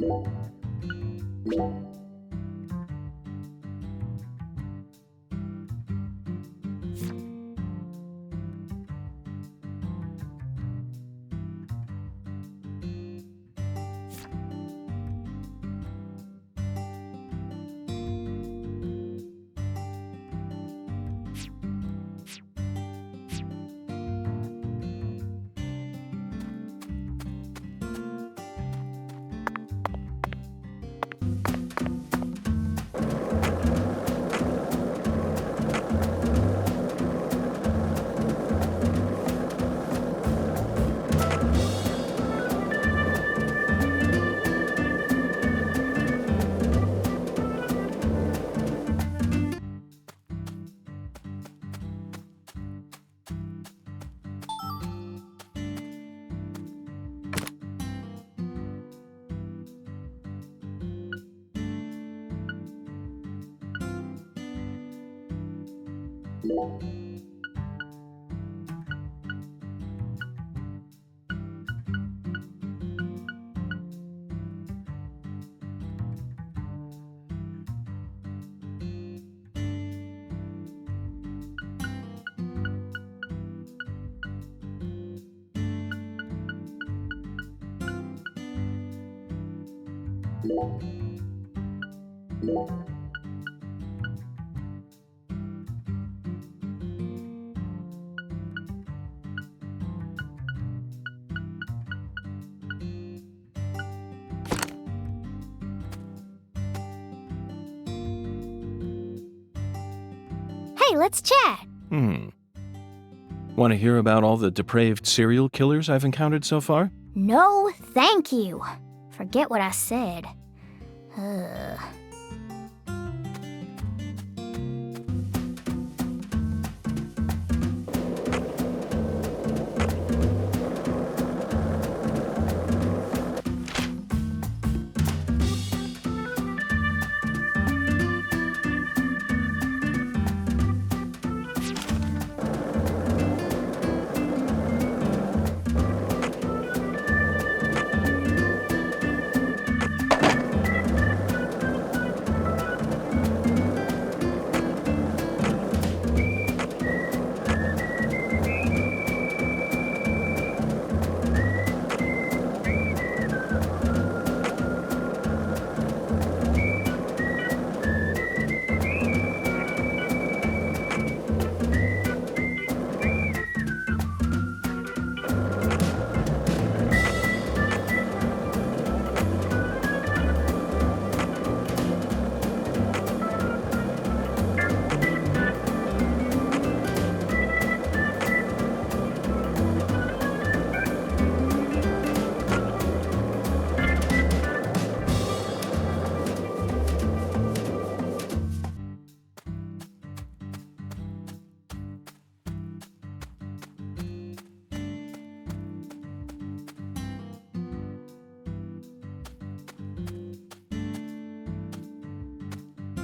Hey, let's chat. Want to hear about all the depraved serial killers I've encountered so far? No, thank you. Forget what I said. Ugh.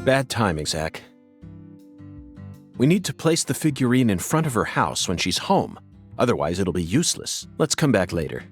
Bad timing, Zach. We need to place the figurine in front of her house when she's home. Otherwise, it'll be useless. Let's come back later.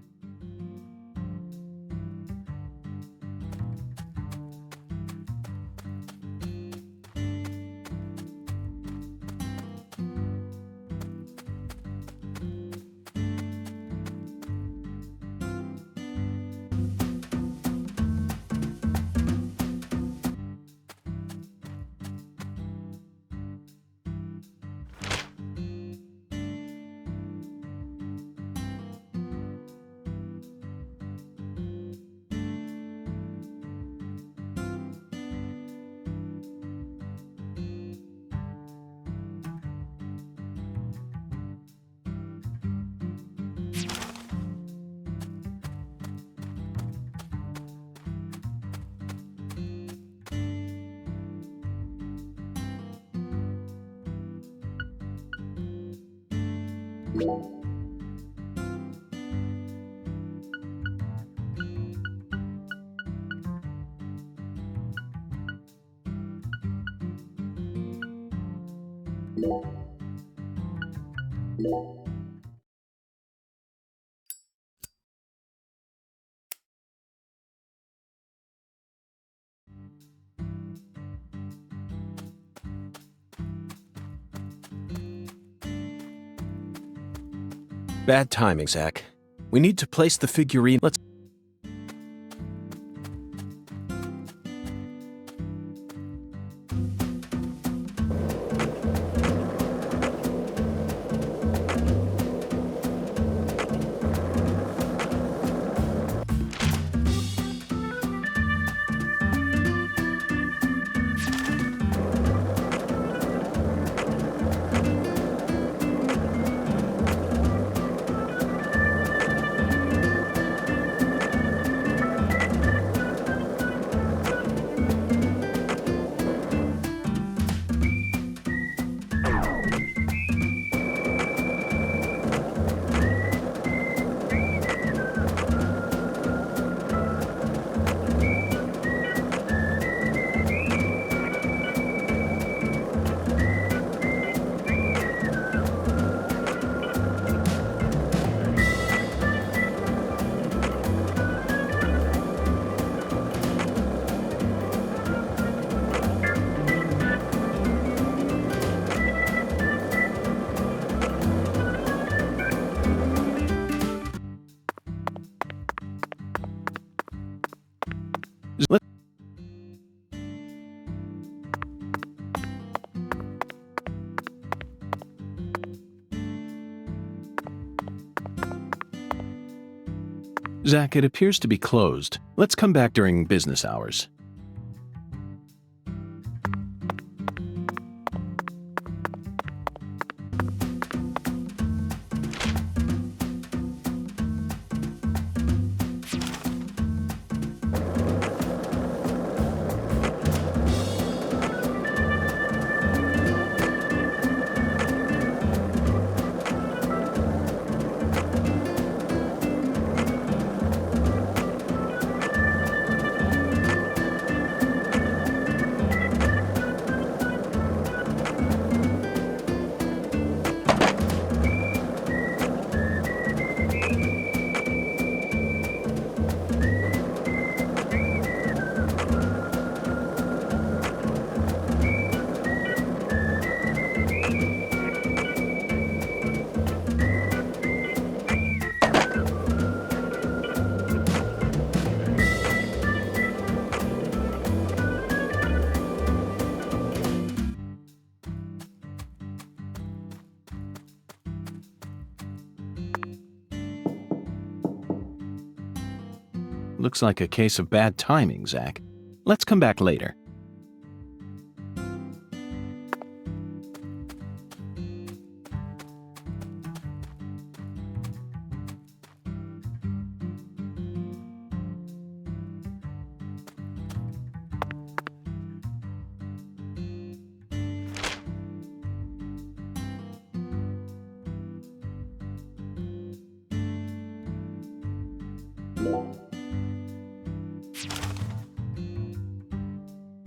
Bad timing, Zach. We need to place the figurine. Let's. Zach, it appears to be closed. Let's come back during business hours. Looks like a case of bad timing, Zach. Let's come back later.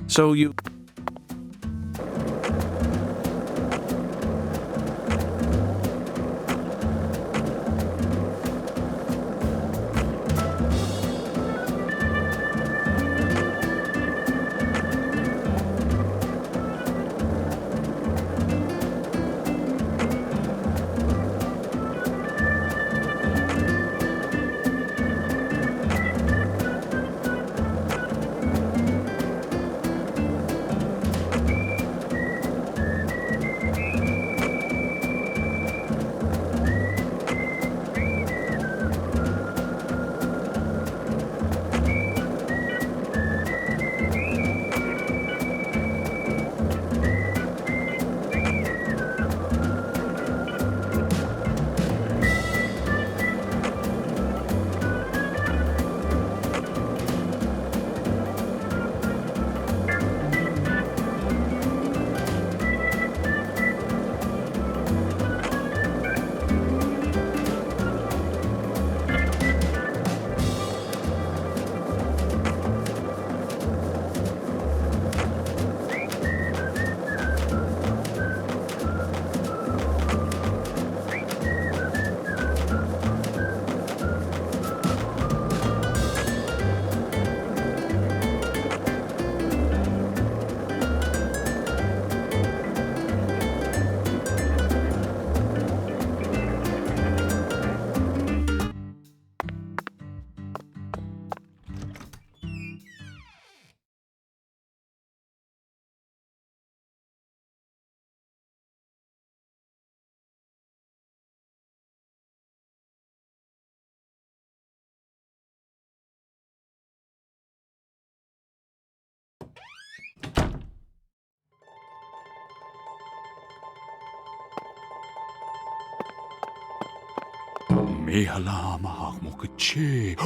So you...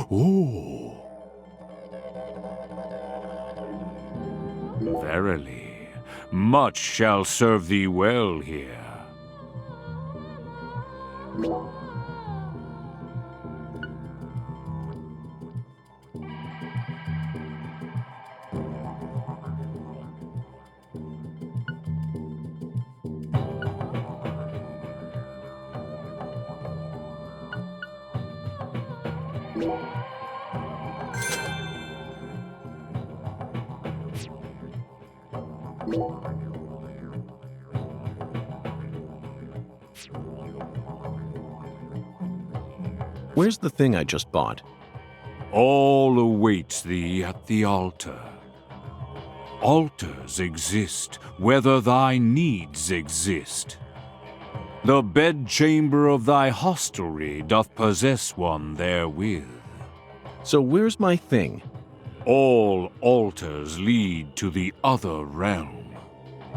Oh. Verily, much shall serve thee well here. Where's the thing I just bought? All awaits thee at the altar. Altars exist whether thy needs exist. The bedchamber of thy hostelry doth possess one therewith. So where's my thing? All altars lead to the other realm.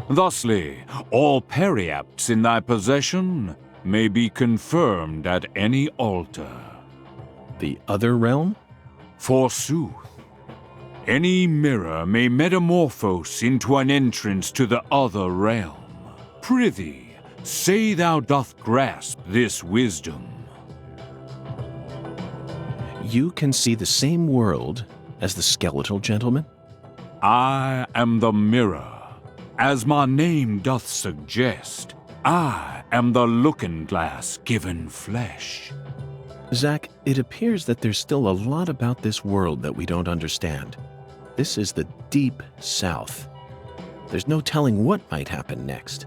Thusly, all periapts in thy possession may be confirmed at any altar. The other realm? Forsooth, any mirror may metamorphose into an entrance to the other realm. Prithee, say thou doth grasp this wisdom. You can see the same world as the skeletal gentleman? I am the mirror. As my name doth suggest, I am the looking-glass given flesh. Zack, it appears that there's still a lot about this world that we don't understand. This is the deep south. There's no telling what might happen next.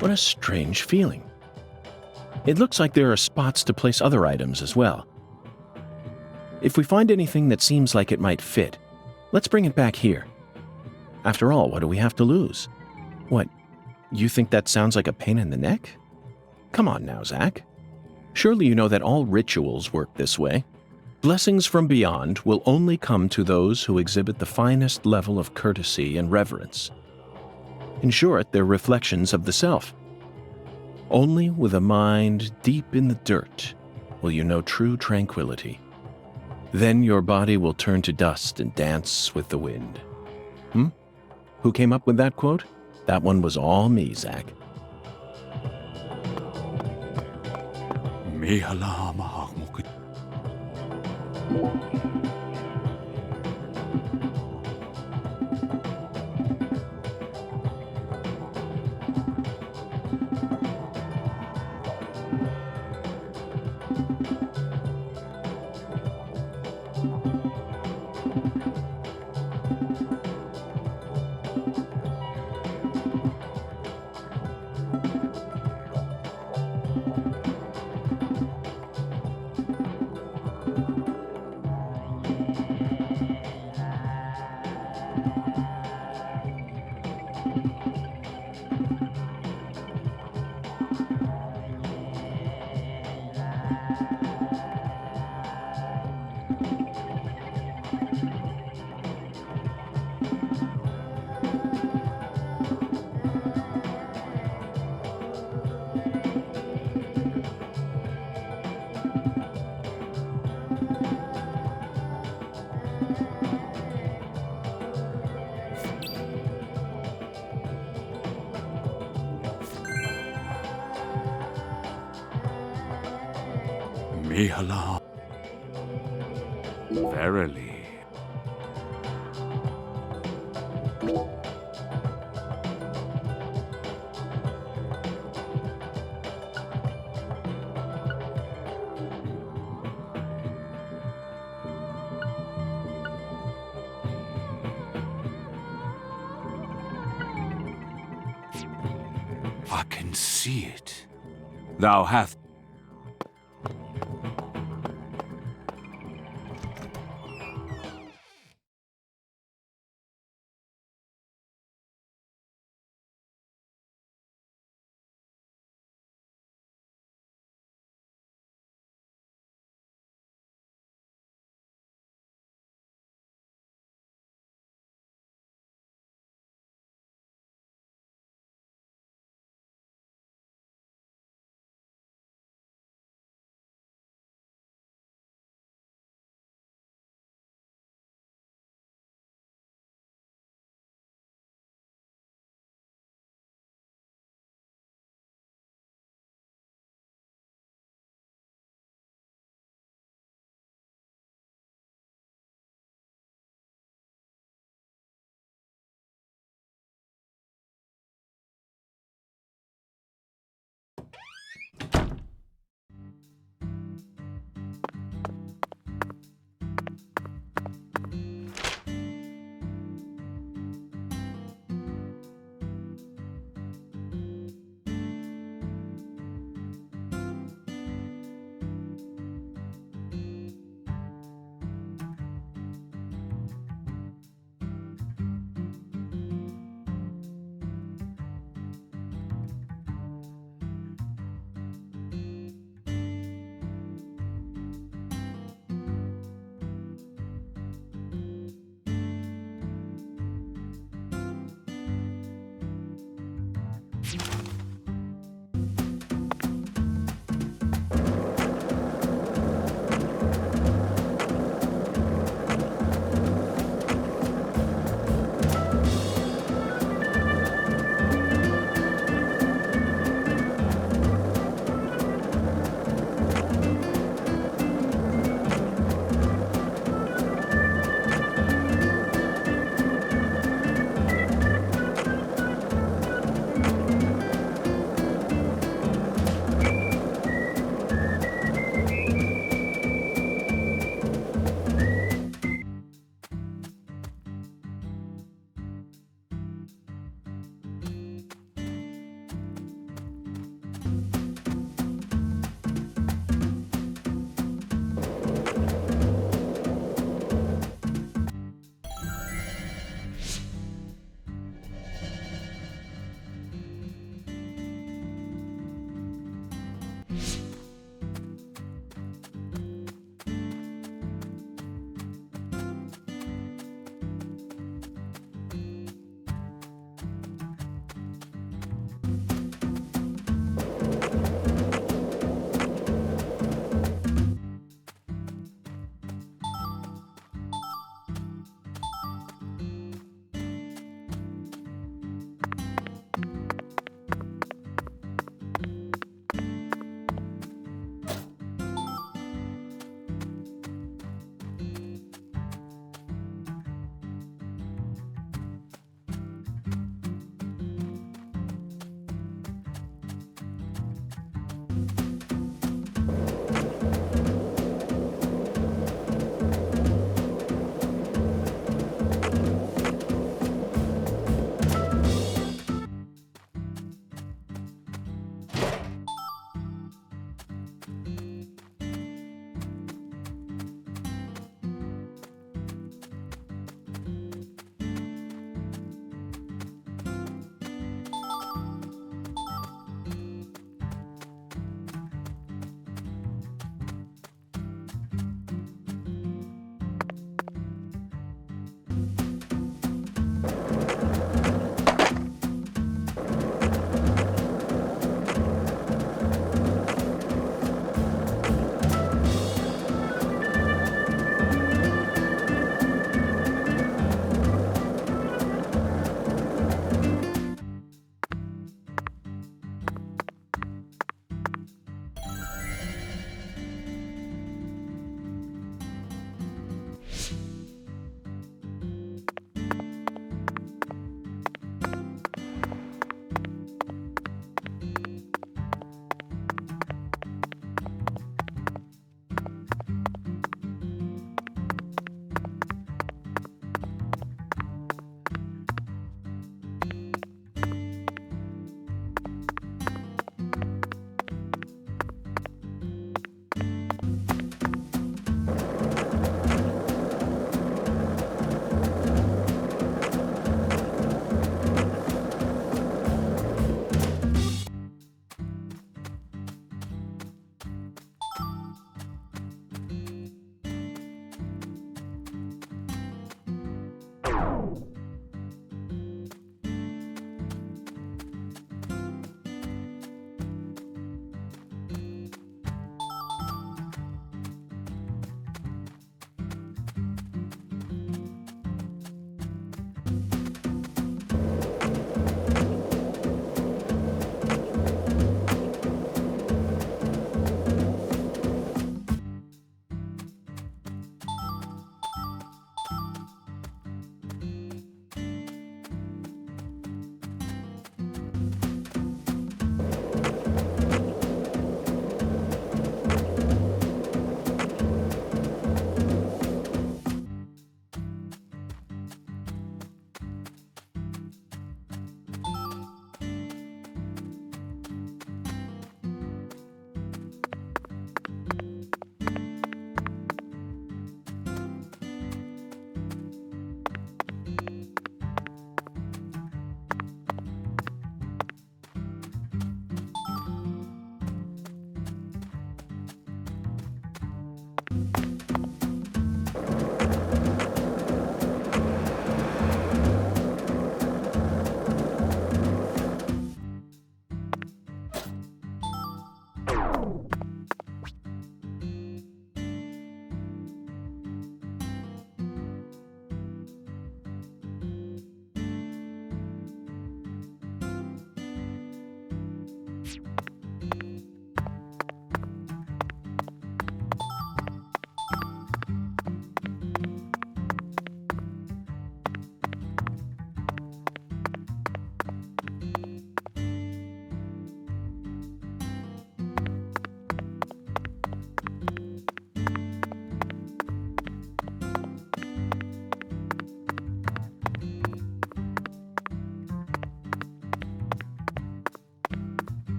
What a strange feeling. It looks like there are spots to place other items as well. If we find anything that seems like it might fit, let's bring it back here. After all, what do we have to lose? What, you think that sounds like a pain in the neck? Come on now, Zack. Surely you know that all rituals work this way. Blessings from beyond will only come to those who exhibit the finest level of courtesy and reverence. In short, they're reflections of the self. Only with a mind deep in the dirt will you know true tranquility. Then your body will turn to dust and dance with the wind. Who came up with that quote? That one was all me, Zack. Verily. I can see it. Thou hast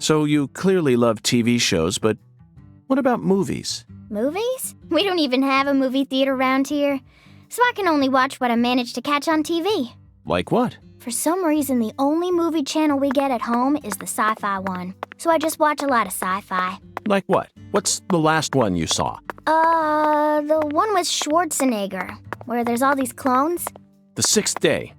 So you clearly love TV shows, but what about movies? Movies? We don't even have a movie theater around here, so I can only watch what I manage to catch on TV. Like what? For some reason, the only movie channel we get at home is the sci-fi one, so I just watch a lot of sci-fi. Like what? What's the last one you saw? The one with Schwarzenegger, where there's all these clones. The Sixth Day.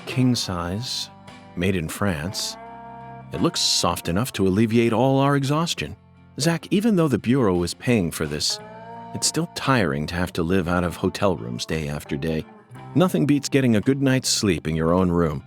King size, made in France. It looks soft enough to alleviate all our exhaustion. Zach, even though the Bureau is paying for this, it's still tiring to have to live out of hotel rooms day after day. Nothing beats getting a good night's sleep in your own room.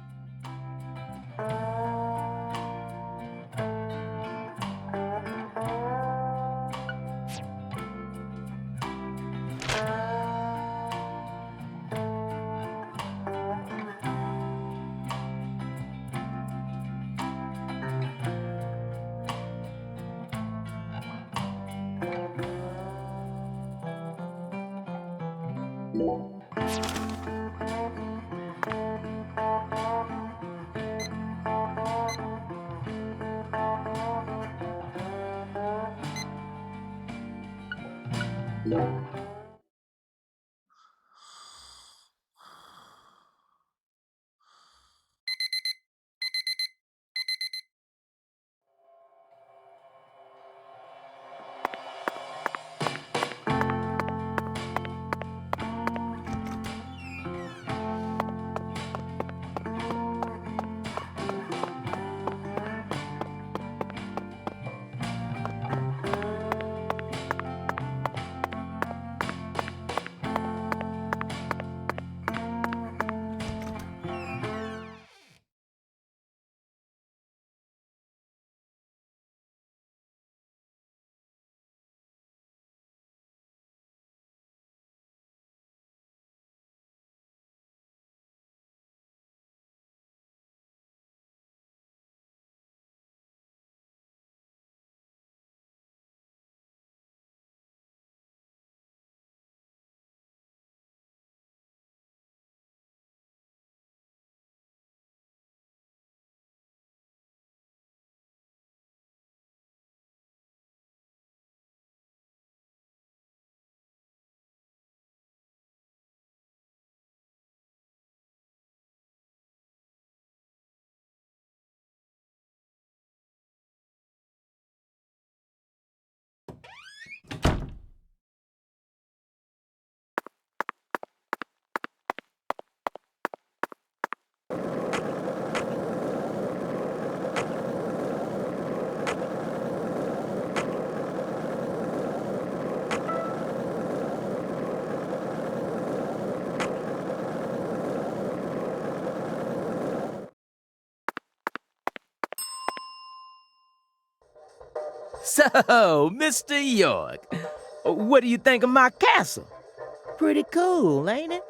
So, Mr. York, what do you think of my castle? Pretty cool, ain't it?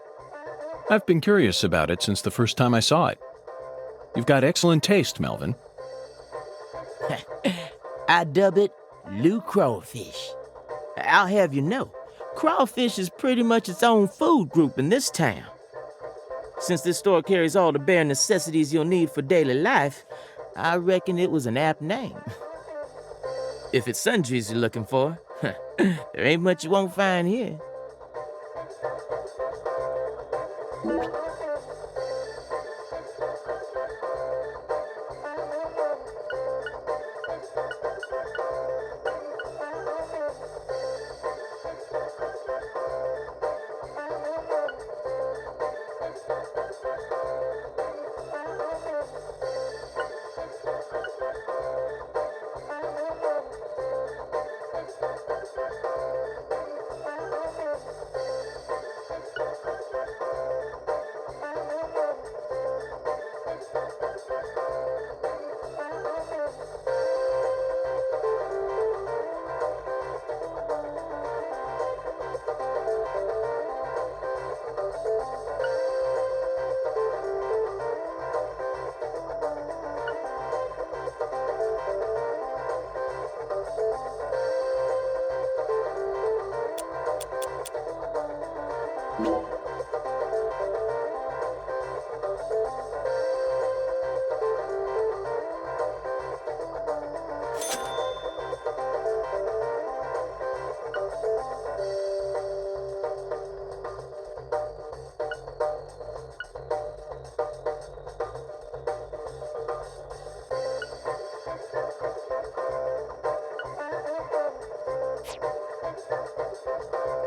I've been curious about it since the first time I saw it. You've got excellent taste, Melvin. I dub it Lou Crawfish. I'll have you know, crawfish is pretty much its own food group in this town. Since this store carries all the bare necessities you'll need for daily life, I reckon it was an apt name. If it's sundries you're looking for, there ain't much you won't find here.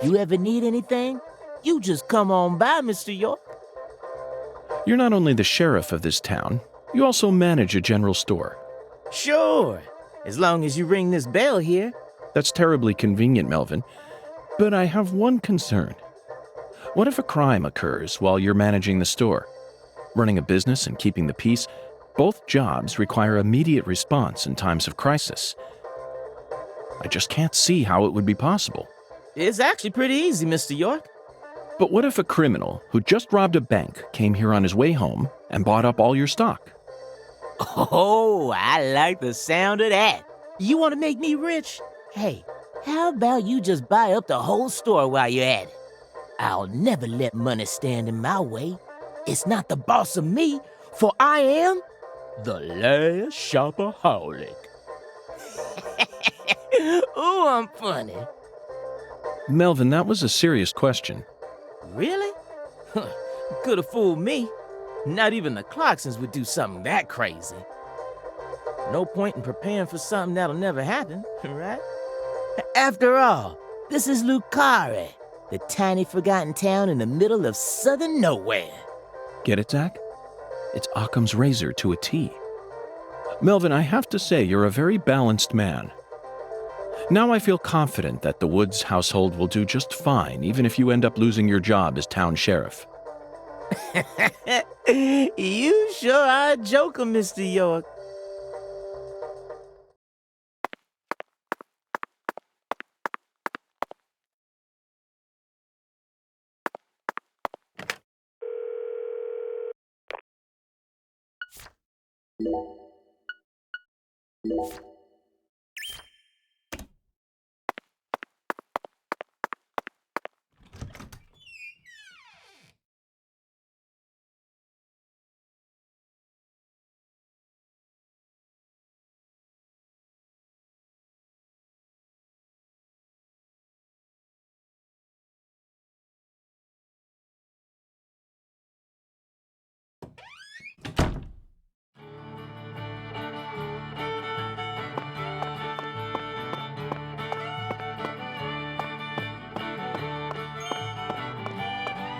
You ever need anything? You just come on by, Mr. York. You're not only the sheriff of this town, you also manage a general store. Sure, as long as you ring this bell here. That's terribly convenient, Melvin. But I have one concern. What if a crime occurs while you're managing the store? Running a business and keeping the peace, both jobs require immediate response in times of crisis. I just can't see how it would be possible. It's actually pretty easy, Mr. York. But what if a criminal who just robbed a bank came here on his way home and bought up all your stock? Oh, I like the sound of that. You want to make me rich? Hey, how about you just buy up the whole store while you're at it? I'll never let money stand in my way. It's not the boss of me, for I am the last shopaholic. Ooh, I'm funny. Melvin, that was a serious question. Really? Could have fooled me. Not even the Clarksons would do something that crazy. No point in preparing for something that'll never happen, right? After all, this is Lucari, the tiny forgotten town in the middle of southern nowhere. Get it, Zach? It's Occam's razor to a T. Melvin, I have to say you're a very balanced man. Now I feel confident that the Woods household will do just fine, even if you end up losing your job as town sheriff. You sure are a joker, Mr. York.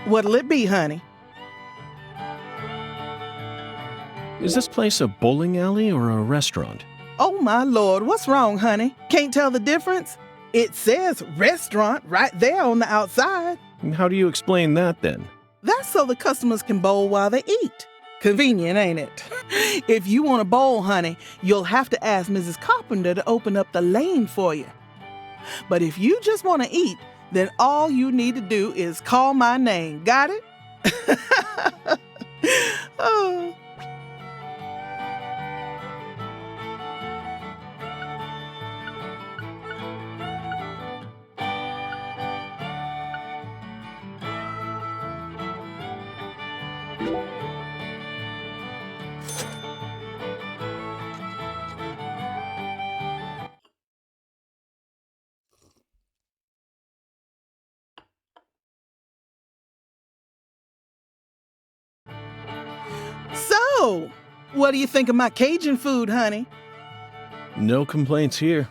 What'll it be, honey? Is this place a bowling alley or a restaurant? Oh, my Lord, what's wrong, honey? Can't tell the difference? It says restaurant right there on the outside. How do you explain that, then? That's so the customers can bowl while they eat. Convenient, ain't it? If you want a bowl, honey, you'll have to ask Mrs. Carpenter to open up the lane for you. But if you just want to eat, then all you need to do is call my name. Got it? Oh. So, what do you think of my Cajun food, honey? No complaints here.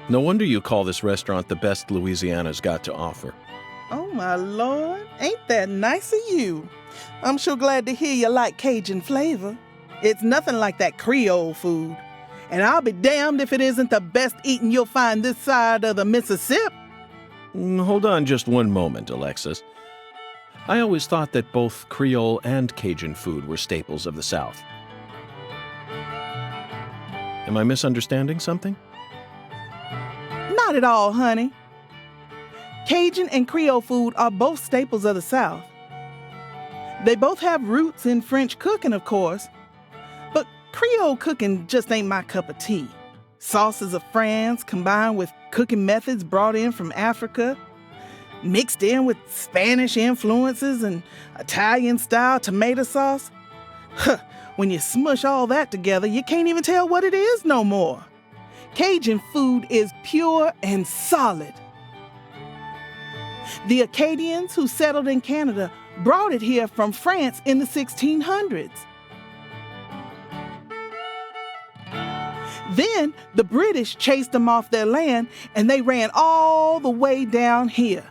No wonder you call this restaurant the best Louisiana's got to offer. Oh, my Lord. Ain't that nice of you? I'm sure glad to hear you like Cajun flavor. It's nothing like that Creole food. And I'll be damned if it isn't the best eating you'll find this side of the Mississippi. Hold on just one moment, Alexis. I always thought that both Creole and Cajun food were staples of the South. Am I misunderstanding something? Not at all, honey. Cajun and Creole food are both staples of the South. They both have roots in French cooking, of course, but Creole cooking just ain't my cup of tea. Sauces of France combined with cooking methods brought in from Africa, mixed in with Spanish influences and Italian-style tomato sauce. When you smush all that together, you can't even tell what it is no more. Cajun food is pure and solid. The Acadians who settled in Canada brought it here from France in the 1600s. Then the British chased them off their land and they ran all the way down here.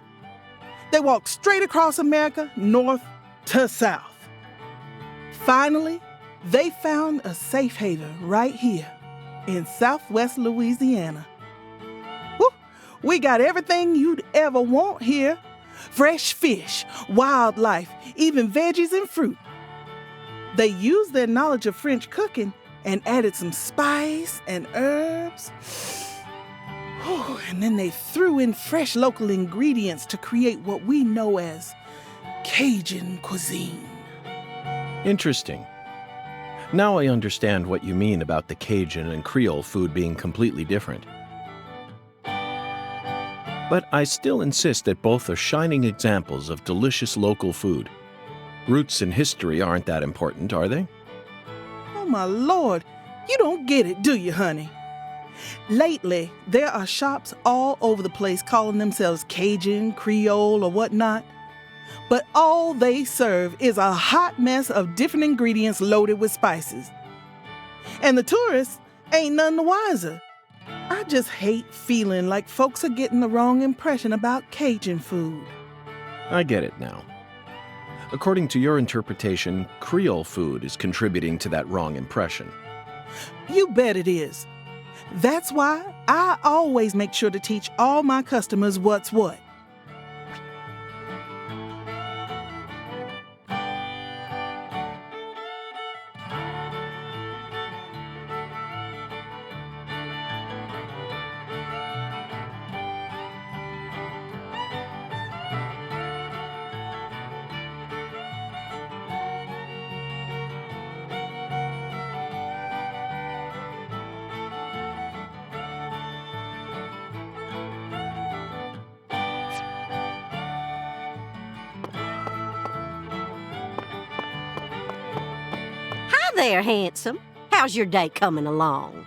They walked straight across America, north to south. Finally, they found a safe haven right here in southwest Louisiana. Woo, we got everything you'd ever want here. Fresh fish, wildlife, even veggies and fruit. They used their knowledge of French cooking and added some spice and herbs. And then they threw in fresh local ingredients to create what we know as Cajun cuisine. Interesting. Now I understand what you mean about the Cajun and Creole food being completely different. But I still insist that both are shining examples of delicious local food. Roots and history aren't that important, are they? Oh, my Lord, you don't get it, do you, honey? Lately, there are shops all over the place calling themselves Cajun, Creole, or whatnot. But all they serve is a hot mess of different ingredients loaded with spices. And the tourists ain't none the wiser. I just hate feeling like folks are getting the wrong impression about Cajun food. I get it now. According to your interpretation, Creole food is contributing to that wrong impression. You bet it is. That's why I always make sure to teach all my customers what's what. Hi there, handsome. How's your day coming along?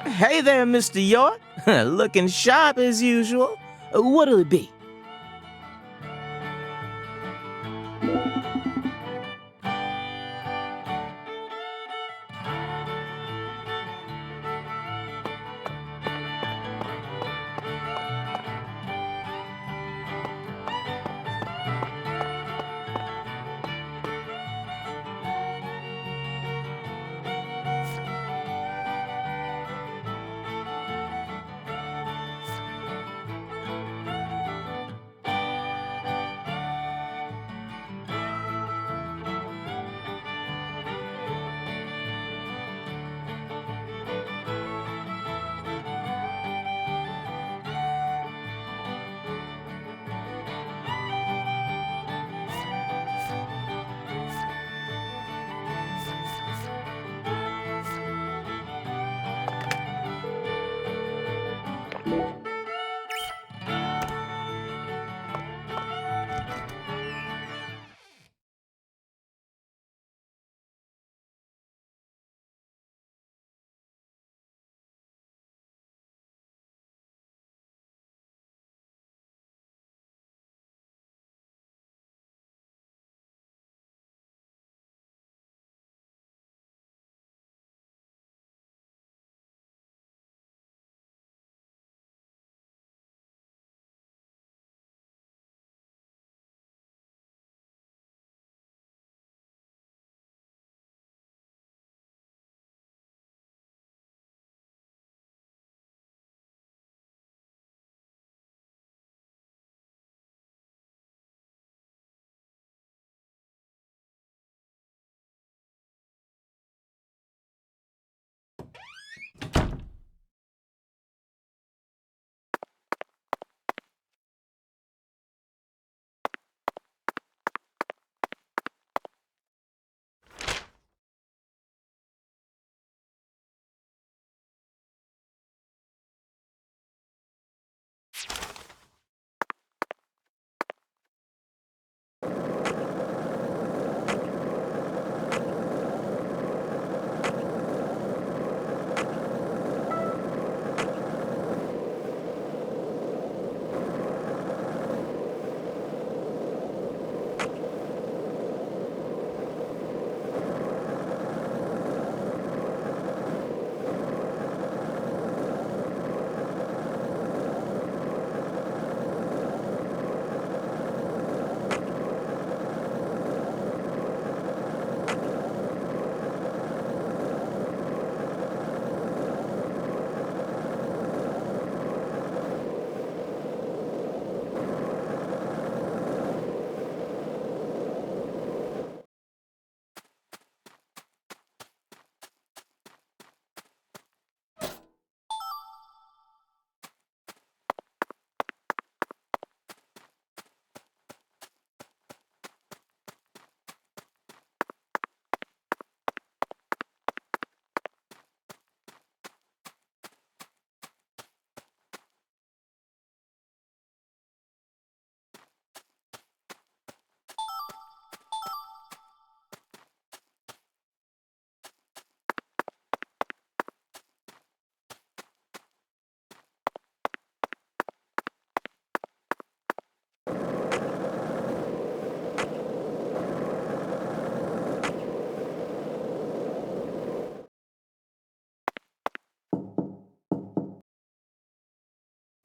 Hey there, Mr. York. Looking sharp as usual. What'll it be?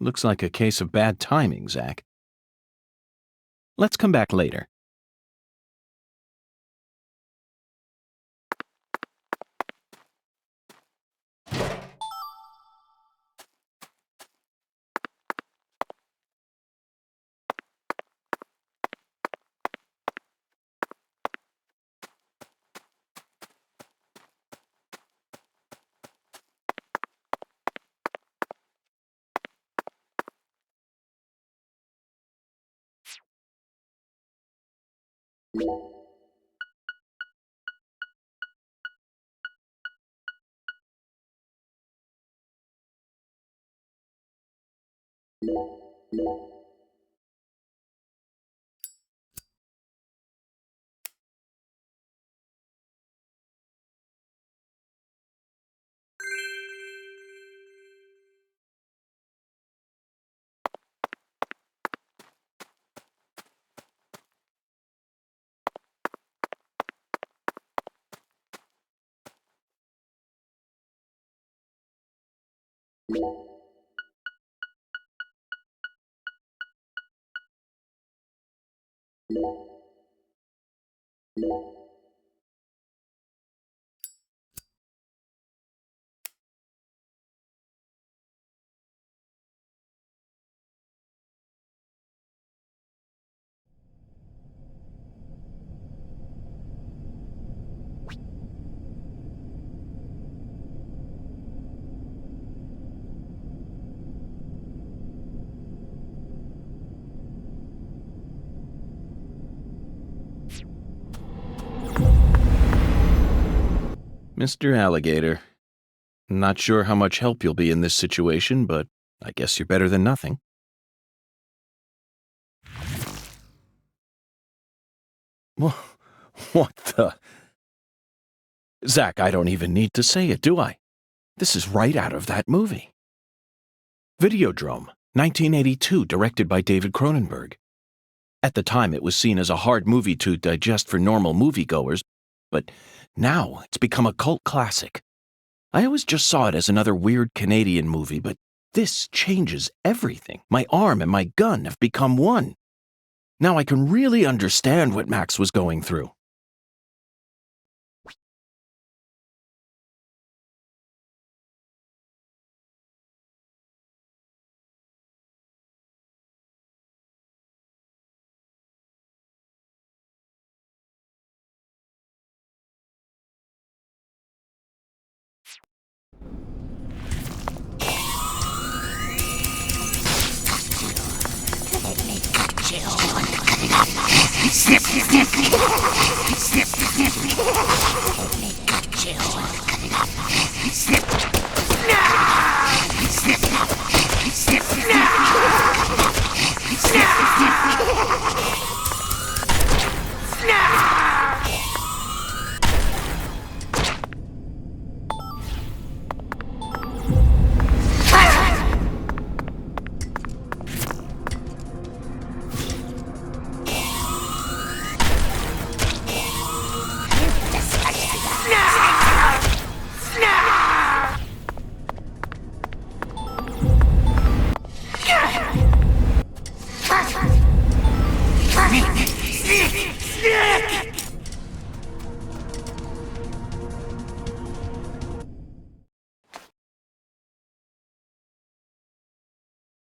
Looks like a case of bad timing, Zach. Let's come back later. Mr. Alligator, not sure how much help you'll be in this situation, but I guess you're better than nothing. What the? Zach, I don't even need to say it, do I? This is right out of that movie. Videodrome, 1982, directed by David Cronenberg. At the time, it was seen as a hard movie to digest for normal moviegoers, but now it's become a cult classic. I always just saw it as another weird Canadian movie, but this changes everything. My arm and my gun have become one. Now I can really understand what Max was going through.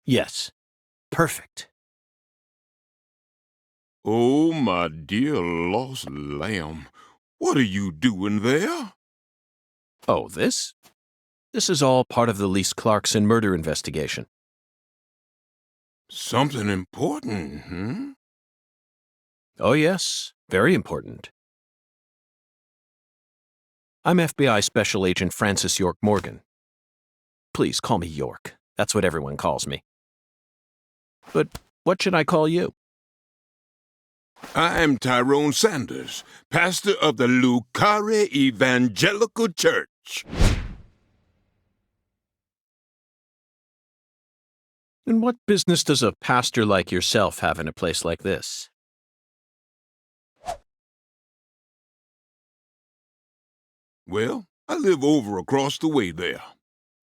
Yes. Perfect. Oh, my dear lost lamb, what are you doing there? Oh, this? This is all part of the Lise Clarkson murder investigation. Something important, hmm? Oh, yes. Very important. I'm FBI Special Agent Francis York Morgan. Please call me York. That's what everyone calls me. But what should I call you? I'm Tyrone Sanders, pastor of the Lucare Evangelical Church. And what business does a pastor like yourself have in a place like this? Well, I live over across the way there.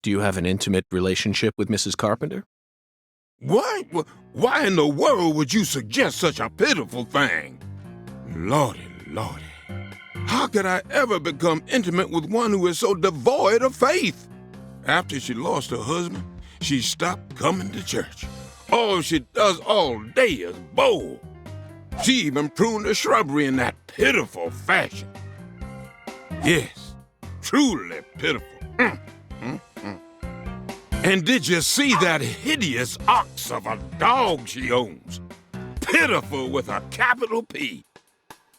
Do you have an intimate relationship with Mrs. Carpenter? Why in the world would you suggest such a pitiful thing? Lordy, lordy. How could I ever become intimate with one who is so devoid of faith? After she lost her husband, she stopped coming to church. All she does all day is bowl. She even pruned the shrubbery in that pitiful fashion. Yes, truly pitiful. And did you see that hideous ox of a dog she owns? Pitiful with a capital P.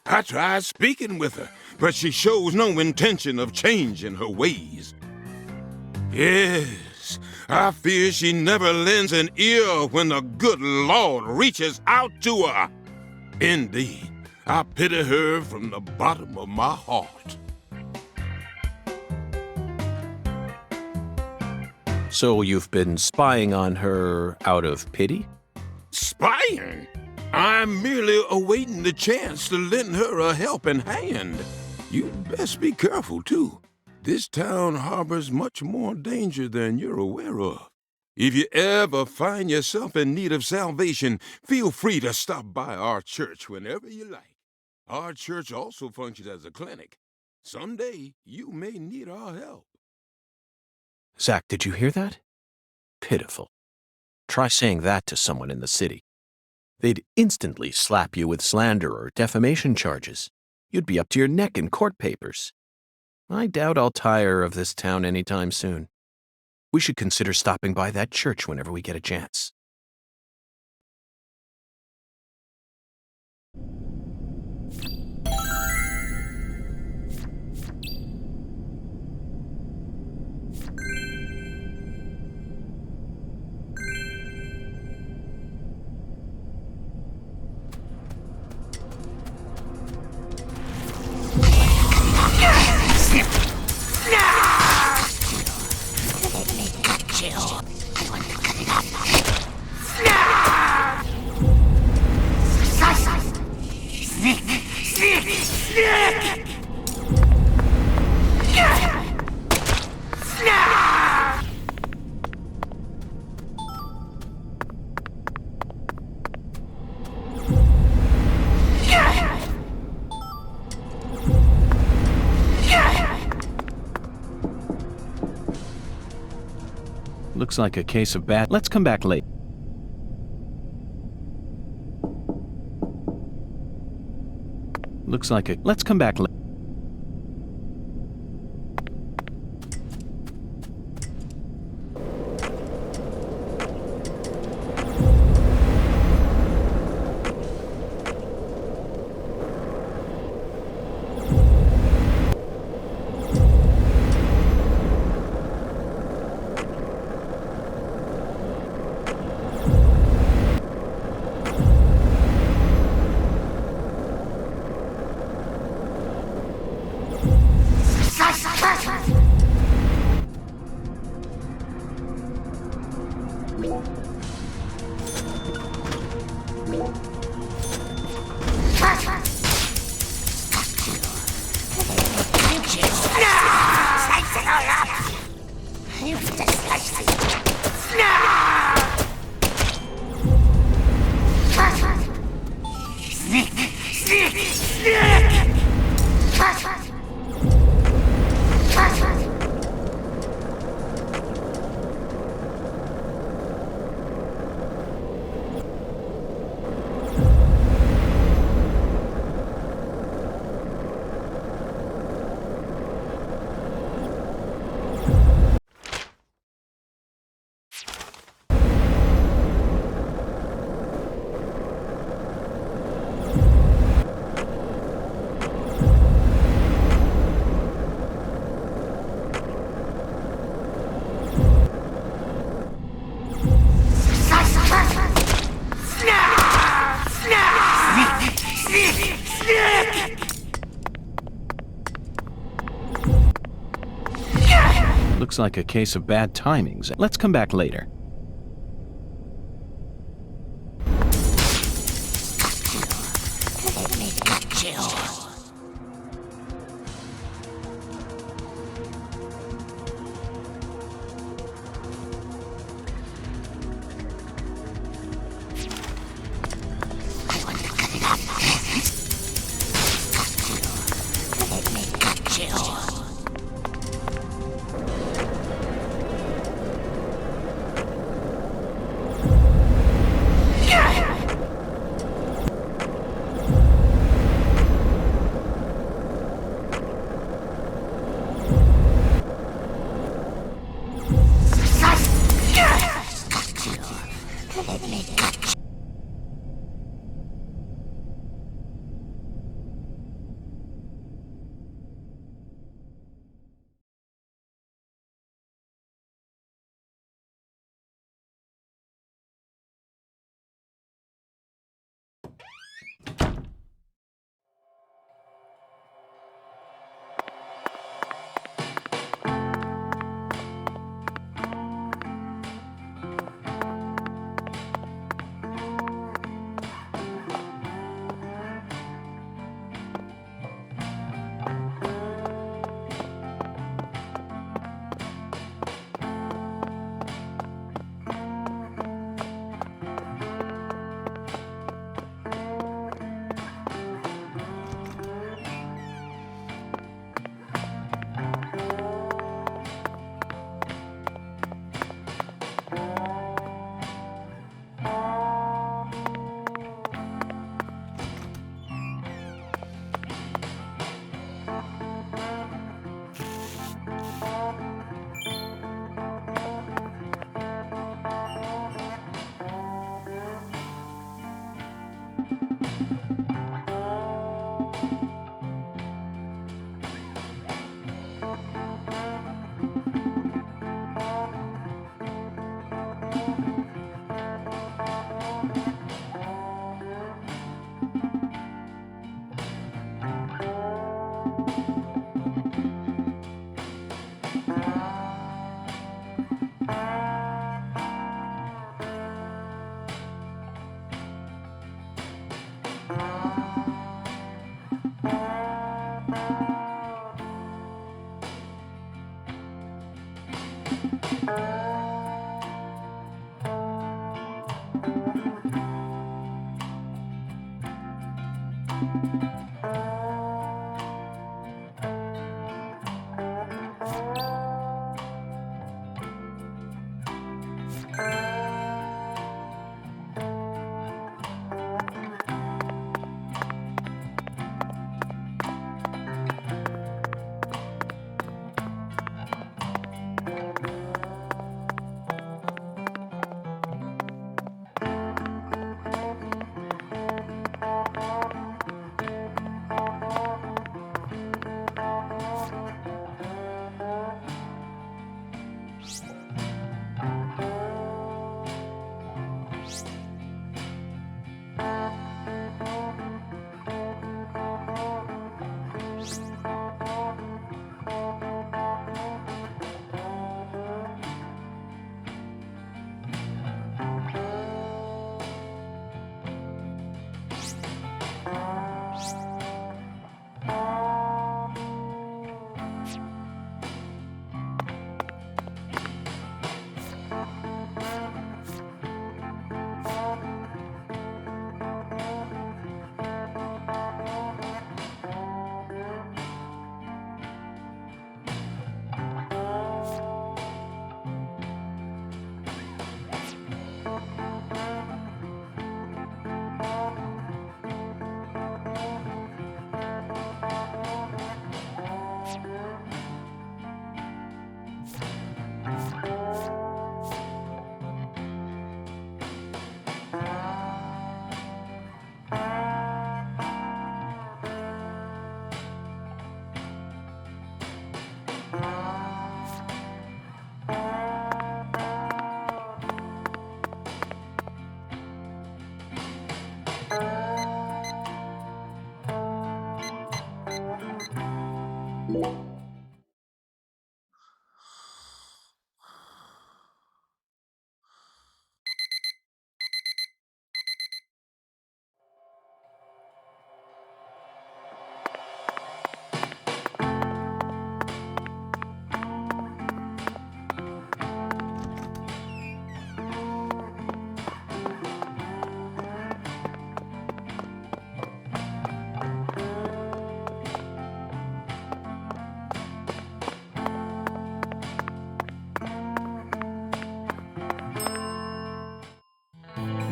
I tried speaking with her, but she shows no intention of changing her ways. Yes, I fear she never lends an ear when the good Lord reaches out to her. Indeed, I pity her from the bottom of my heart. So you've been spying on her out of pity? Spying? I'm merely awaiting the chance to lend her a helping hand. You'd best be careful, too. This town harbors much more danger than you're aware of. If you ever find yourself in need of salvation, feel free to stop by our church whenever you like. Our church also functions as a clinic. Someday, you may need our help. Zach, did you hear that? Pitiful. Try saying that to someone in the city. They'd instantly slap you with slander or defamation charges. You'd be up to your neck in court papers. I doubt I'll tire of this town anytime soon. We should consider stopping by that church whenever we get a chance. Looks like a case of bad. Let's come back late. Let's come back late. Looks like a case of bad timings. Let's come back later.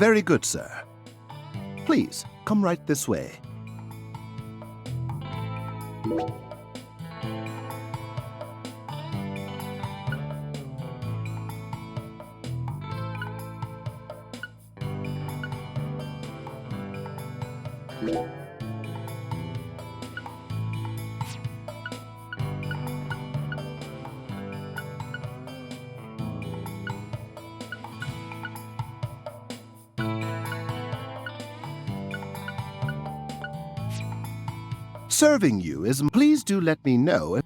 Very good, sir. Please, come right this way. Serving you is... Please do let me know if...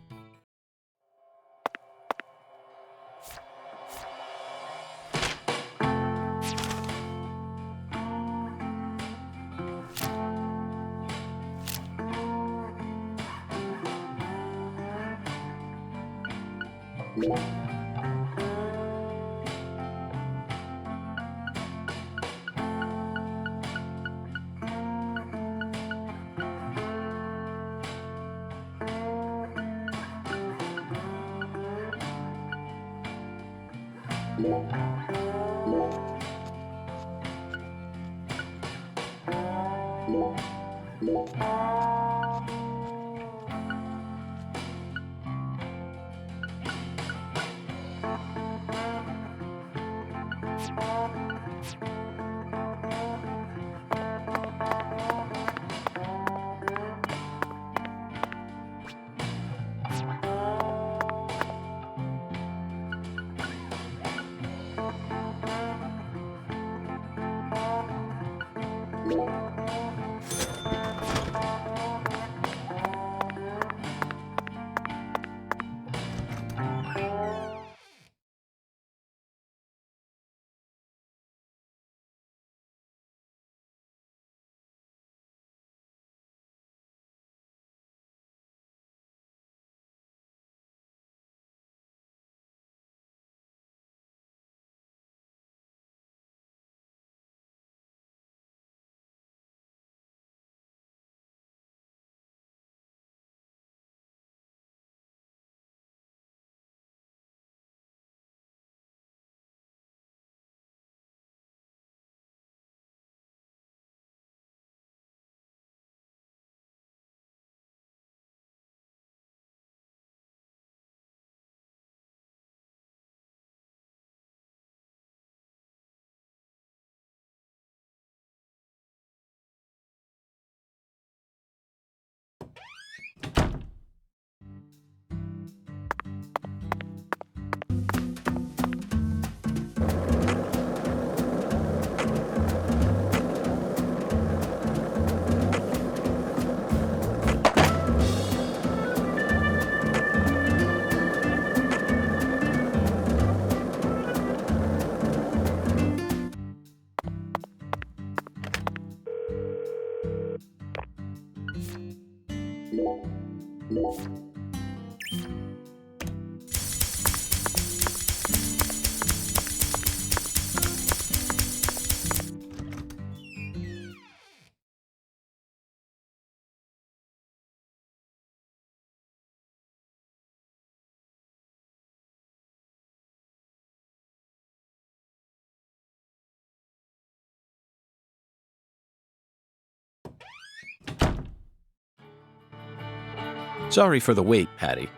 Sorry for the wait, Patty.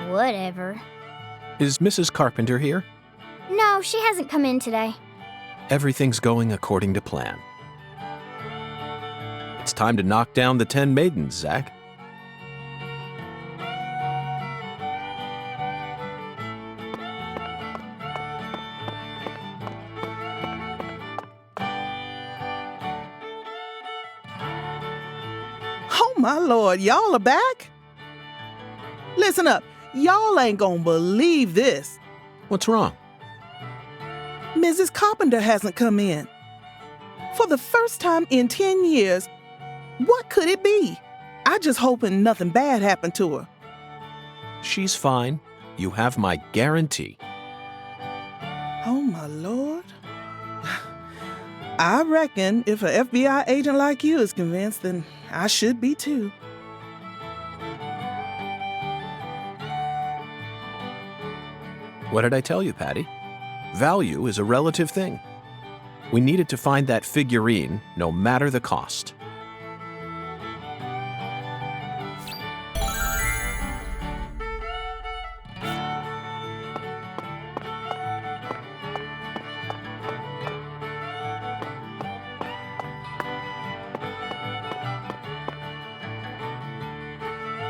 Whatever. Is Mrs. Carpenter here? No, she hasn't come in today. Everything's going according to plan. It's time to knock down the 10 maidens, Zach. Oh my lord, y'all are back? Listen up, y'all ain't gonna believe this. What's wrong? Mrs. Carpenter hasn't come in. For the first time in 10 years, what could it be? I just hoping nothing bad happened to her. She's fine. You have my guarantee. Oh my lord. I reckon if an FBI agent like you is convinced, then I should be too. What did I tell you, Patty? Value is a relative thing. We needed to find that figurine, no matter the cost.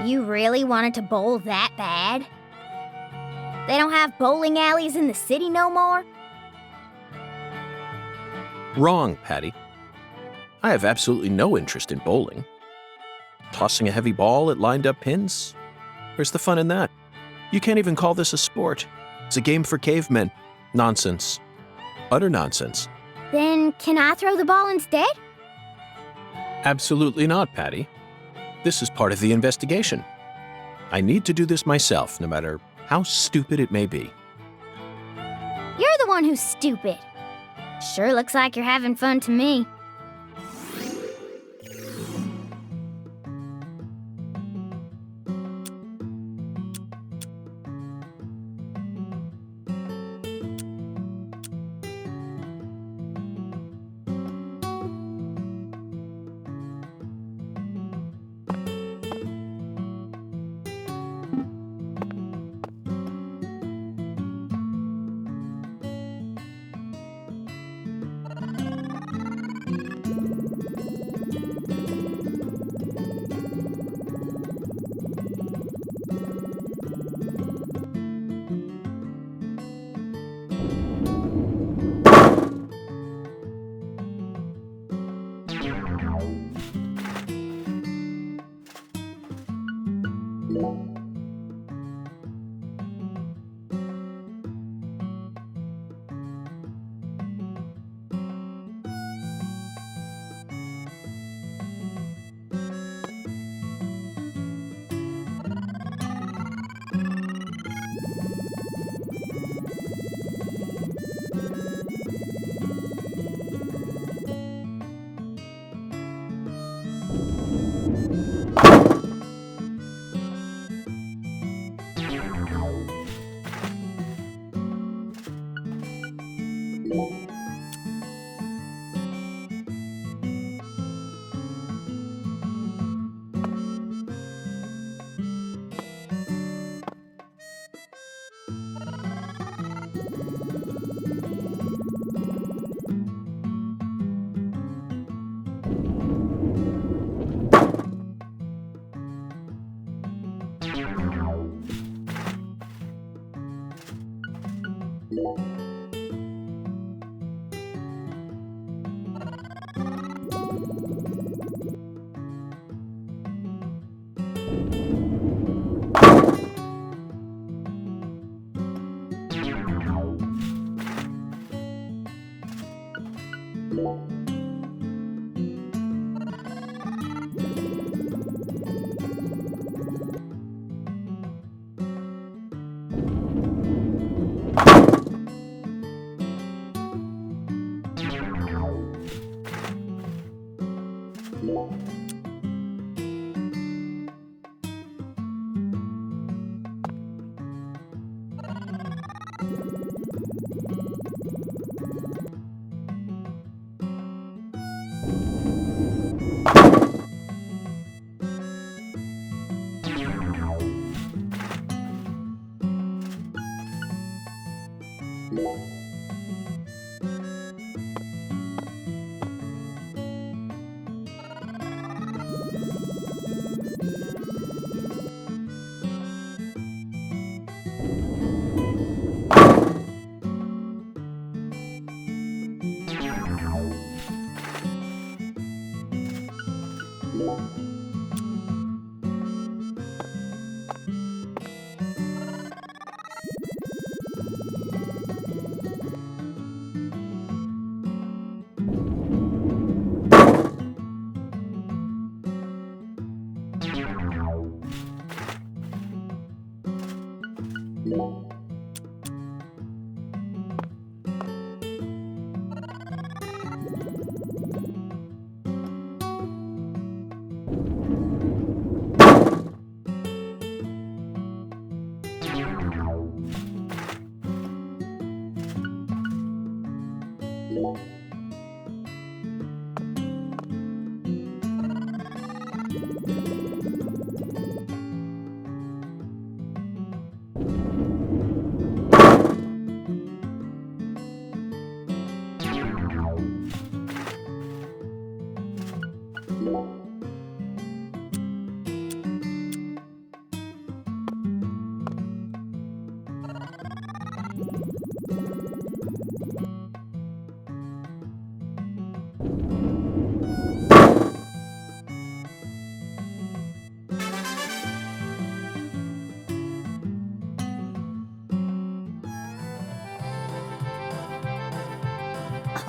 You really wanted to bowl that bad? They don't have bowling alleys in the city no more? Wrong, Patty. I have absolutely no interest in bowling. Tossing a heavy ball at lined-up pins? Where's the fun in that? You can't even call this a sport. It's a game for cavemen. Nonsense. Utter nonsense. Then can I throw the ball instead? Absolutely not, Patty. This is part of the investigation. I need to do this myself, no matter how stupid it may be. You're the one who's stupid. Sure looks like you're having fun to me.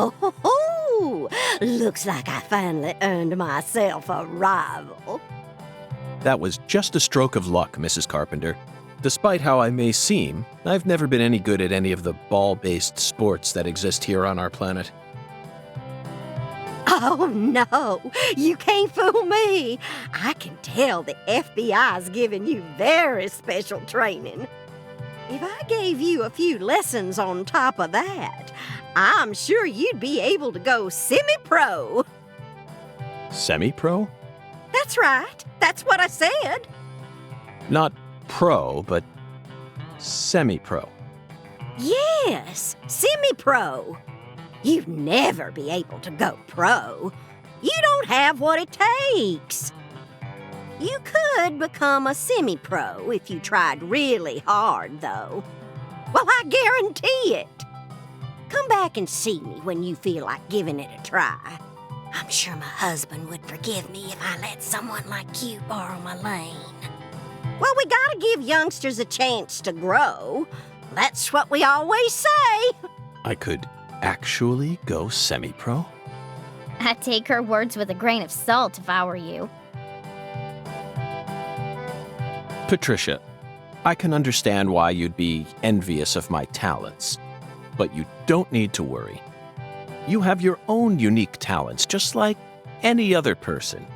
Oh, looks like I finally earned myself a rival. That was just a stroke of luck, Mrs. Carpenter. Despite how I may seem, I've never been any good at any of the ball-based sports that exist here on our planet. Oh, no, you can't fool me. I can tell the FBI's giving you very special training. If I gave you a few lessons on top of that, I'm sure you'd be able to go semi-pro. Semi-pro? That's right. That's what I said. Not pro, but semi-pro. Yes, semi-pro. You'd never be able to go pro. You don't have what it takes. You could become a semi-pro if you tried really hard, though. Well, I guarantee it. Come back and see me when you feel like giving it a try. I'm sure my husband would forgive me if I let someone like you borrow my lane. Well, we gotta give youngsters a chance to grow. That's what we always say. I could actually go semi-pro? I'd take her words with a grain of salt if I were you. Patricia, I can understand why you'd be envious of my talents, but you don't need to worry. You have your own unique talents, just like any other person.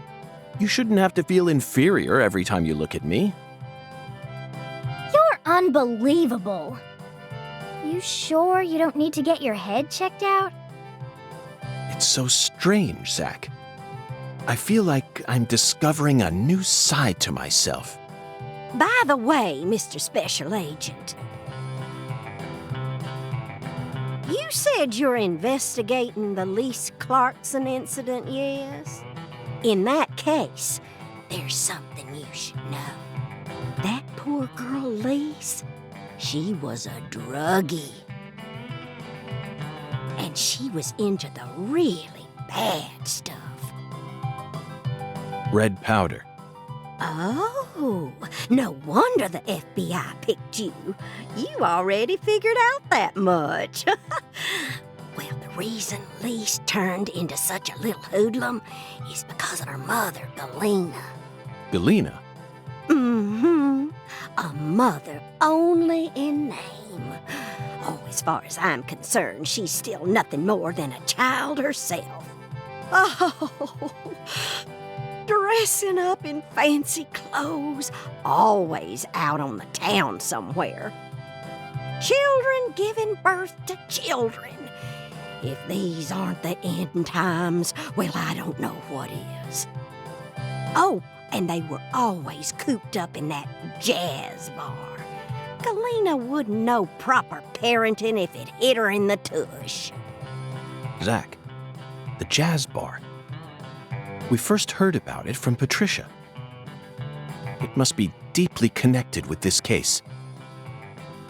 You shouldn't have to feel inferior every time you look at me. You're unbelievable. You sure you don't need to get your head checked out? It's so strange, Zach. I feel like I'm discovering a new side to myself. By the way, Mr. Special Agent, you said you're investigating the Lise Clarkson incident, yes? In that case, there's something you should know. That poor girl, Lise, she was a druggie. And she was into the really bad stuff. Red powder. Oh, no wonder the FBI picked you. You already figured out that much. Well, the reason Lise turned into such a little hoodlum is because of her mother, Galena. Galena? Mm-hmm. A mother only in name. Oh, as far as I'm concerned, she's still nothing more than a child herself. Oh, dressing up in fancy clothes, always out on the town somewhere. Children giving birth to children. If these aren't the end times, well, I don't know what is. Oh, and they were always cooped up in that jazz bar. Galena wouldn't know proper parenting if it hit her in the tush. Zach, the jazz bar. We first heard about it from Patricia. It must be deeply connected with this case.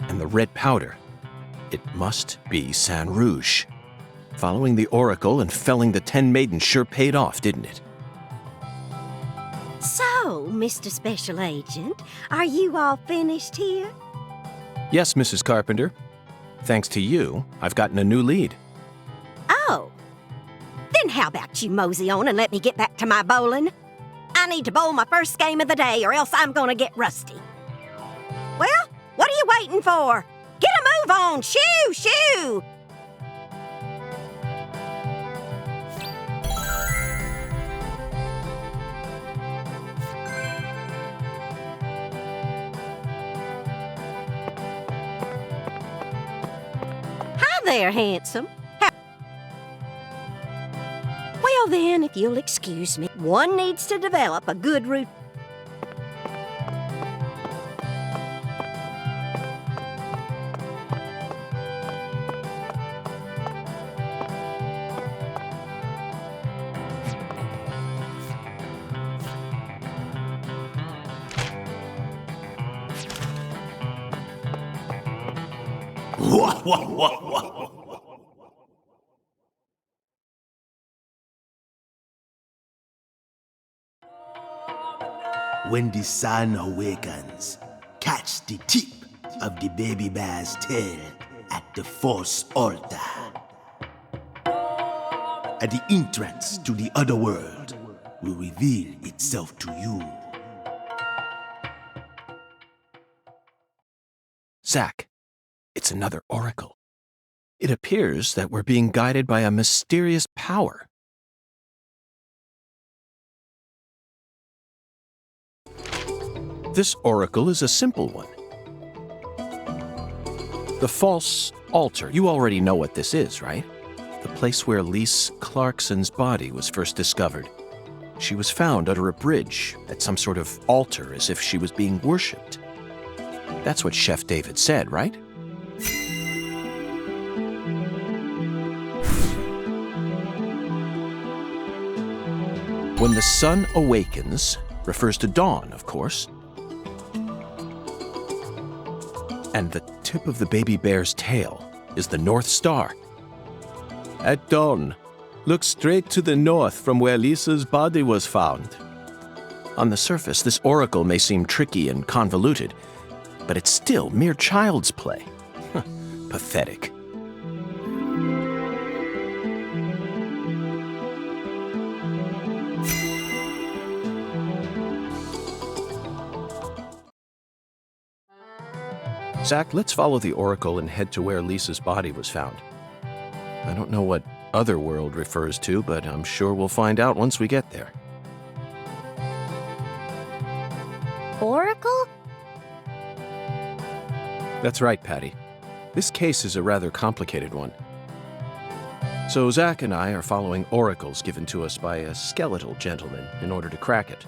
And the red powder. It must be Saint Rouge. Following the Oracle and felling the 10 maidens sure paid off, didn't it? So, Mr. Special Agent, are you all finished here? Yes, Mrs. Carpenter. Thanks to you, I've gotten a new lead. Oh. Then how about you mosey on and let me get back to my bowling? I need to bowl my first game of the day, or else I'm gonna get rusty. Well, what are you waiting for? Get a move on! Shoo! Shoo! Hi there, handsome. Well then, if you'll excuse me, one needs to develop a good routine. When the sun awakens, catch the tip of the baby bear's tail at the Force altar. And the entrance to the other world will reveal itself to you. Zack, it's another oracle. It appears that we're being guided by a mysterious power. This oracle is a simple one. The false altar. You already know what this is, right? The place where Lise Clarkson's body was first discovered. She was found under a bridge at some sort of altar as if she was being worshipped. That's what Chef David said, right? When the sun awakens refers to dawn, of course. And the tip of the baby bear's tail is the North Star. At dawn, look straight to the north from where Lisa's body was found. On the surface, this oracle may seem tricky and convoluted, but it's still mere child's play. Pathetic. Zack, let's follow the oracle and head to where Lisa's body was found. I don't know what other world refers to, but I'm sure we'll find out once we get there. Oracle? That's right, Patty. This case is a rather complicated one. So Zack and I are following oracles given to us by a skeletal gentleman in order to crack it.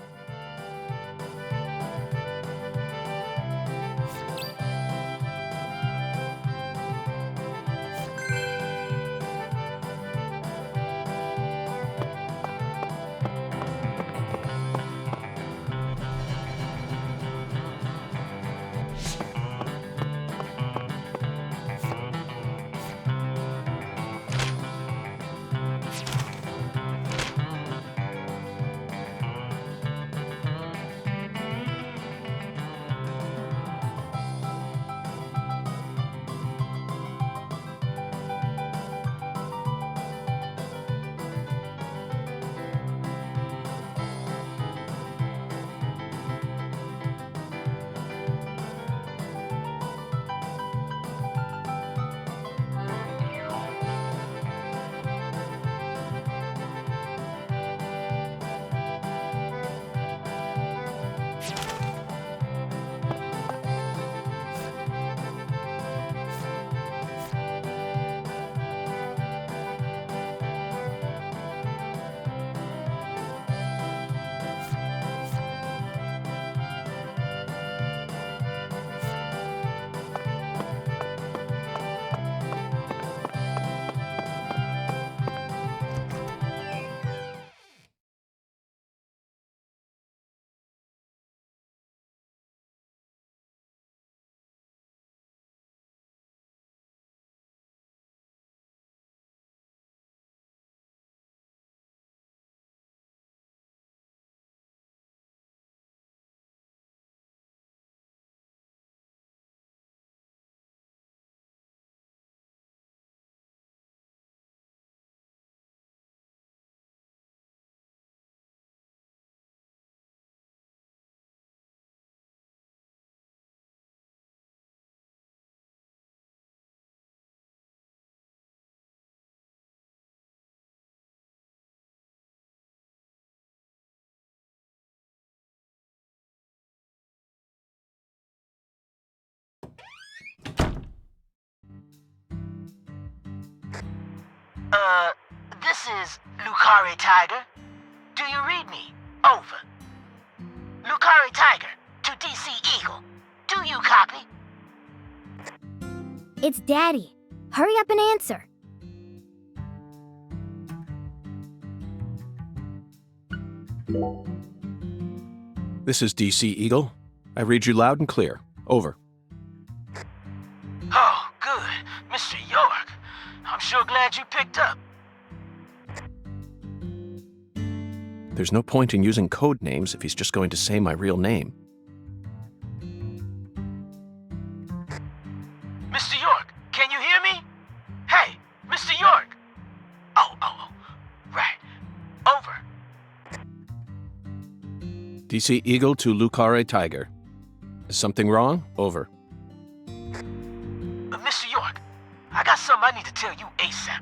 This is Lucare Tiger. Do you read me? Over. Lucare Tiger to DC Eagle. Do you copy? It's Daddy. Hurry up and answer. This is DC Eagle. I read you loud and clear. Over. Oh, good. Mr. York. I'm sure glad you picked up. There's no point in using code names if he's just going to say my real name. Mr. York, can you hear me? Hey, Mr. York. Oh, right. Over. DC Eagle to Lucare Tiger. Is something wrong? Over. Mr. York, I got something I need to tell you ASAP.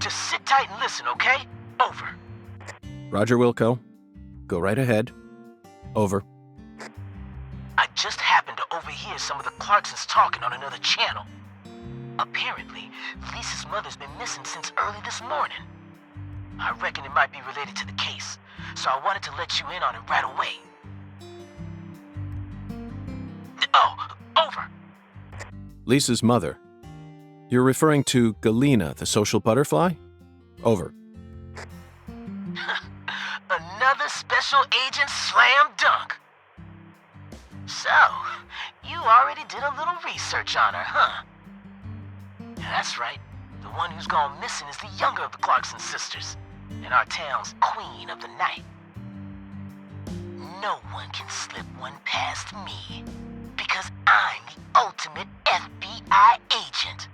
Just sit tight and listen, okay? Over. Roger, Wilco. Go right ahead. Over. I just happened to overhear some of the Clarksons talking on another channel. Apparently, Lisa's mother's been missing since early this morning. I reckon it might be related to the case, so I wanted to let you in on it right away. Oh, over. Lisa's mother. You're referring to Galena, the social butterfly? Over. Another special agent slam dunk. So, you already did a little research on her, huh? That's right. The one who's gone missing is the younger of the Clarkson sisters, and our town's queen of the night. No one can slip one past me, because I'm the ultimate FBI agent,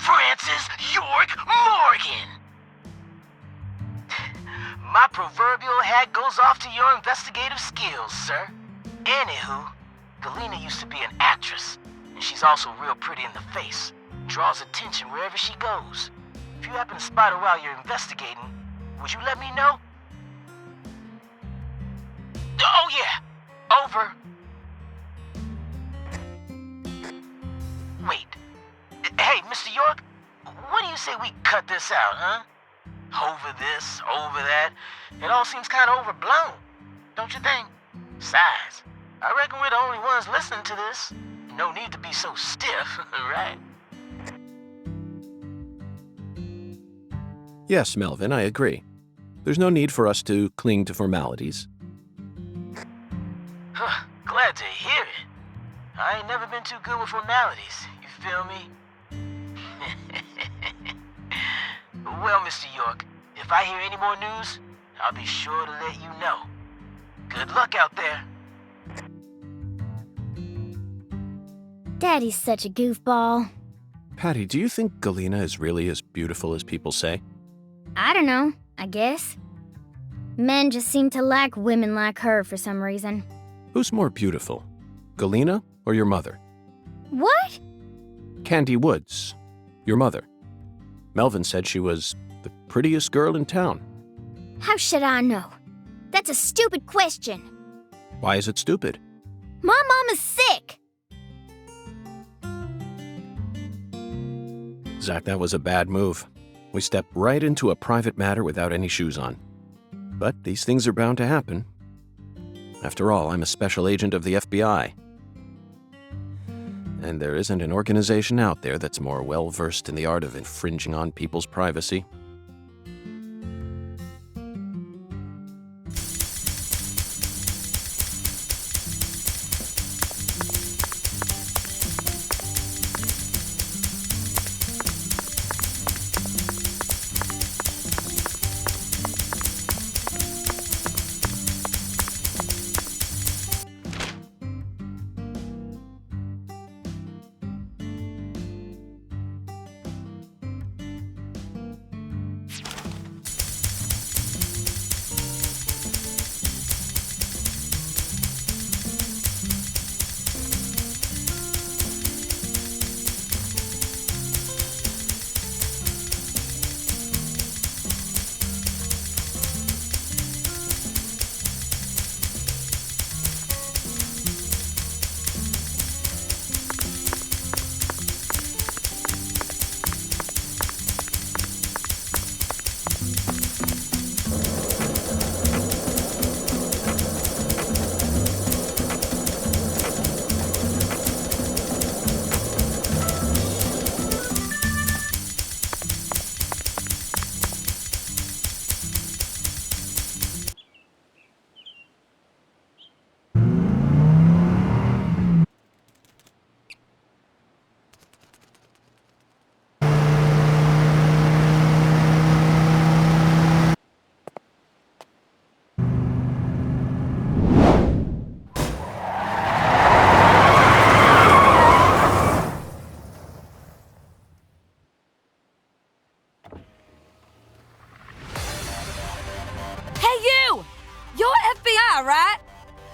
Francis York Morgan. My proverbial hat goes off to your investigative skills, sir. Anywho, Galena used to be an actress, and she's also real pretty in the face. Draws attention wherever she goes. If you happen to spot her while you're investigating, would you let me know? Oh yeah, over. Wait. Hey, Mr. York, what do you say we cut this out, huh? Over this, over that. It all seems kind of overblown, don't you think? Besides, I reckon we're the only ones listening to this. No need to be so stiff, right? Yes, Melvin, I agree. There's no need for us to cling to formalities. Glad to hear it. I ain't never been too good with formalities, you feel me? Well, Mr. York, if I hear any more news, I'll be sure to let you know. Good luck out there. Daddy's such a goofball. Patty, do you think Galena is really as beautiful as people say? I don't know, I guess. Men just seem to like women like her for some reason. Who's more beautiful, Galena or your mother? What? Candy Woods, your mother. Melvin said she was the prettiest girl in town. How should I know? That's a stupid question. Why is it stupid? My mom is sick. Zach, that was a bad move. We stepped right into a private matter without any shoes on. But these things are bound to happen. After all, I'm a special agent of the FBI. And there isn't an organization out there that's more well-versed in the art of infringing on people's privacy.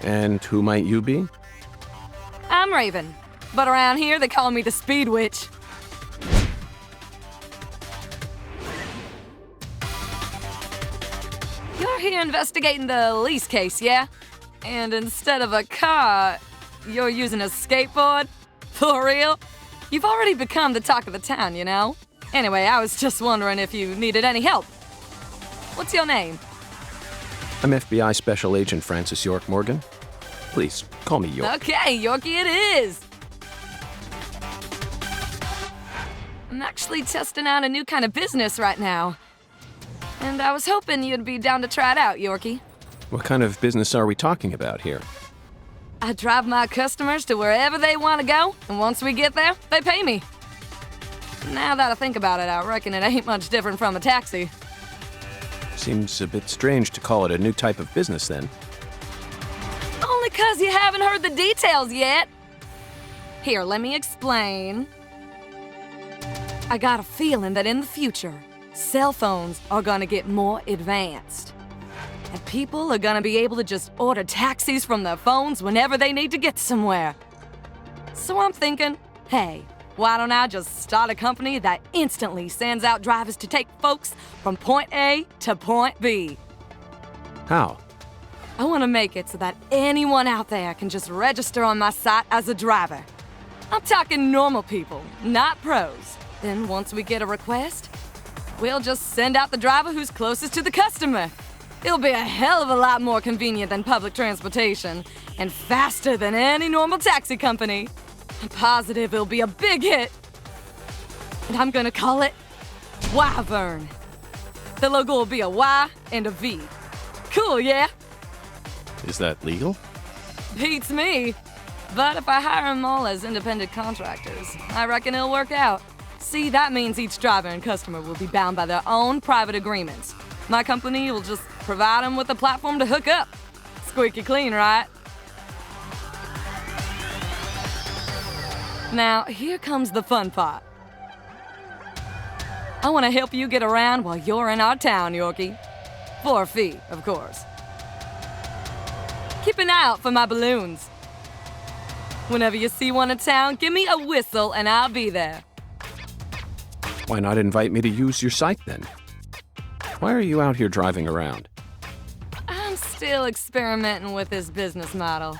And who might you be? I'm Raven, but around here they call me the Speed Witch. You're here investigating the lease case, yeah? And instead of a car, you're using a skateboard? For real? You've already become the talk of the town, you know? Anyway, I was just wondering if you needed any help. What's your name? I'm FBI Special Agent Francis York Morgan. Please, call me York. Okay, Yorkie it is. I'm actually testing out a new kind of business right now. And I was hoping you'd be down to try it out, Yorkie. What kind of business are we talking about here? I drive my customers to wherever they want to go, and once we get there, they pay me. Now that I think about it, I reckon it ain't much different from a taxi. Seems a bit strange to call it a new type of business then. Only 'cause you haven't heard the details yet. Here, let me explain. I got a feeling that in the future, cell phones are gonna get more advanced. And people are gonna be able to just order taxis from their phones whenever they need to get somewhere. So I'm thinking, hey, why don't I just start a company that instantly sends out drivers to take folks from point A to point B? How? I want to make it so that anyone out there can just register on my site as a driver. I'm talking normal people, not pros. Then once we get a request, we'll just send out the driver who's closest to the customer. It'll be a hell of a lot more convenient than public transportation and faster than any normal taxi company. I'm positive it'll be a big hit. And I'm gonna call it Wyvern. The logo will be a Y and a V. Cool, yeah? Is that legal? Beats me. But if I hire them all as independent contractors, I reckon it'll work out. See, that means each driver and customer will be bound by their own private agreements. My company will just provide them with a platform to hook up. Squeaky clean, right? Now, here comes the fun part. I want to help you get around while you're in our town, Yorkie. For a fee, of course. Keep an eye out for my balloons. Whenever you see one in town, give me a whistle and I'll be there. Why not invite me to use your site then? Why are you out here driving around? I'm still experimenting with this business model.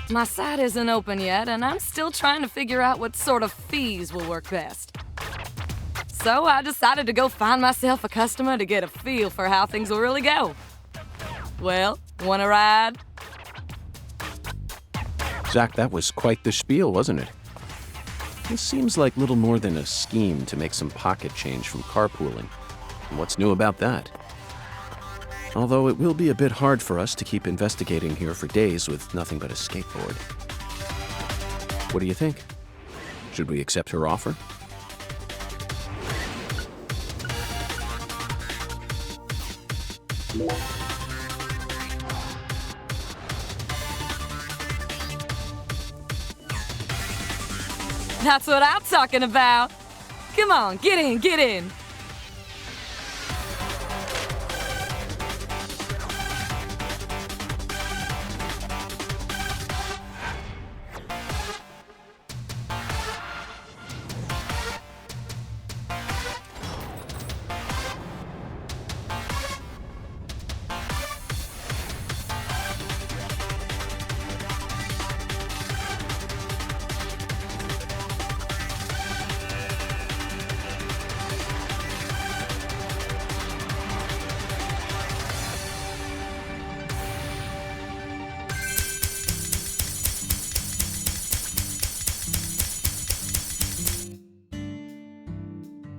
My site isn't open yet, and I'm still trying to figure out what sort of fees will work best. So I decided to go find myself a customer to get a feel for how things will really go. Well, wanna ride? Zach, that was quite the spiel, wasn't it? This seems like little more than a scheme to make some pocket change from carpooling. And what's new about that? Although it will be a bit hard for us to keep investigating here for days with nothing but a skateboard. What do you think? Should we accept her offer? That's what I'm talking about. Come on, get in, get in.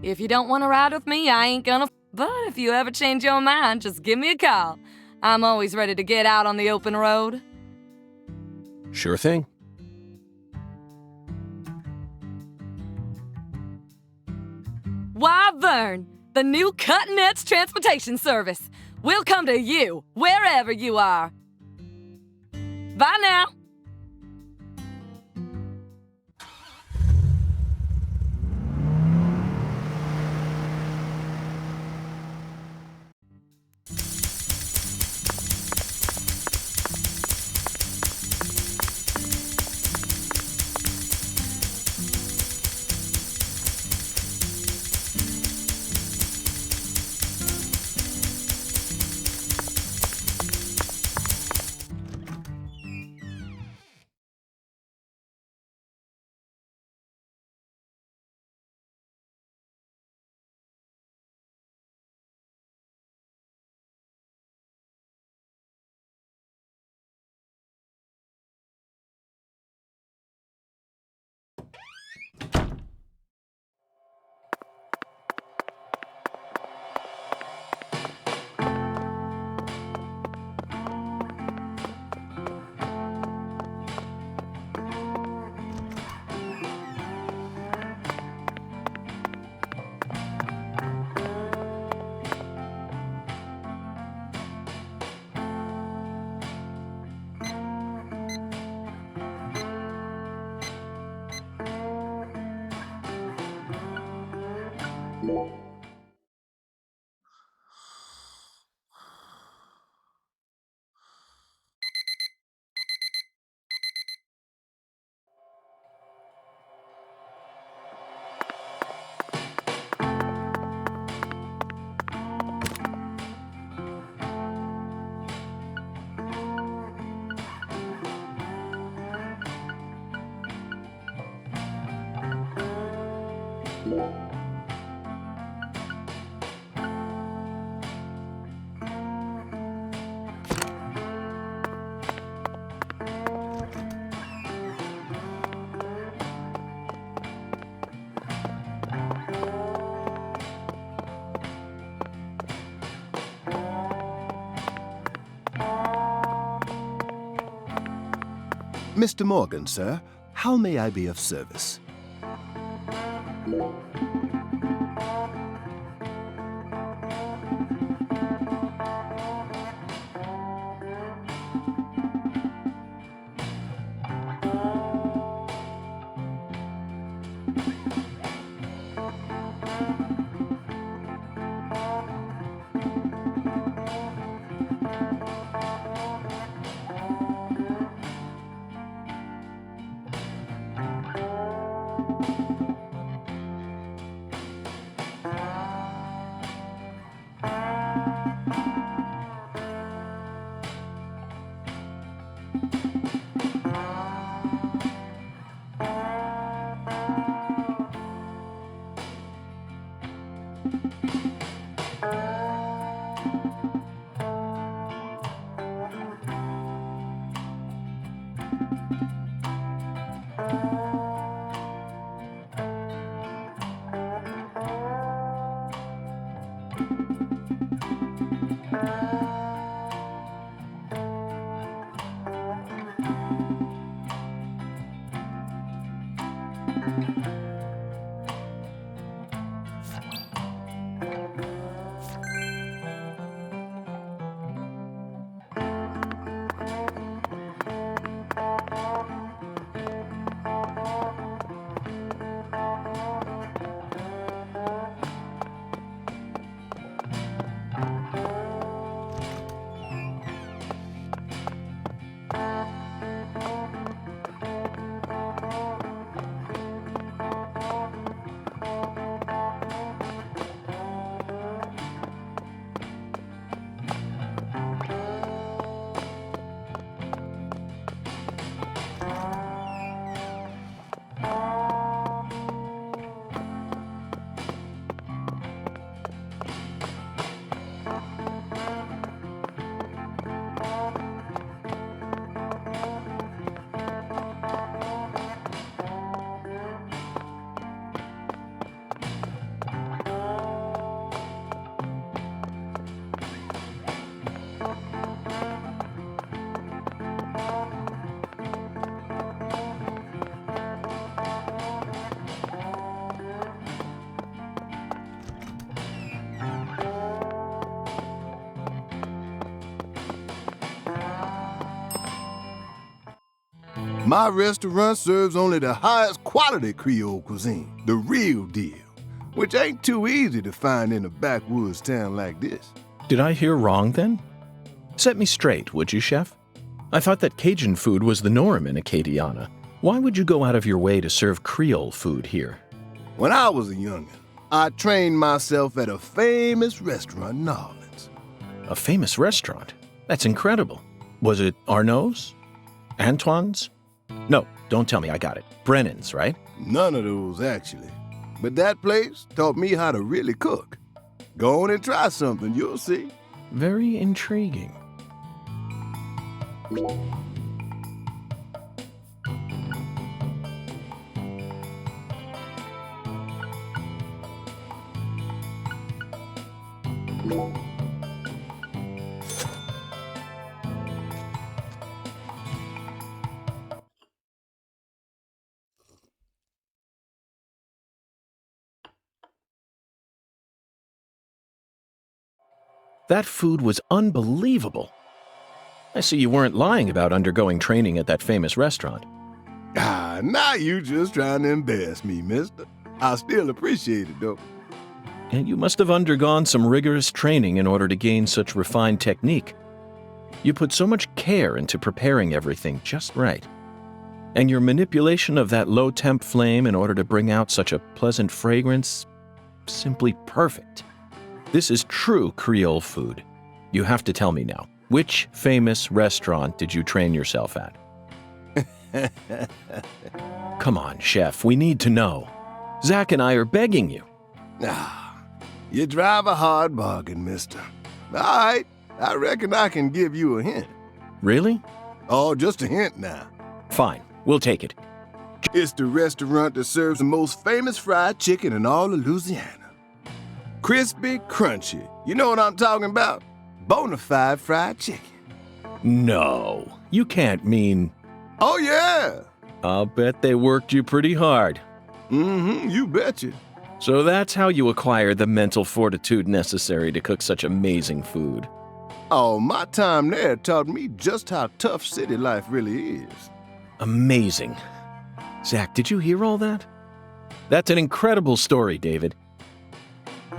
If you don't want to ride with me, I ain't gonna. But if you ever change your mind, just give me a call. I'm always ready to get out on the open road. Sure thing. Wyvern, the new cutting-edge transportation service. We'll come to you, wherever you are. Bye now. Mr. Morgan, sir, how may I be of service? My restaurant serves only the highest quality Creole cuisine, the real deal, which ain't too easy to find in a backwoods town like this. Did I hear wrong then? Set me straight, would you, Chef? I thought that Cajun food was the norm in Acadiana. Why would you go out of your way to serve Creole food here? When I was a youngin', I trained myself at a famous restaurant in New Orleans. A famous restaurant? That's incredible. Was it Arnaud's? Antoine's? No, don't tell me, I got it. Brennan's, right? None of those, actually. But that place taught me how to really cook. Go on and try something, you'll see. Very intriguing. That food was unbelievable. I see you weren't lying about undergoing training at that famous restaurant. Now you just trying to embarrass me, mister. I still appreciate it, though. And you must have undergone some rigorous training in order to gain such refined technique. You put so much care into preparing everything just right. And your manipulation of that low-temp flame in order to bring out such a pleasant fragrance, simply perfect. This is true Creole food. You have to tell me now, which famous restaurant did you train yourself at? Come on, chef, we need to know. Zach and I are begging you. You drive a hard bargain, mister. All right, I reckon I can give you a hint. Really? Oh, just a hint now. Fine, we'll take it. It's the restaurant that serves the most famous fried chicken in all of Louisiana. Crispy, crunchy. You know what I'm talking about? Bonafide fried chicken. No, you can't mean... Oh, yeah. I'll bet they worked you pretty hard. Mm-hmm, you betcha. So that's how you acquire the mental fortitude necessary to cook such amazing food. Oh, my time there taught me just how tough city life really is. Amazing. Zach, did you hear all that? That's an incredible story, David.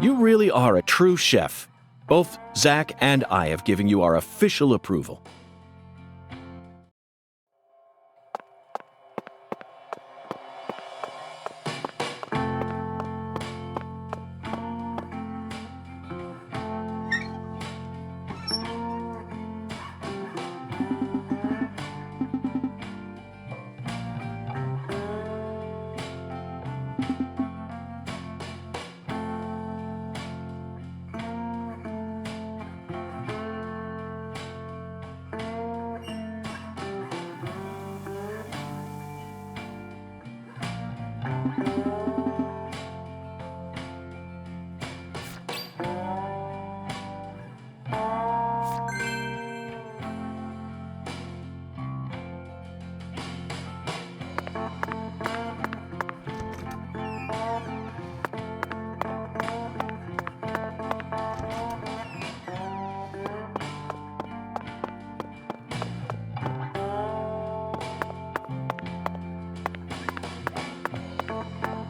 You really are a true chef. Both Zach and I have given you our official approval.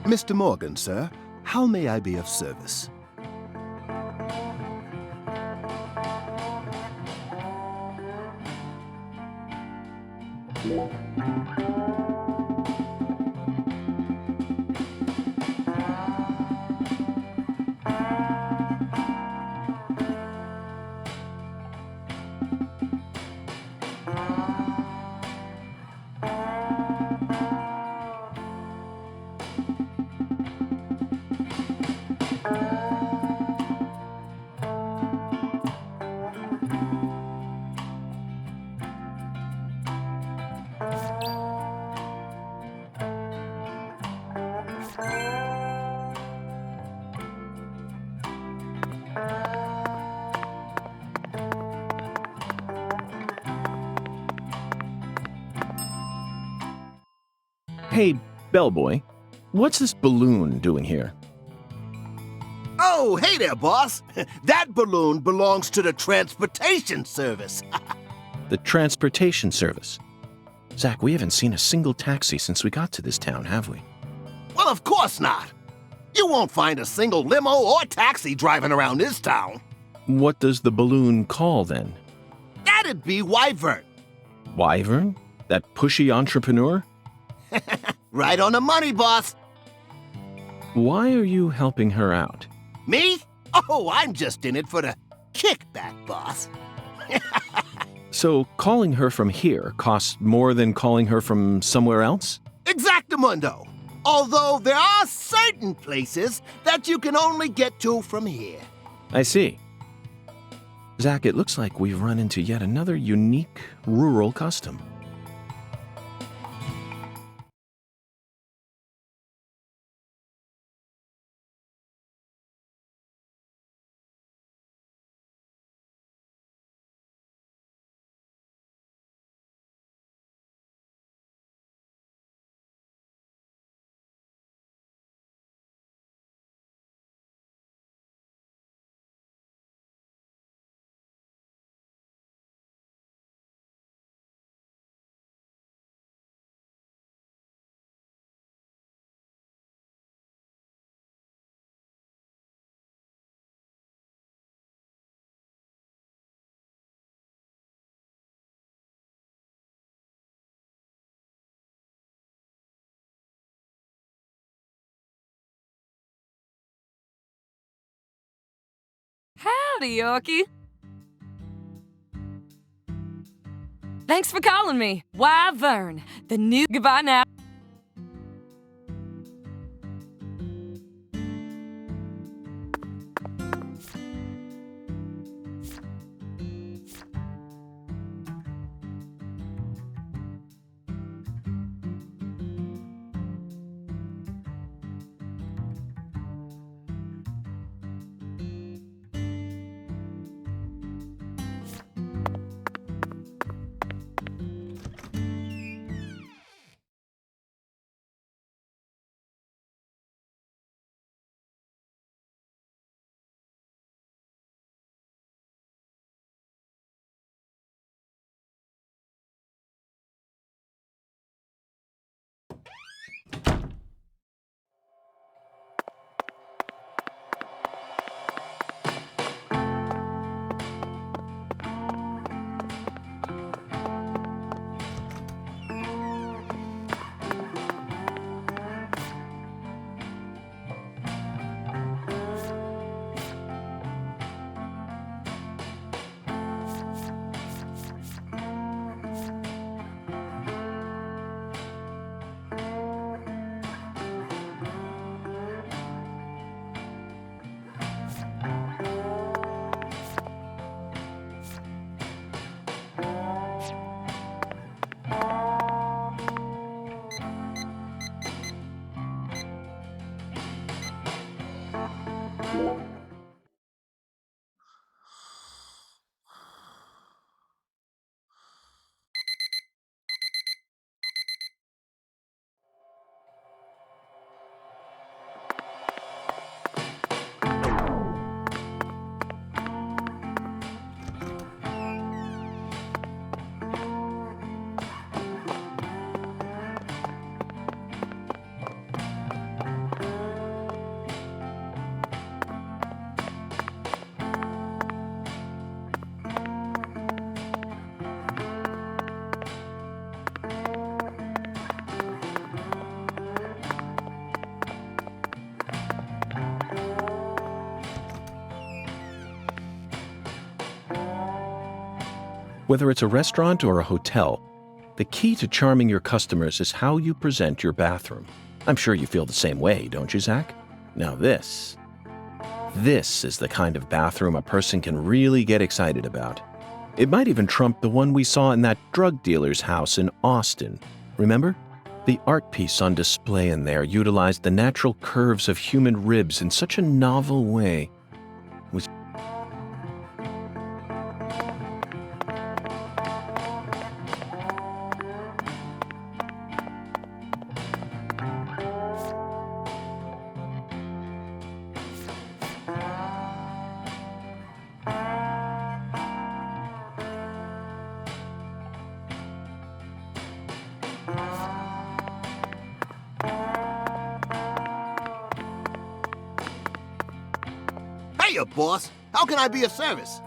Mr. Morgan, sir, how may I be of service? Hey, bellboy, what's this balloon doing here? Oh, hey there, boss. That balloon belongs to the transportation service. The transportation service. Zach, we haven't seen a single taxi since we got to this town, have we? Well, of course not. You won't find a single limo or taxi driving around this town. What does the balloon call then? That'd be Wyvern. Wyvern? That pushy entrepreneur? Right on the money, boss. Why are you helping her out? Me? Oh, I'm just in it for the kickback, boss. So calling her from here costs more than calling her from somewhere else? Exactamundo. Although there are certain places that you can only get to from here. I see. Zach, it looks like we've run into yet another unique rural custom. Howdy, Yorkie. Thanks for calling me. Wyvern, the new... Goodbye now. Whether it's a restaurant or a hotel, the key to charming your customers is how you present your bathroom. I'm sure you feel the same way, don't you, Zach? Now this is the kind of bathroom a person can really get excited about. It might even trump the one we saw in that drug dealer's house in Austin. Remember? The art piece on display in there utilized the natural curves of human ribs in such a novel way. Hiya, boss. How can I be of service?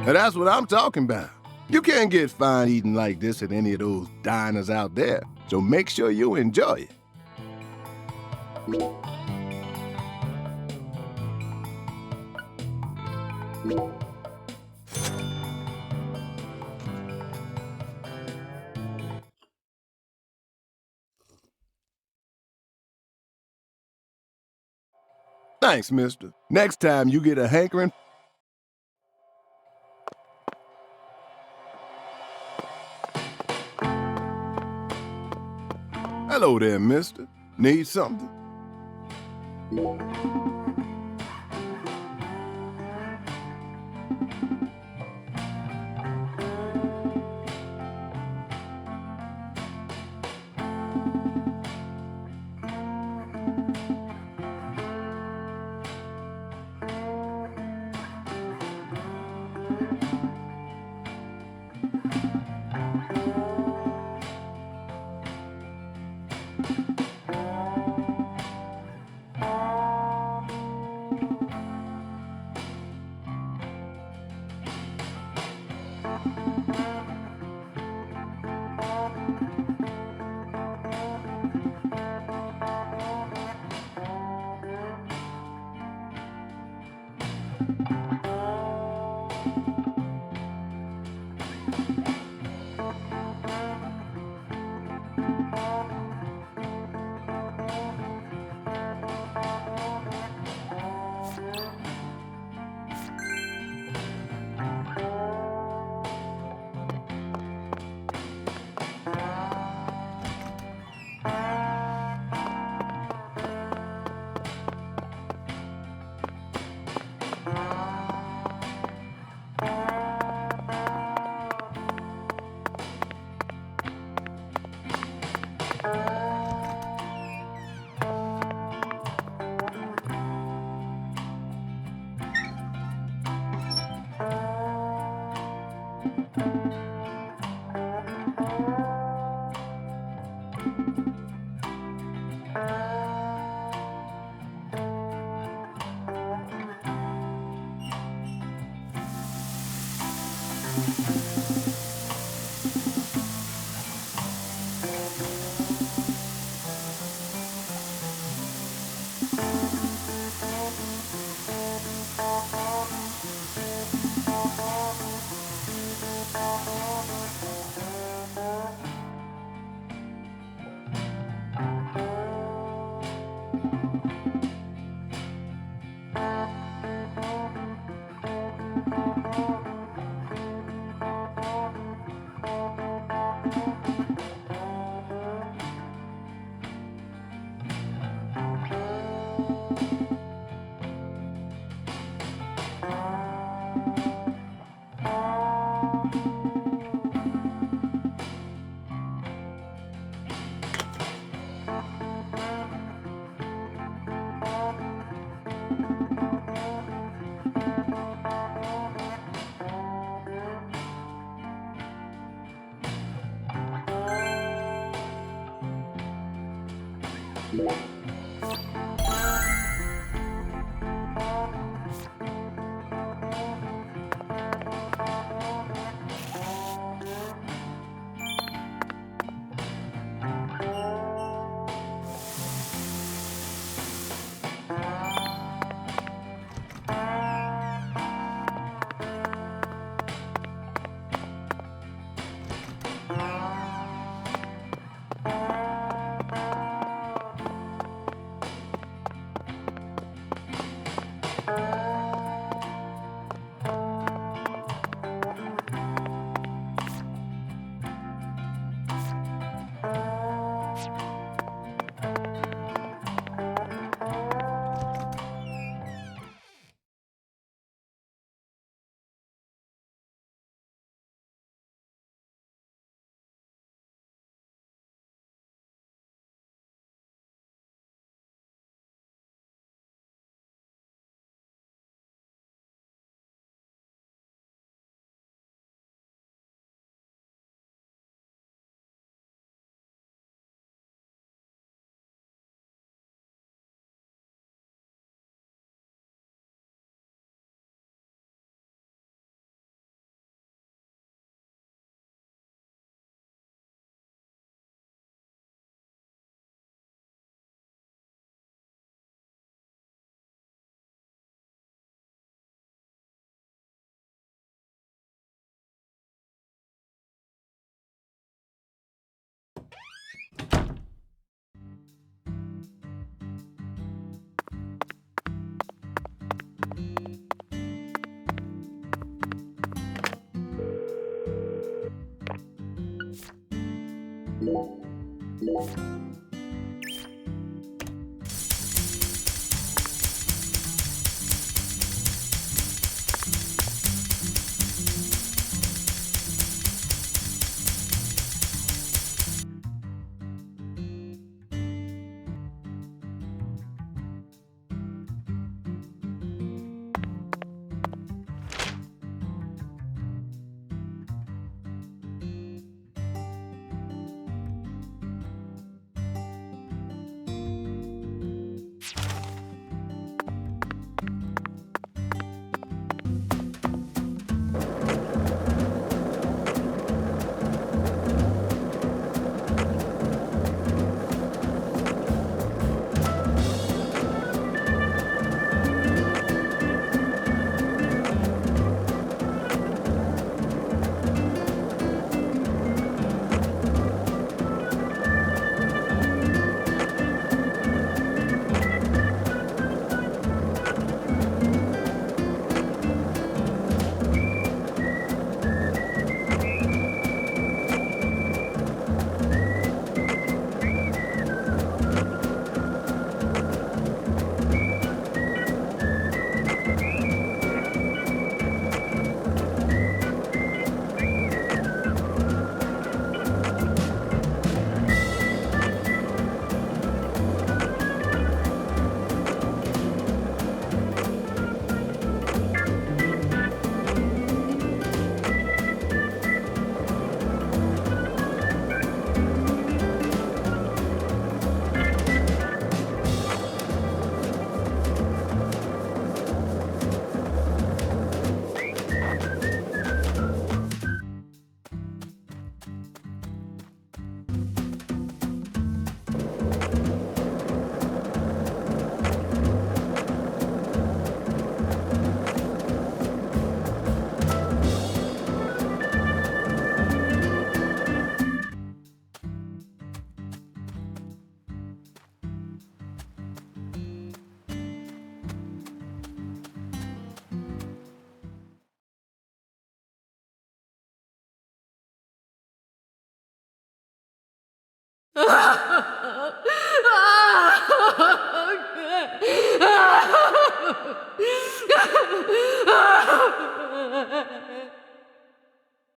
Now that's what I'm talking about. You can't get fine eating like this at any of those diners out there, so make sure you enjoy it. Thanks, mister. Next time you get a hankering, hello there, mister. Need something?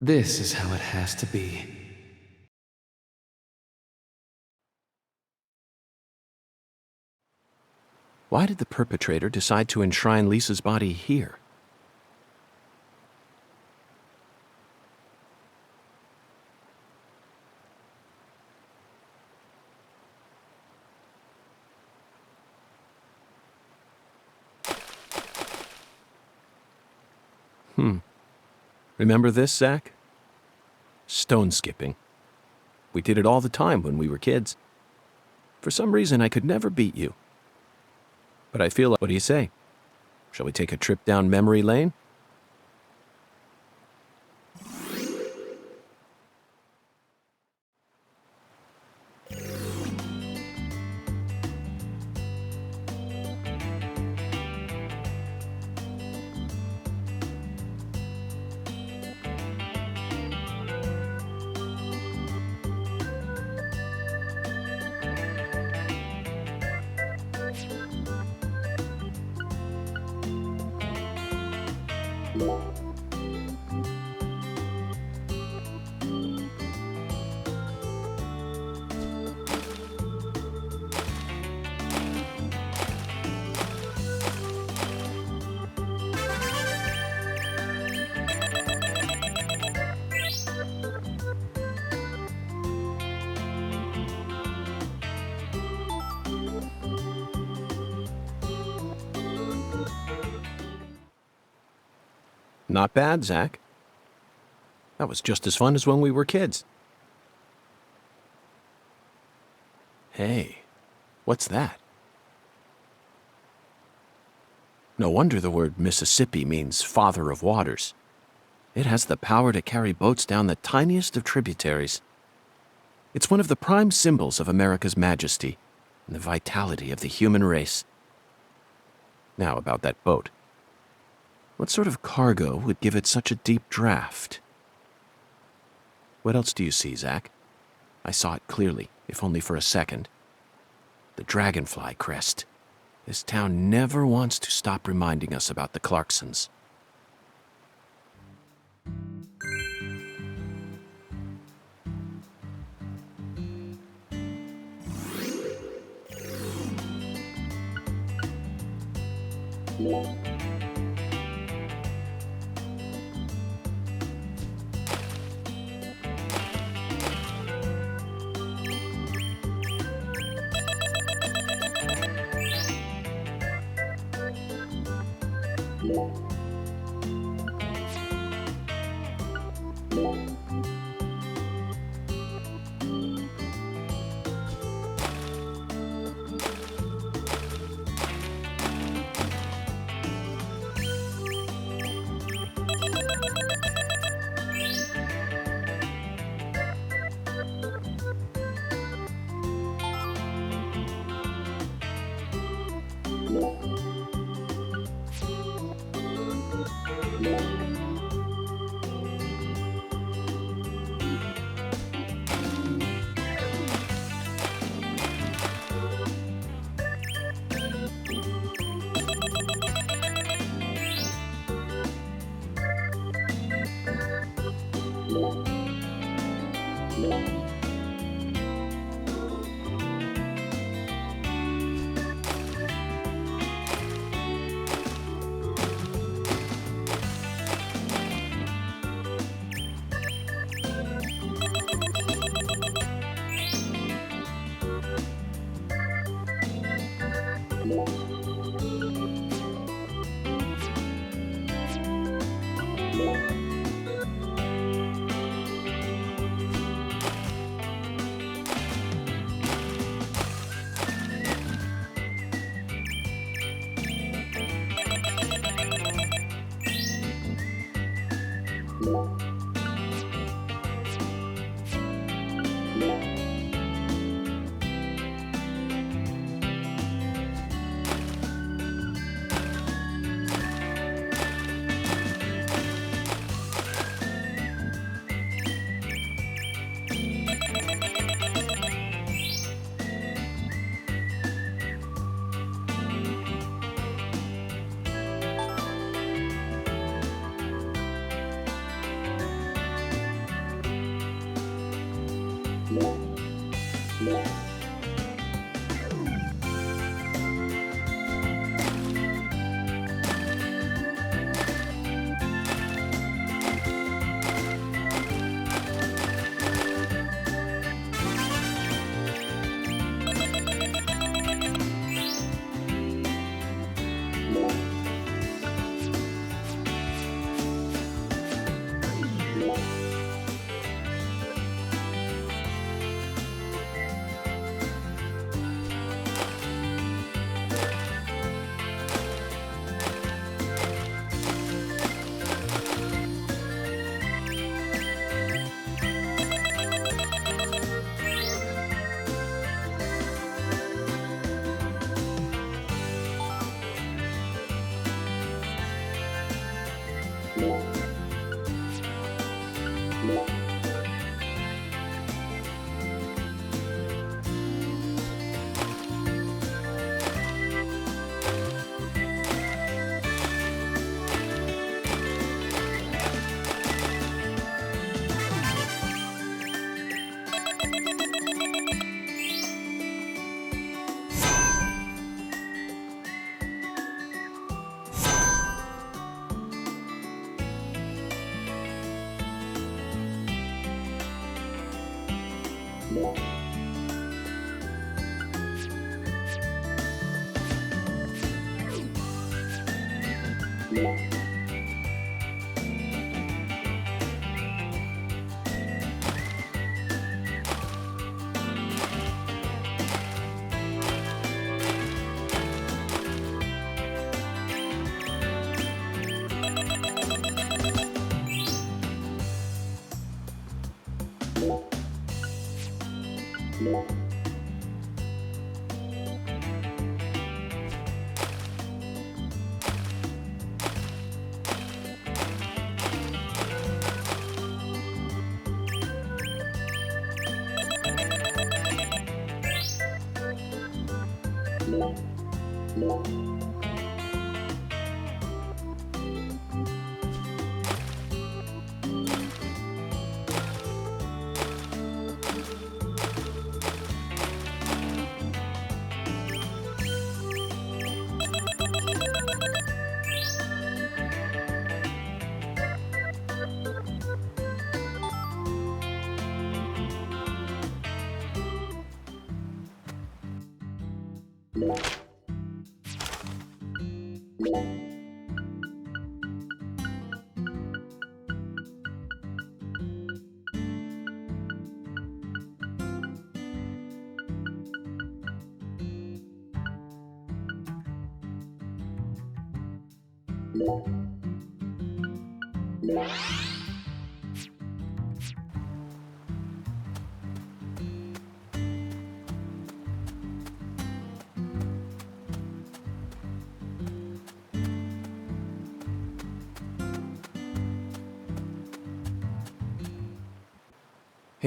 This is how it has to be. Why did the perpetrator decide to enshrine Lisa's body here? Remember this, Zach? Stone skipping. We did it all the time when we were kids. For some reason, I could never beat you. But I feel like, what do you say? Shall we take a trip down memory lane? Not bad, Zach. That was just as fun as when we were kids. Hey, what's that? No wonder the word Mississippi means father of waters. It has the power to carry boats down the tiniest of tributaries. It's one of the prime symbols of America's majesty and the vitality of the human race. Now about that boat. What sort of cargo would give it such a deep draft? What else do you see, Zach? I saw it clearly, if only for a second. The dragonfly crest. This town never wants to stop reminding us about the Clarksons.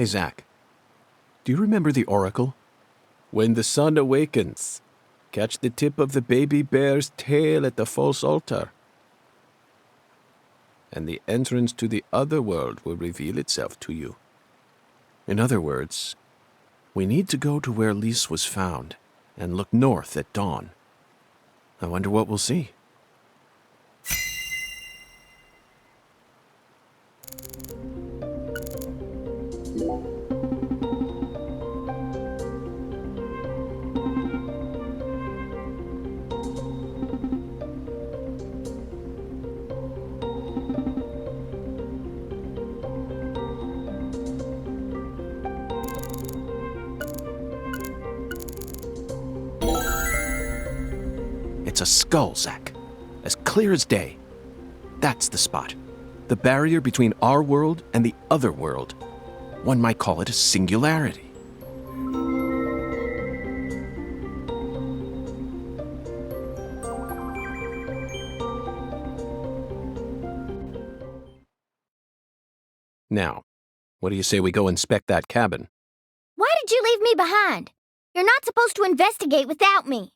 Hey, Zach. Do you remember the oracle? When the sun awakens, catch the tip of the baby bear's tail at the false altar, and the entrance to the other world will reveal itself to you. In other words, we need to go to where Lise was found and look north at dawn. I wonder what we'll see. It's a skull, Zach. As clear as day. That's the spot. The barrier between our world and the other world. One might call it a singularity. Now, what do you say we go inspect that cabin? Why did you leave me behind? You're not supposed to investigate without me.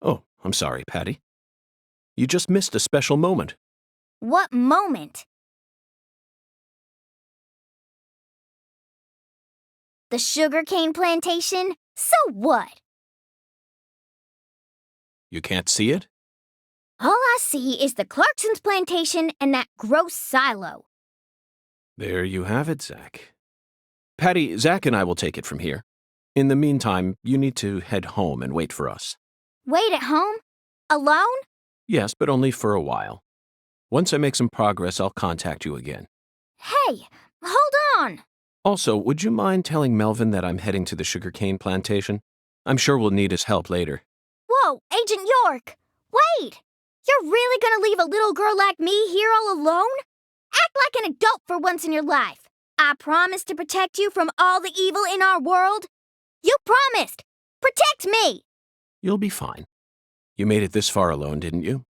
Oh, I'm sorry, Patty. You just missed a special moment. What moment? The sugarcane plantation? So what? You can't see it? All I see is the Clarkson's plantation and that gross silo. There you have it, Zach. Patty, Zach and I will take it from here. In the meantime, you need to head home and wait for us. Wait at home? Alone? Yes, but only for a while. Once I make some progress, I'll contact you again. Hey, hold on! Also, would you mind telling Melvin that I'm heading to the sugarcane plantation? I'm sure we'll need his help later. Whoa, Agent York! Wait! You're really gonna leave a little girl like me here all alone? Act like an adult for once in your life. I promised to protect you from all the evil in our world. You promised! Protect me! You'll be fine. You made it this far alone, didn't you?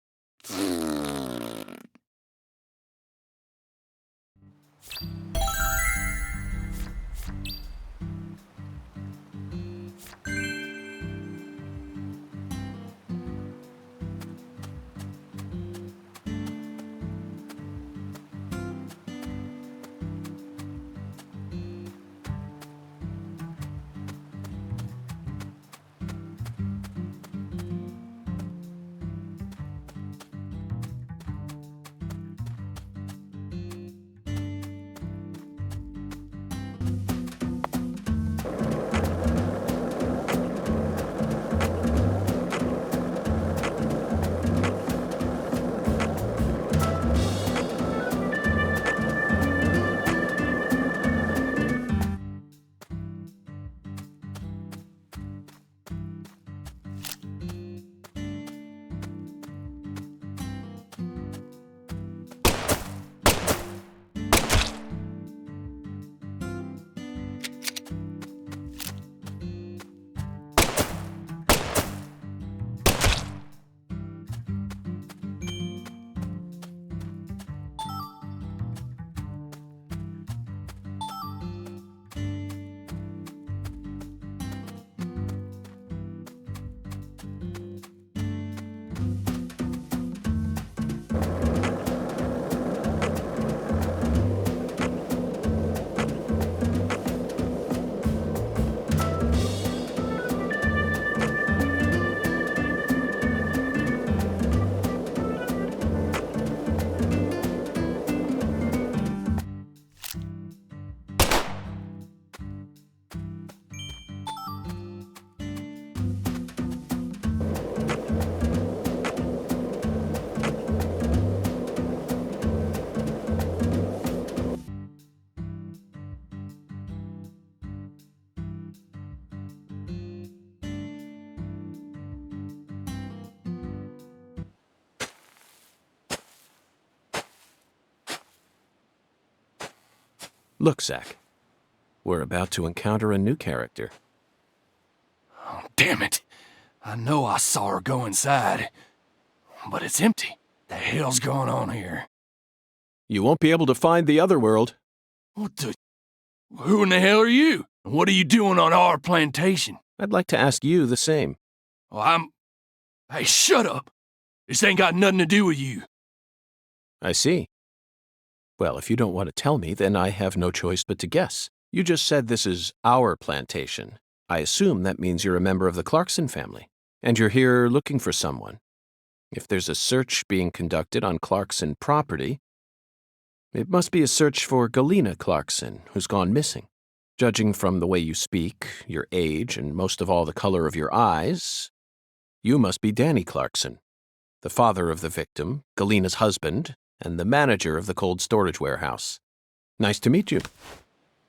Look, Zach. We're about to encounter a new character. Oh, damn it. I know I saw her go inside. But it's empty. The hell's going on here? You won't be able to find the other world. What the... Who in the hell are you? What are you doing on our plantation? I'd like to ask you the same. Well, Hey, shut up! This ain't got nothing to do with you. I see. Well, if you don't want to tell me, then I have no choice but to guess. You just said this is our plantation. I assume that means you're a member of the Clarkson family, and you're here looking for someone. If there's a search being conducted on Clarkson property, it must be a search for Galena Clarkson, who's gone missing. Judging from the way you speak, your age, and most of all the color of your eyes, you must be Danny Clarkson, the father of the victim, Galena's husband, and the manager of the cold storage warehouse. Nice to meet you.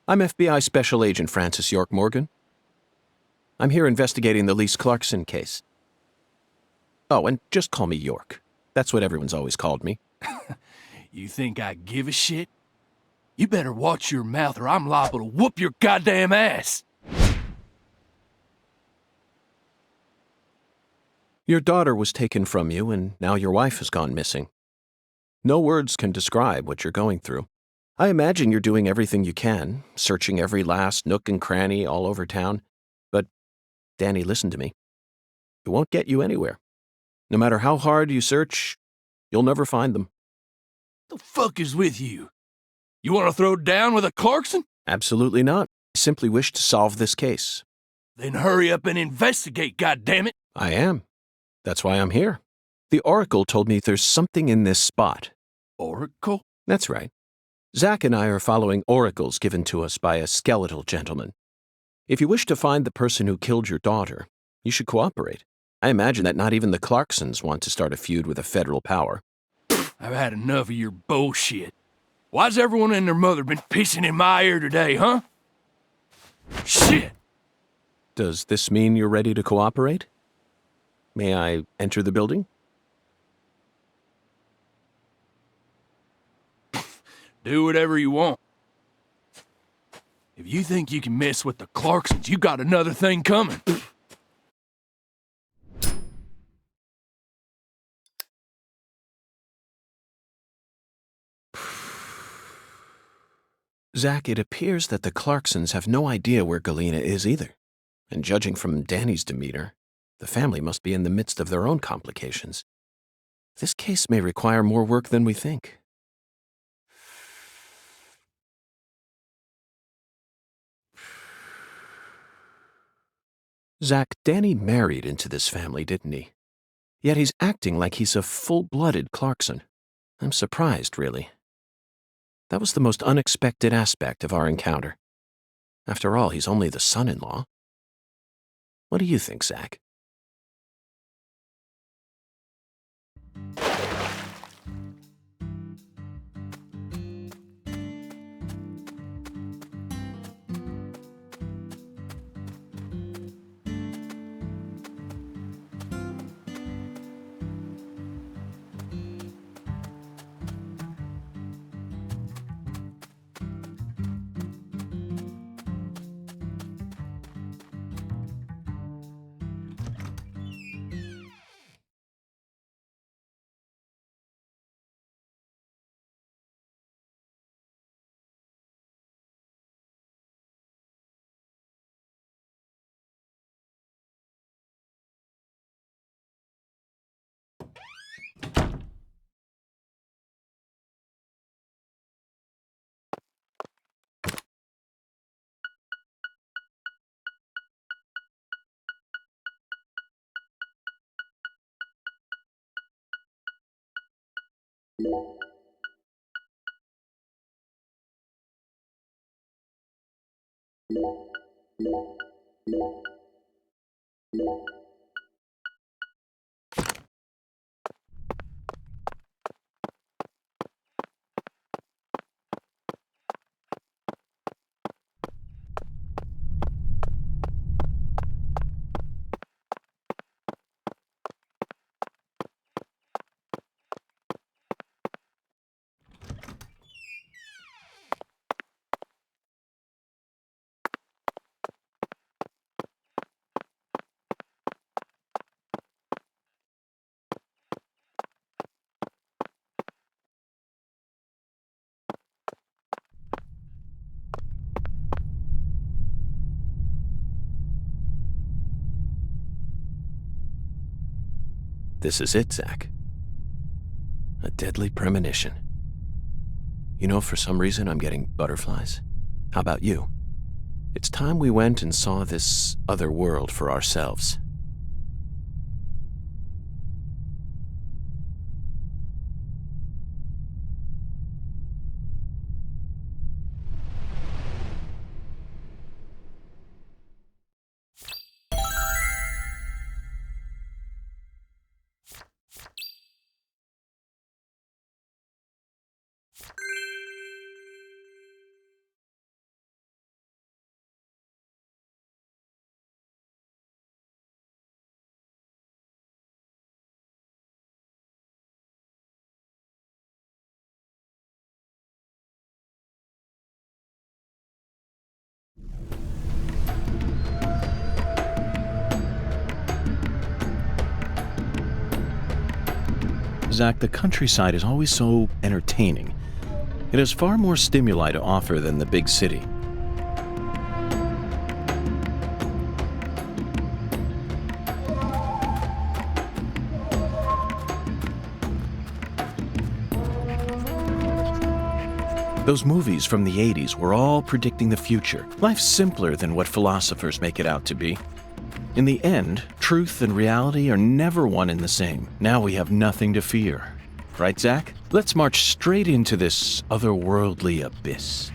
I'm FBI Special Agent Francis York Morgan. I'm here investigating the Lise Clarkson case. Oh, and just call me York. That's what everyone's always called me. You think I give a shit? You better watch your mouth or I'm liable to whoop your goddamn ass! Your daughter was taken from you, and now your wife has gone missing. No words can describe what you're going through. I imagine you're doing everything you can, searching every last nook and cranny all over town. But, Danny, listen to me. It won't get you anywhere. No matter how hard you search, you'll never find them. The fuck is with you? You want to throw down with a Clarkson? Absolutely not. I simply wish to solve this case. Then hurry up and investigate, goddammit! I am. That's why I'm here. The Oracle told me there's something in this spot. Oracle? That's right. Zach and I are following oracles given to us by a skeletal gentleman. If you wish to find the person who killed your daughter, you should cooperate. I imagine that not even the Clarksons want to start a feud with a federal power. I've had enough of your bullshit. Why's everyone and their mother been pissing in my ear today, huh? Shit! Does this mean you're ready to cooperate? May I enter the building? Do whatever you want. If you think you can mess with the Clarksons, you got another thing coming. Zach, it appears that the Clarksons have no idea where Galena is either. And judging from Danny's demeanor, the family must be in the midst of their own complications. This case may require more work than we think. Zach, Danny married into this family, didn't he? Yet he's acting like he's a full-blooded Clarkson. I'm surprised, really. That was the most unexpected aspect of our encounter. After all, he's only the son-in-law. What do you think, Zach? This is it, Zach. A deadly premonition. You know, for some reason I'm getting butterflies. How about you? It's time we went and saw this other world for ourselves. Zach, the countryside is always so entertaining. It has far more stimuli to offer than the big city. Those movies from the 80s were all predicting the future. Life's simpler than what philosophers make it out to be. In the end, truth and reality are never one and the same. Now we have nothing to fear. Right, Zach? Let's march straight into this otherworldly abyss.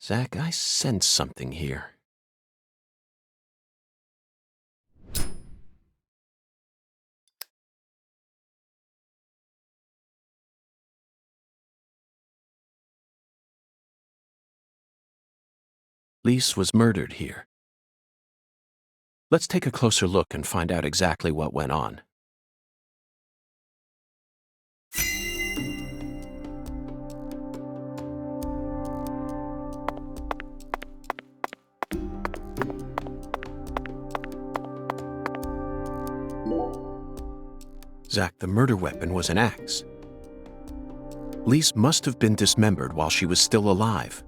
Zack, I sense something here. Lise was murdered here. Let's take a closer look and find out exactly what went on. Zack, the murder weapon was an axe. Lise must have been dismembered while she was still alive.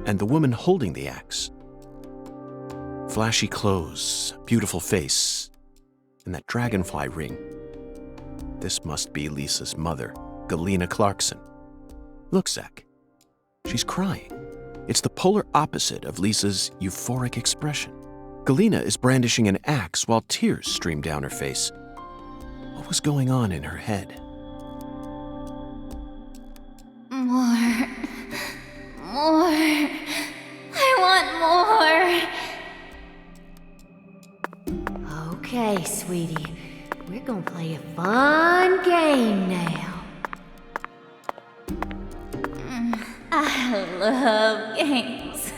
And the woman holding the axe, flashy clothes, beautiful face, and that dragonfly ring. This must be Lisa's mother, Galena Clarkson. Look, Zack, she's crying. It's the polar opposite of Lisa's euphoric expression. Galena is brandishing an axe while tears stream down her face. What was going on in her head? More. I want more. Okay, sweetie. We're gonna play a fun game now. I love games.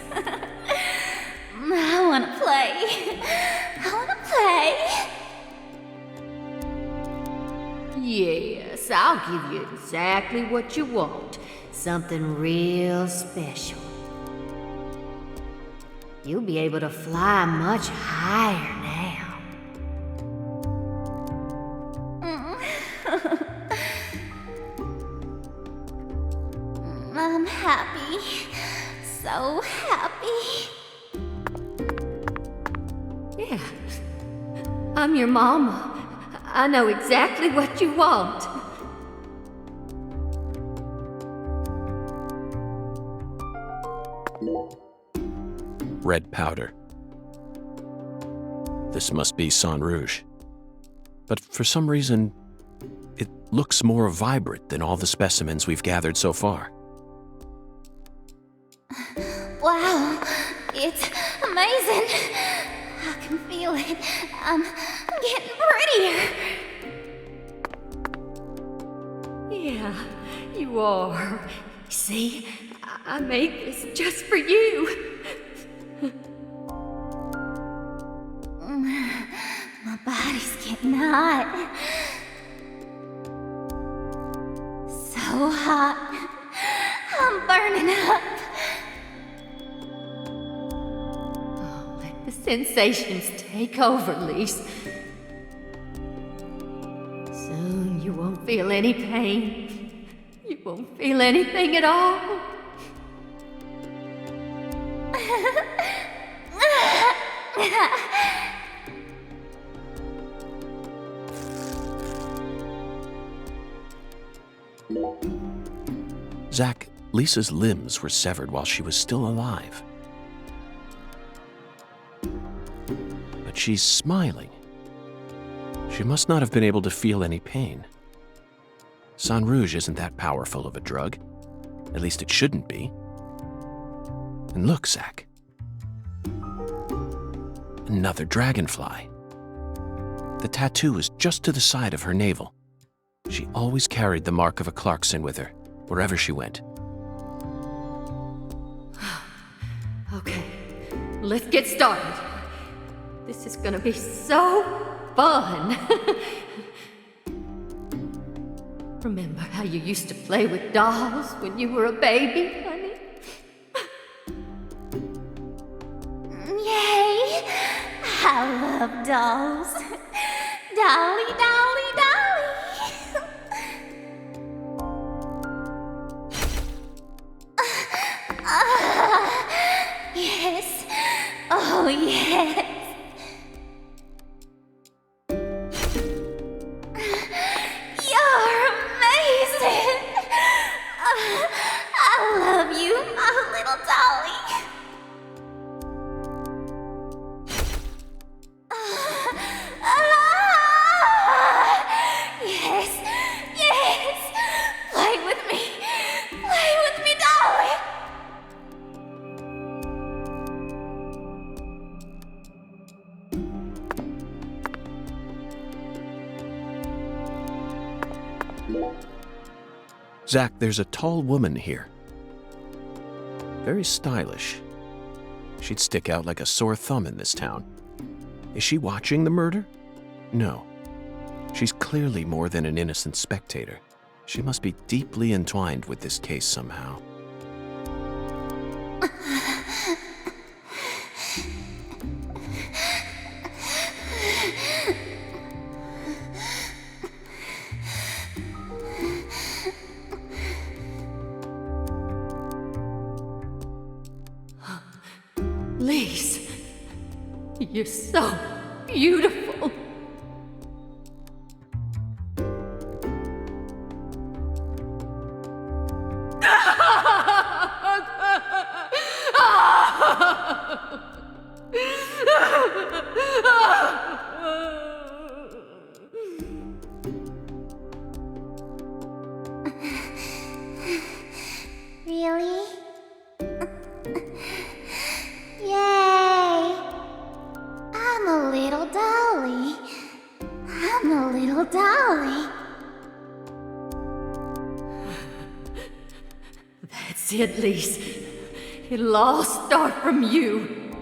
I want to play. Yes, I'll give you exactly what you want. Something real special. You'll be able to fly much higher now. I'm happy. So happy. Yeah, I'm your mama. I know exactly what you want. Red powder. This must be Sang Rouge. But for some reason, it looks more vibrant than all the specimens we've gathered so far. Wow, it's amazing. I can feel it. I'm getting prettier. Yeah, you are. See, I made this just for you. My body's getting hot. So hot. I'm burning up. Oh, let the sensations take over, Lise. Soon you won't feel any pain. You won't feel anything at all. Zack, Lisa's limbs were severed while she was still alive. But she's smiling. She must not have been able to feel any pain. Sang Rouge isn't that powerful of a drug. At least it shouldn't be. And look, Zack. Another dragonfly. The tattoo is just to the side of her navel. She always carried the mark of a Clarkson with her, wherever she went. Okay, let's get started. This is gonna be so fun. Remember how you used to play with dolls when you were a baby, honey? Yay! I love dolls. Dolly, dolly, dolly. Yes. Oh, yes. You're amazing. I love you, my little dolly. Yes, yes. Play with me, Zach, there's a tall woman here. Very stylish. She'd stick out like a sore thumb in this town. Is she watching the murder? No. She's clearly more than an innocent spectator. She must be deeply entwined with this case somehow. Lise, you're so beautiful. Really? Yay! I'm a little dolly. I'm a little dolly. That's it, Lise. It'll all start from you.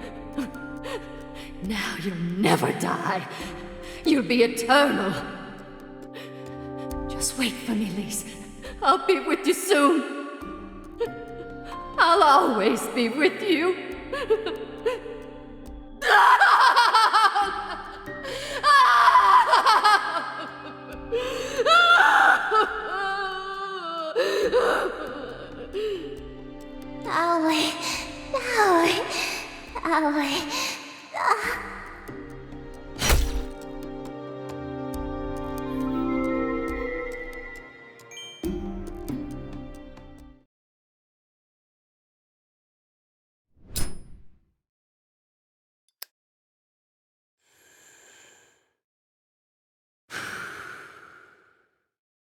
Now you'll never die. You'll be eternal. Just wait for me, Lise. I'll be with you soon. I'll always be with you. Dolly, dolly, dolly.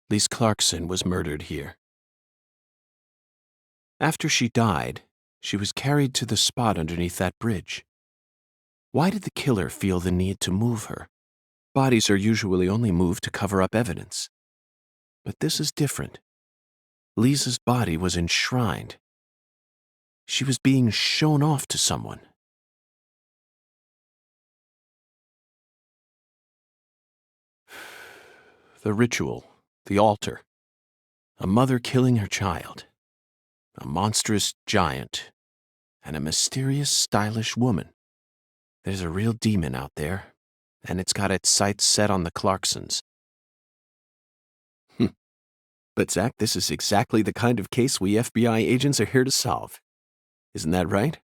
Lise Clarkson was murdered here. After she died, she was carried to the spot underneath that bridge. Why did the killer feel the need to move her? Bodies are usually only moved to cover up evidence. But this is different. Lisa's body was enshrined. She was being shown off to someone. The ritual, the altar, a mother killing her child, a monstrous giant, and a mysterious, stylish woman. There's a real demon out there, and it's got its sights set on the Clarksons. But Zach, this is exactly the kind of case we FBI agents are here to solve. Isn't that right?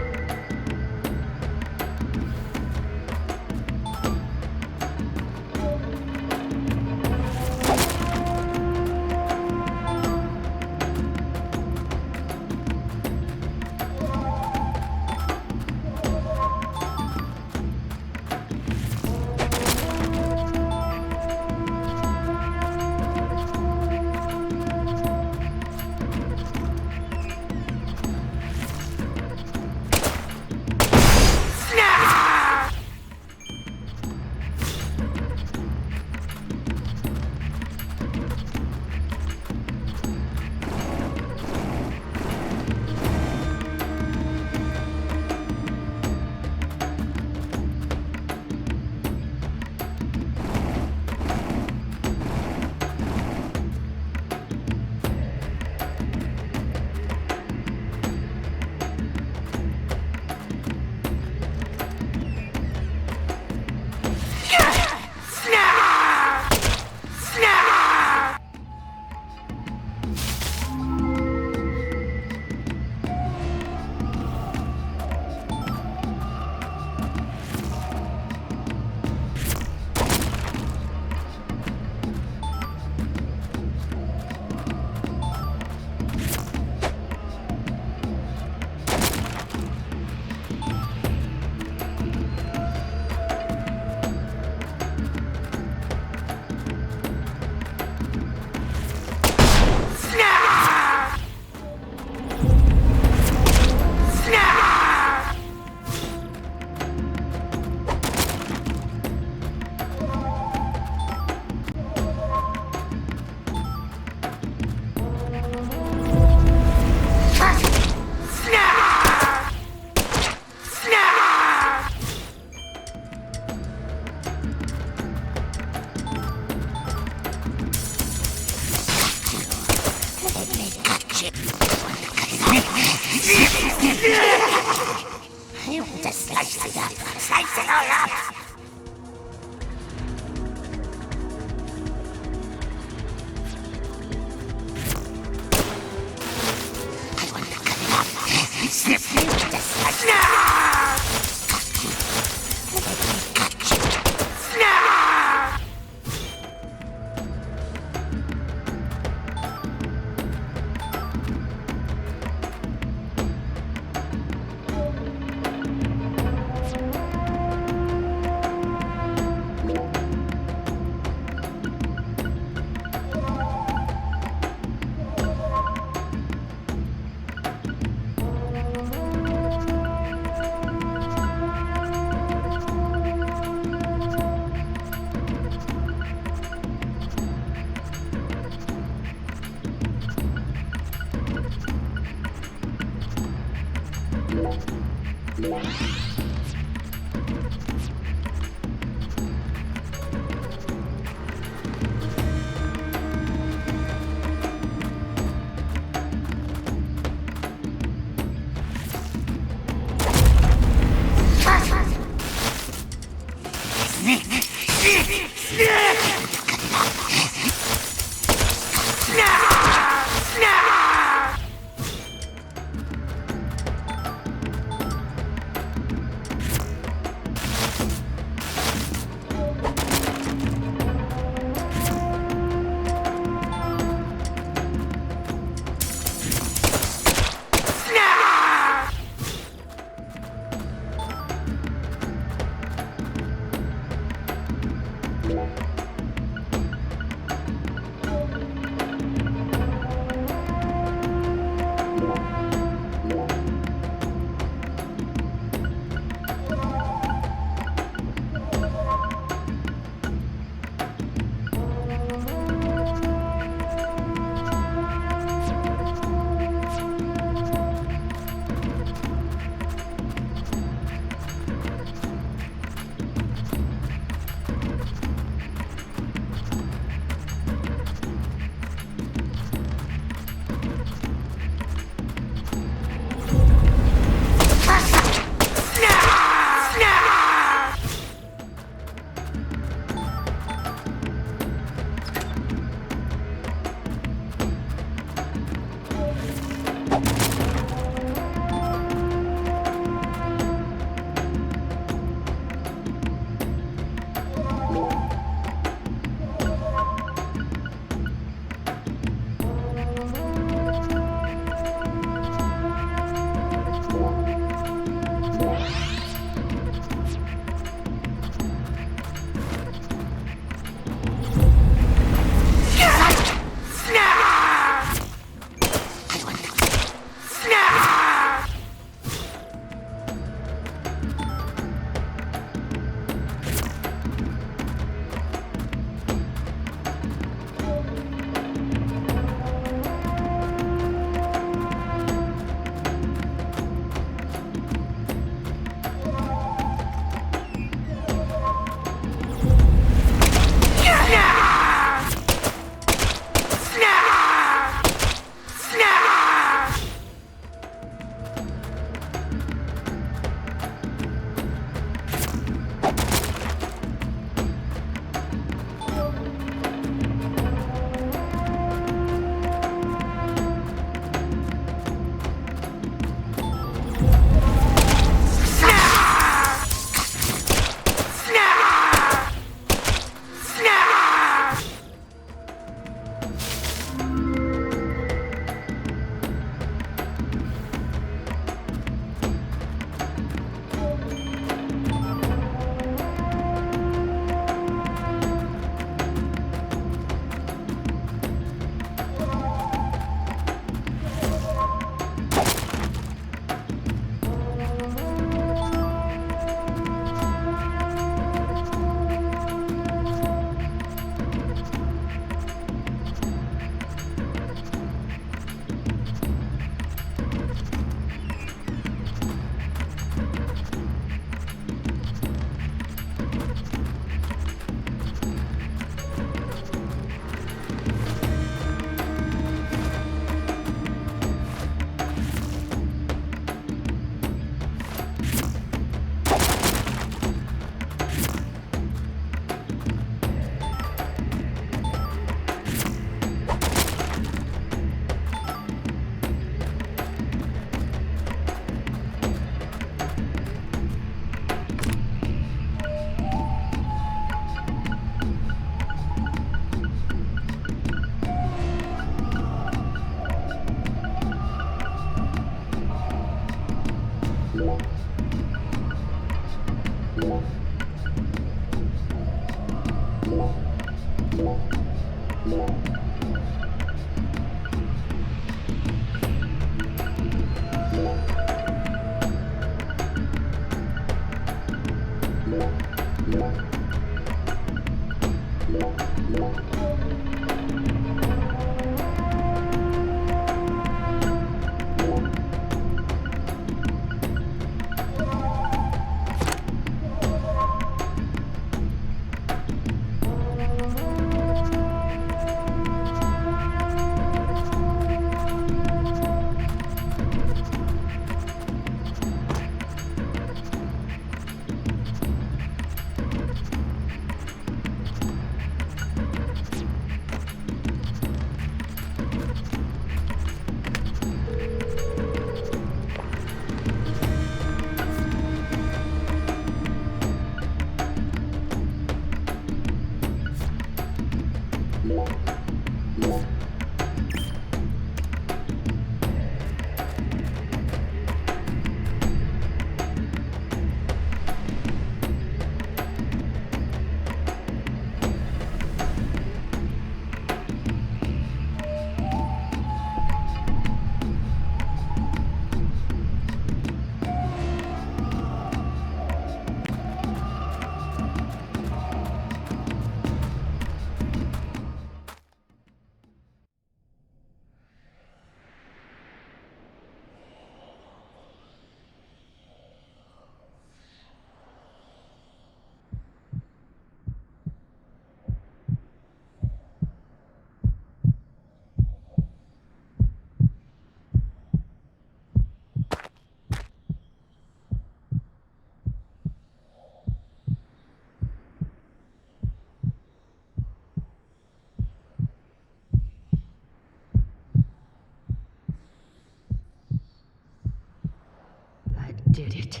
Did it.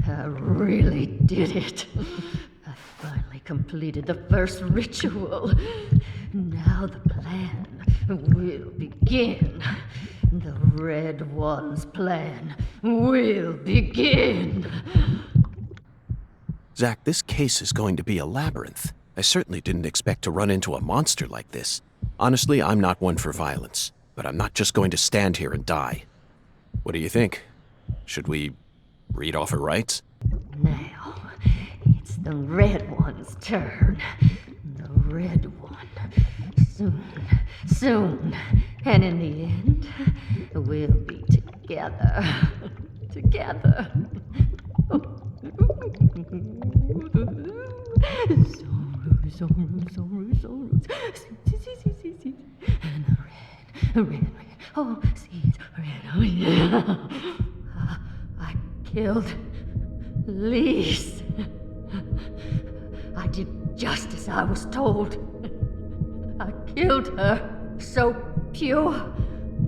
I really did it. I finally completed the first ritual. Now the plan will begin. The Red One's plan will begin. Zach, this case is going to be a labyrinth. I certainly didn't expect to run into a monster like this. Honestly, I'm not one for violence, but I'm not just going to stand here and die. What do you think? Should we read off her rights? Now, it's the Red One's turn. The Red One. Soon. And in the end, we'll be together. Together. And the red. Oh, see, it's red. Oh, yeah. I killed Lise. I did just as I was told. I killed her. So pure,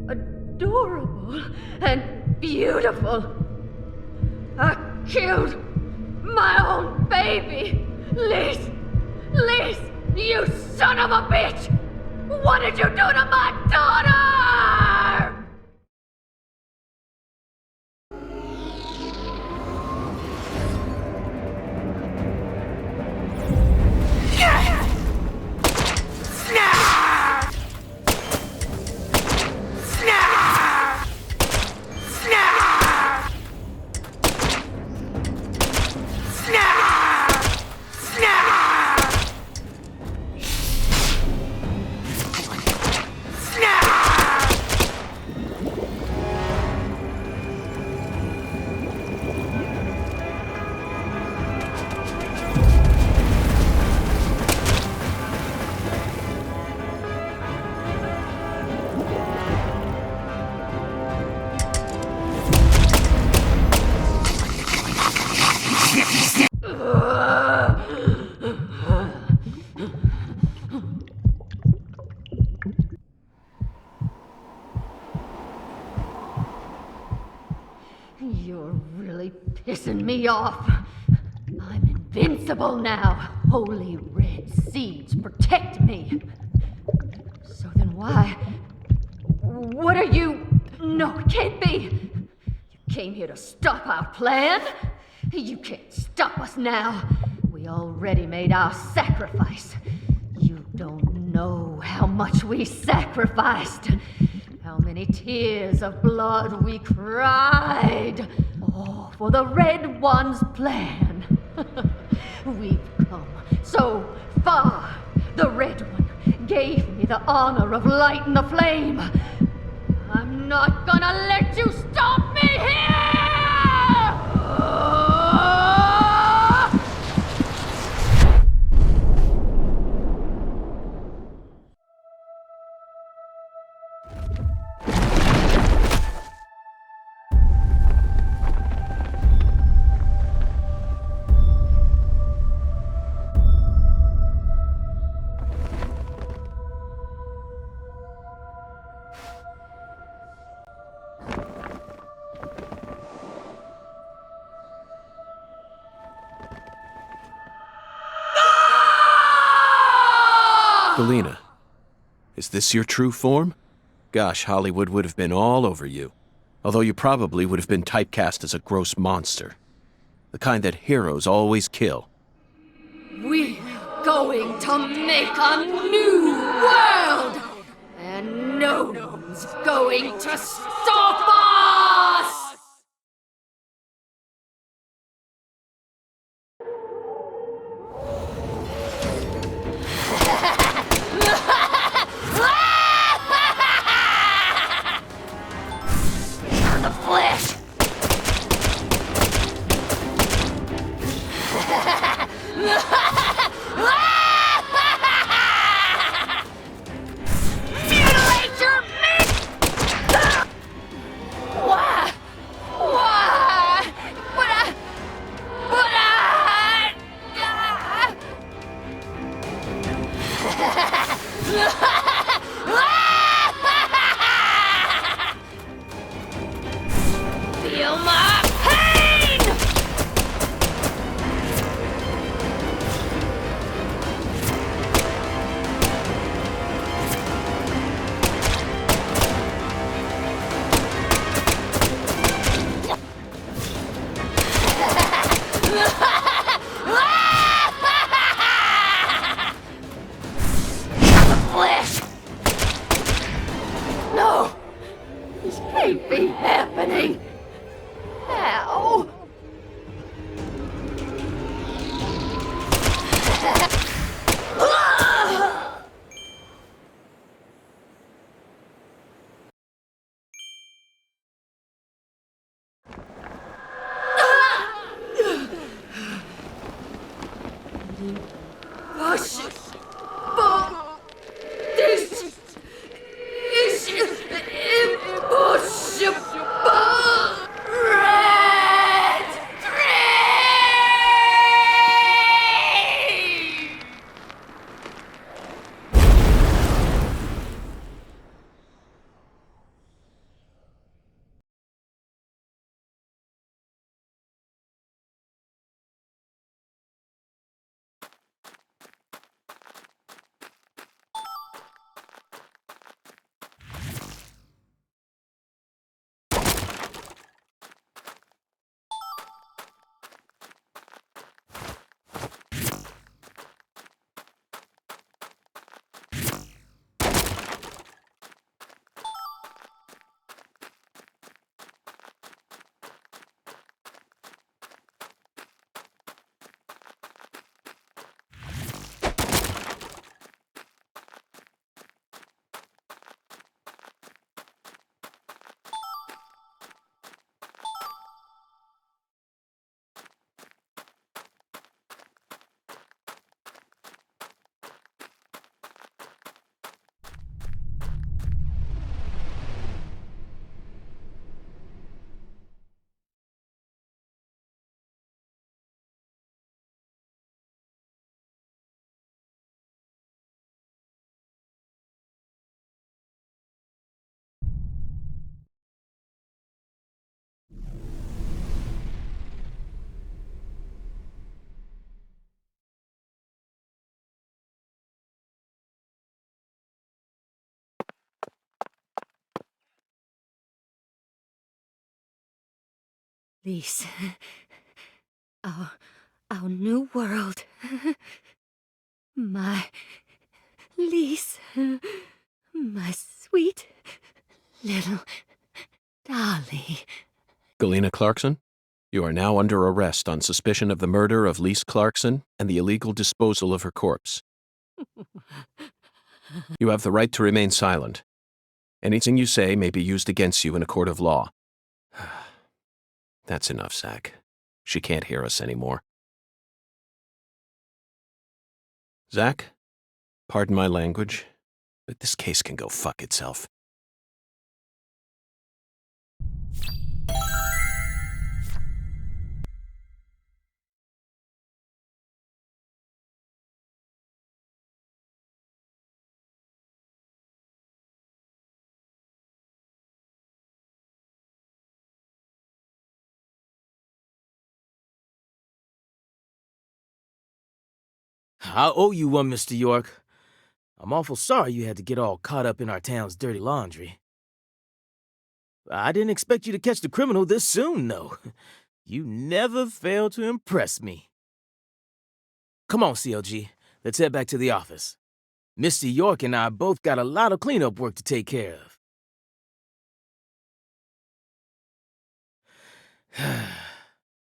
adorable, and beautiful. I killed my own baby. Lise, you son of a bitch! What did you do to my daughter? You're really pissing me off. I'm invincible now. Holy red seeds protect me. So then why? What are you? No, it can't be. You came here to stop our plan? You can't stop us now. We already made our sacrifice. You don't know how much we sacrificed. How many tears of blood we cried. Oh, for the Red One's plan. We've come so far. The Red One gave me the honor of lighting the flame. I'm not gonna let you stop me here! Galena, Is this your true form? Gosh, Hollywood would have been all over you. Although you probably would have been typecast as a gross monster. The kind that heroes always kill. We're going to make a new world! And no one's going to stop us! The flesh! Mutilate your meat! Why? Why? Feel my pain! The flesh! No! This can't be happening! How? This is impossible! Red! Lise. Our new world. My Lise. My sweet little dolly. Galena Clarkson, you are now under arrest on suspicion of the murder of Lise Clarkson and the illegal disposal of her corpse. You have the right to remain silent. Anything you say may be used against you in a court of law. That's enough, Zach. She can't hear us anymore. Zach, pardon my language, but this case can go fuck itself. I owe you one, Mr. York. I'm awful sorry you had to get all caught up in our town's dirty laundry. I didn't expect you to catch the criminal this soon, though. You never fail to impress me. Come on, CLG. Let's head back to the office. Mr. York and I both got a lot of cleanup work to take care of.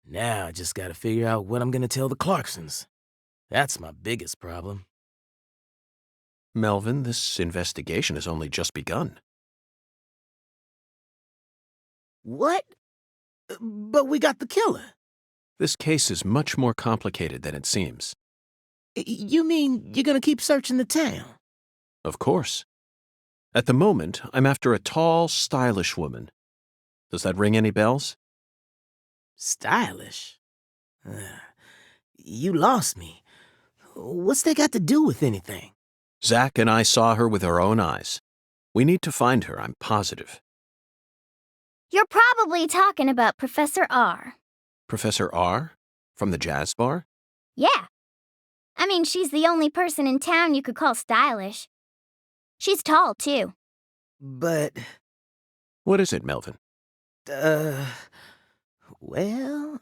Now I just gotta figure out what I'm gonna tell the Clarksons. That's my biggest problem. Melvin, this investigation has only just begun. What? But we got the killer. This case is much more complicated than it seems. You mean you're gonna keep searching the town? Of course. At the moment, I'm after a tall, stylish woman. Does that ring any bells? Stylish? You lost me. What's that got to do with anything? Zach and I saw her with our own eyes. We need to find her, I'm positive. You're probably talking about Professor R. Professor R? From the jazz bar? Yeah. I mean, she's the only person in town you could call stylish. She's tall, too. But... What is it, Melvin? Well...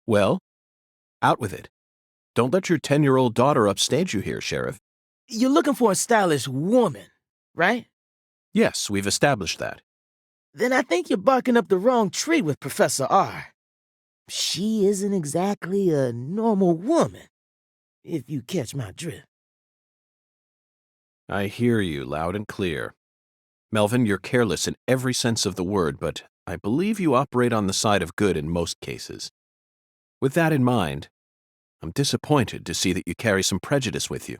Well? Out with it. Don't let your 10-year-old daughter upstage you here, Sheriff. You're looking for a stylish woman, right? Yes, we've established that. Then I think you're barking up the wrong tree with Professor R. She isn't exactly a normal woman, if you catch my drift. I hear you loud and clear. Melvin, you're careless in every sense of the word, but I believe you operate on the side of good in most cases. With that in mind, I'm disappointed to see that you carry some prejudice with you.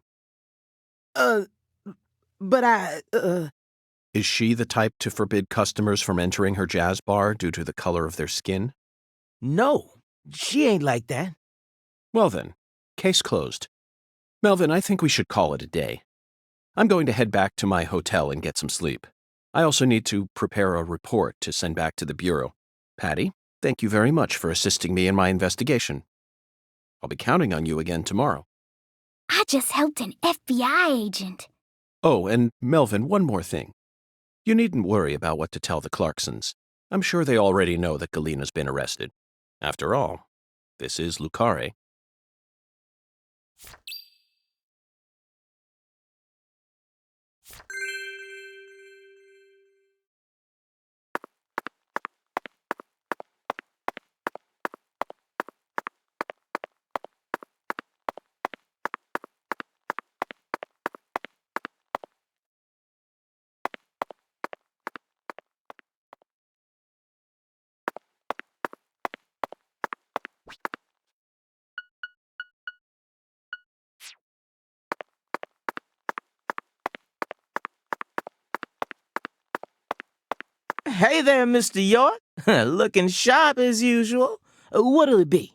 Is she the type to forbid customers from entering her jazz bar due to the color of their skin? No, she ain't like that. Well then, case closed. Melvin, I think we should call it a day. I'm going to head back to my hotel and get some sleep. I also need to prepare a report to send back to the Bureau. Patty, thank you very much for assisting me in my investigation. I'll be counting on you again tomorrow. I just helped an FBI agent. Oh, and Melvin, one more thing. You needn't worry about what to tell the Clarksons. I'm sure they already know that Galena's been arrested. After all, this is Lucare. Hey there, Mr. York. Looking sharp as usual. What'll it be?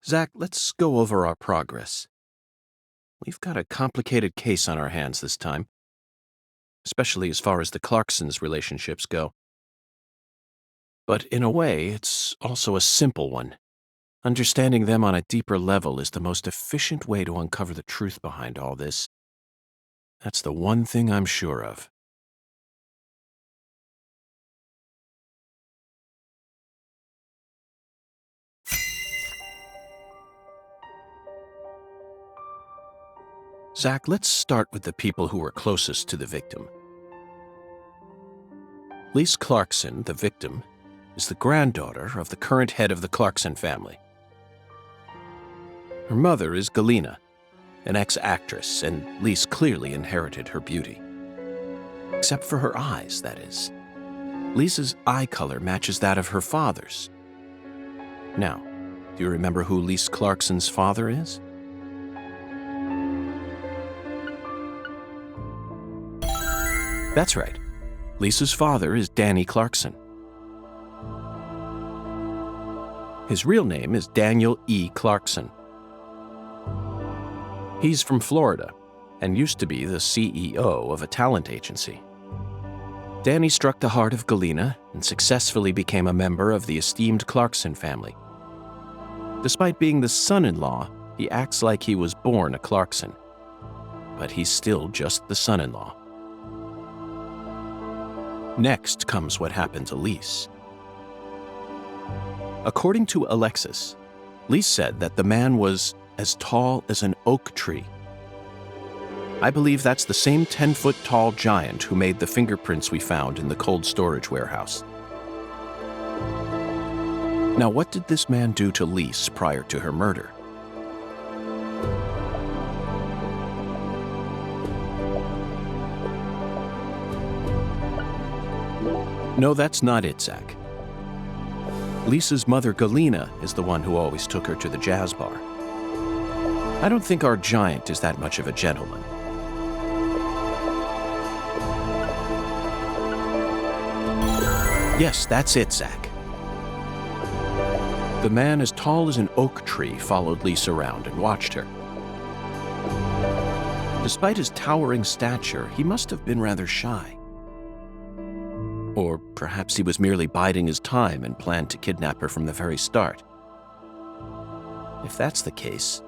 Zach, let's go over our progress. We've got a complicated case on our hands this time, especially as far as the Clarksons' relationships go. But in a way, it's also a simple one. Understanding them on a deeper level is the most efficient way to uncover the truth behind all this. That's the one thing I'm sure of. Zach, let's start with the people who were closest to the victim. Lise Clarkson, the victim, is the granddaughter of the current head of the Clarkson family. Her mother is Galena, an ex-actress, and Lise clearly inherited her beauty. Except for her eyes, that is. Lisa's eye color matches that of her father's. Now, do you remember who Lise Clarkson's father is? That's right. Lisa's father is Danny Clarkson. His real name is Daniel E. Clarkson. He's from Florida and used to be the CEO of a talent agency. Danny struck the heart of Galena and successfully became a member of the esteemed Clarkson family. Despite being the son-in-law, he acts like he was born a Clarkson. But he's still just the son-in-law. Next comes what happened to Lise. According to Alexis, Lise said that the man was as tall as an oak tree. I believe that's the same 10-foot-tall giant who made the fingerprints we found in the cold storage warehouse. Now, what did this man do to Lise prior to her murder? No, that's not it, Zach. Lisa's mother, Galena, is the one who always took her to the jazz bar. I don't think our giant is that much of a gentleman. Yes, that's it, Zach. The man as tall as an oak tree followed Lisa around and watched her. Despite his towering stature, he must have been rather shy. Or perhaps he was merely biding his time and planned to kidnap her from the very start. If that's the case,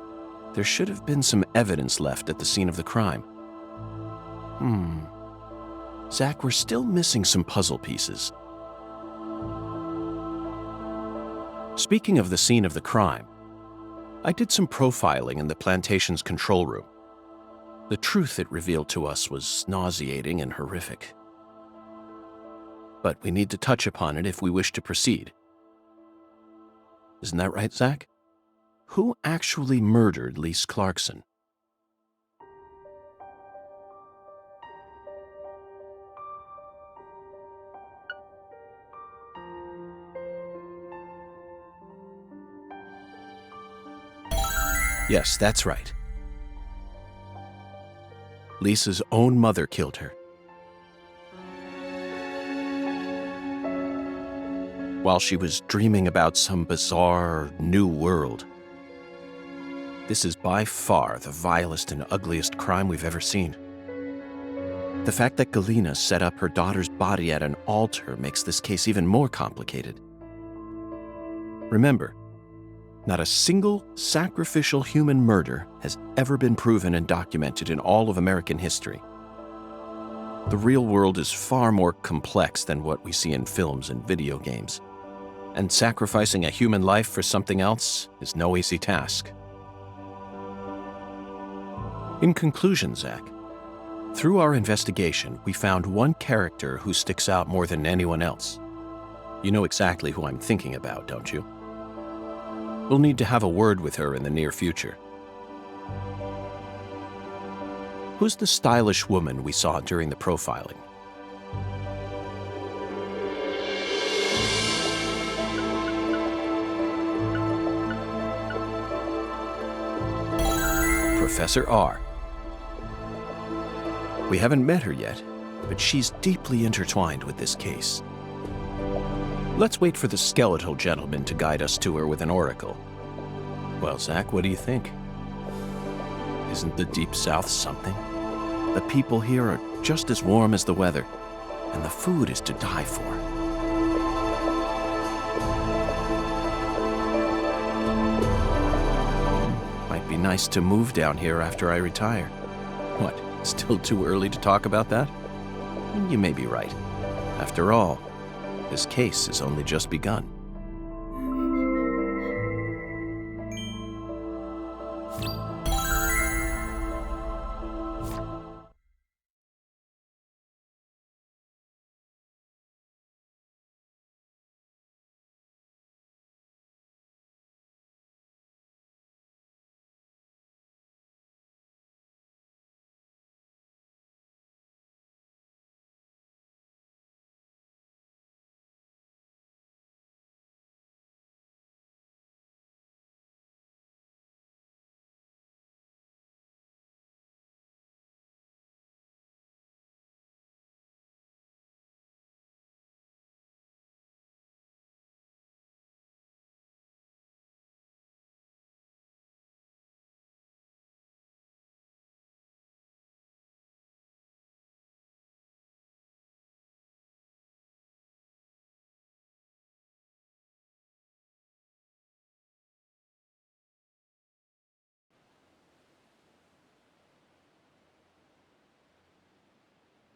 there should have been some evidence left at the scene of the crime. Zach, we're still missing some puzzle pieces. Speaking of the scene of the crime, I did some profiling in the plantation's control room. The truth it revealed to us was nauseating and horrific. But we need to touch upon it if we wish to proceed. Isn't that right, Zach? Who actually murdered Lise Clarkson? Yes, that's right. Lisa's own mother killed her. While she was dreaming about some bizarre new world. This is by far the vilest and ugliest crime we've ever seen. The fact that Galena set up her daughter's body at an altar makes this case even more complicated. Remember, not a single sacrificial human murder has ever been proven and documented in all of American history. The real world is far more complex than what we see in films and video games. And sacrificing a human life for something else is no easy task. In conclusion, Zach, through our investigation, we found one character who sticks out more than anyone else. You know exactly who I'm thinking about, don't you? We'll need to have a word with her in the near future. Who's the stylish woman we saw during the profiling? Professor R. We haven't met her yet, but she's deeply intertwined with this case. Let's wait for the skeletal gentleman to guide us to her with an oracle. Well, Zach, what do you think? Isn't the Deep South something? The people here are just as warm as the weather, and the food is to die for. Might be nice to move down here after I retire. What, still too early to talk about that? You may be right. After all, this case has only just begun.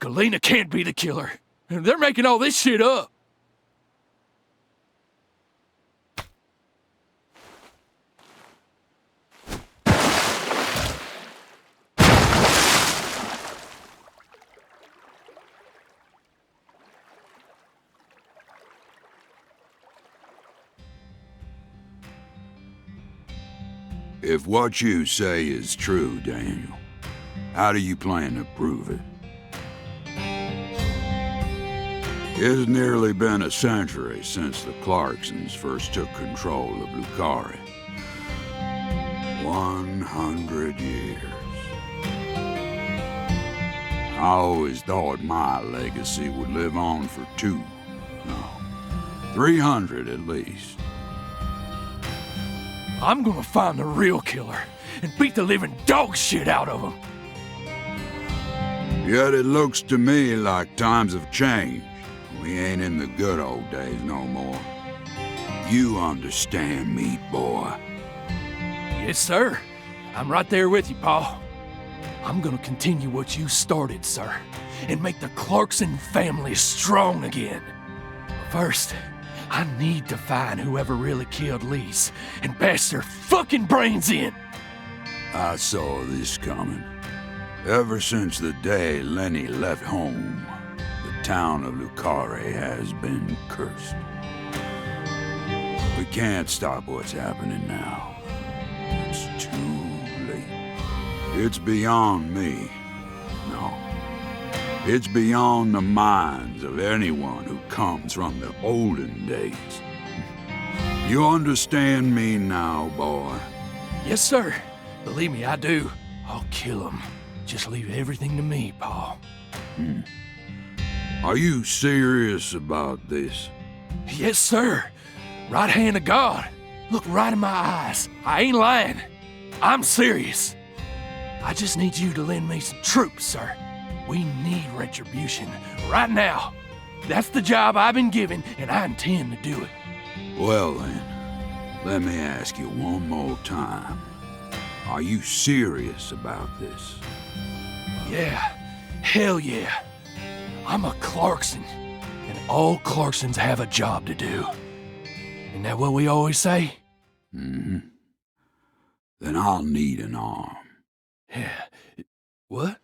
Galena can't be the killer. They're making all this shit up. If what you say is true, Daniel, how do you plan to prove it? It's nearly been a century since the Clarksons first took control of Lucari. 100 years. I always thought my legacy would live on for 300 at least. I'm gonna find the real killer and beat the living dog shit out of him. Yet it looks to me like times have changed. We ain't in the good old days no more. You understand me, boy. Yes, sir. I'm right there with you, Pa. I'm gonna continue what you started, sir, and make the Clarkson family strong again. But first, I need to find whoever really killed Lise and bash their fucking brains in. I saw this coming. Ever since the day Lenny left home, the town of Lucari has been cursed. We can't stop what's happening now. It's too late. It's beyond me. No. It's beyond the minds of anyone who comes from the olden days. You understand me now, boy? Yes, sir. Believe me, I do. I'll kill him. Just leave everything to me, Pa. Are you serious about this? Yes, sir. Right hand of God. Look right in my eyes. I ain't lying. I'm serious. I just need you to lend me some troops, sir. We need retribution right now. That's the job I've been given, and I intend to do it. Well then, let me ask you one more time. Are you serious about this? Yeah, hell yeah. I'm a Clarkson, and all Clarksons have a job to do. Isn't that what we always say? Mm-hmm. Then I'll need an arm. Yeah. What?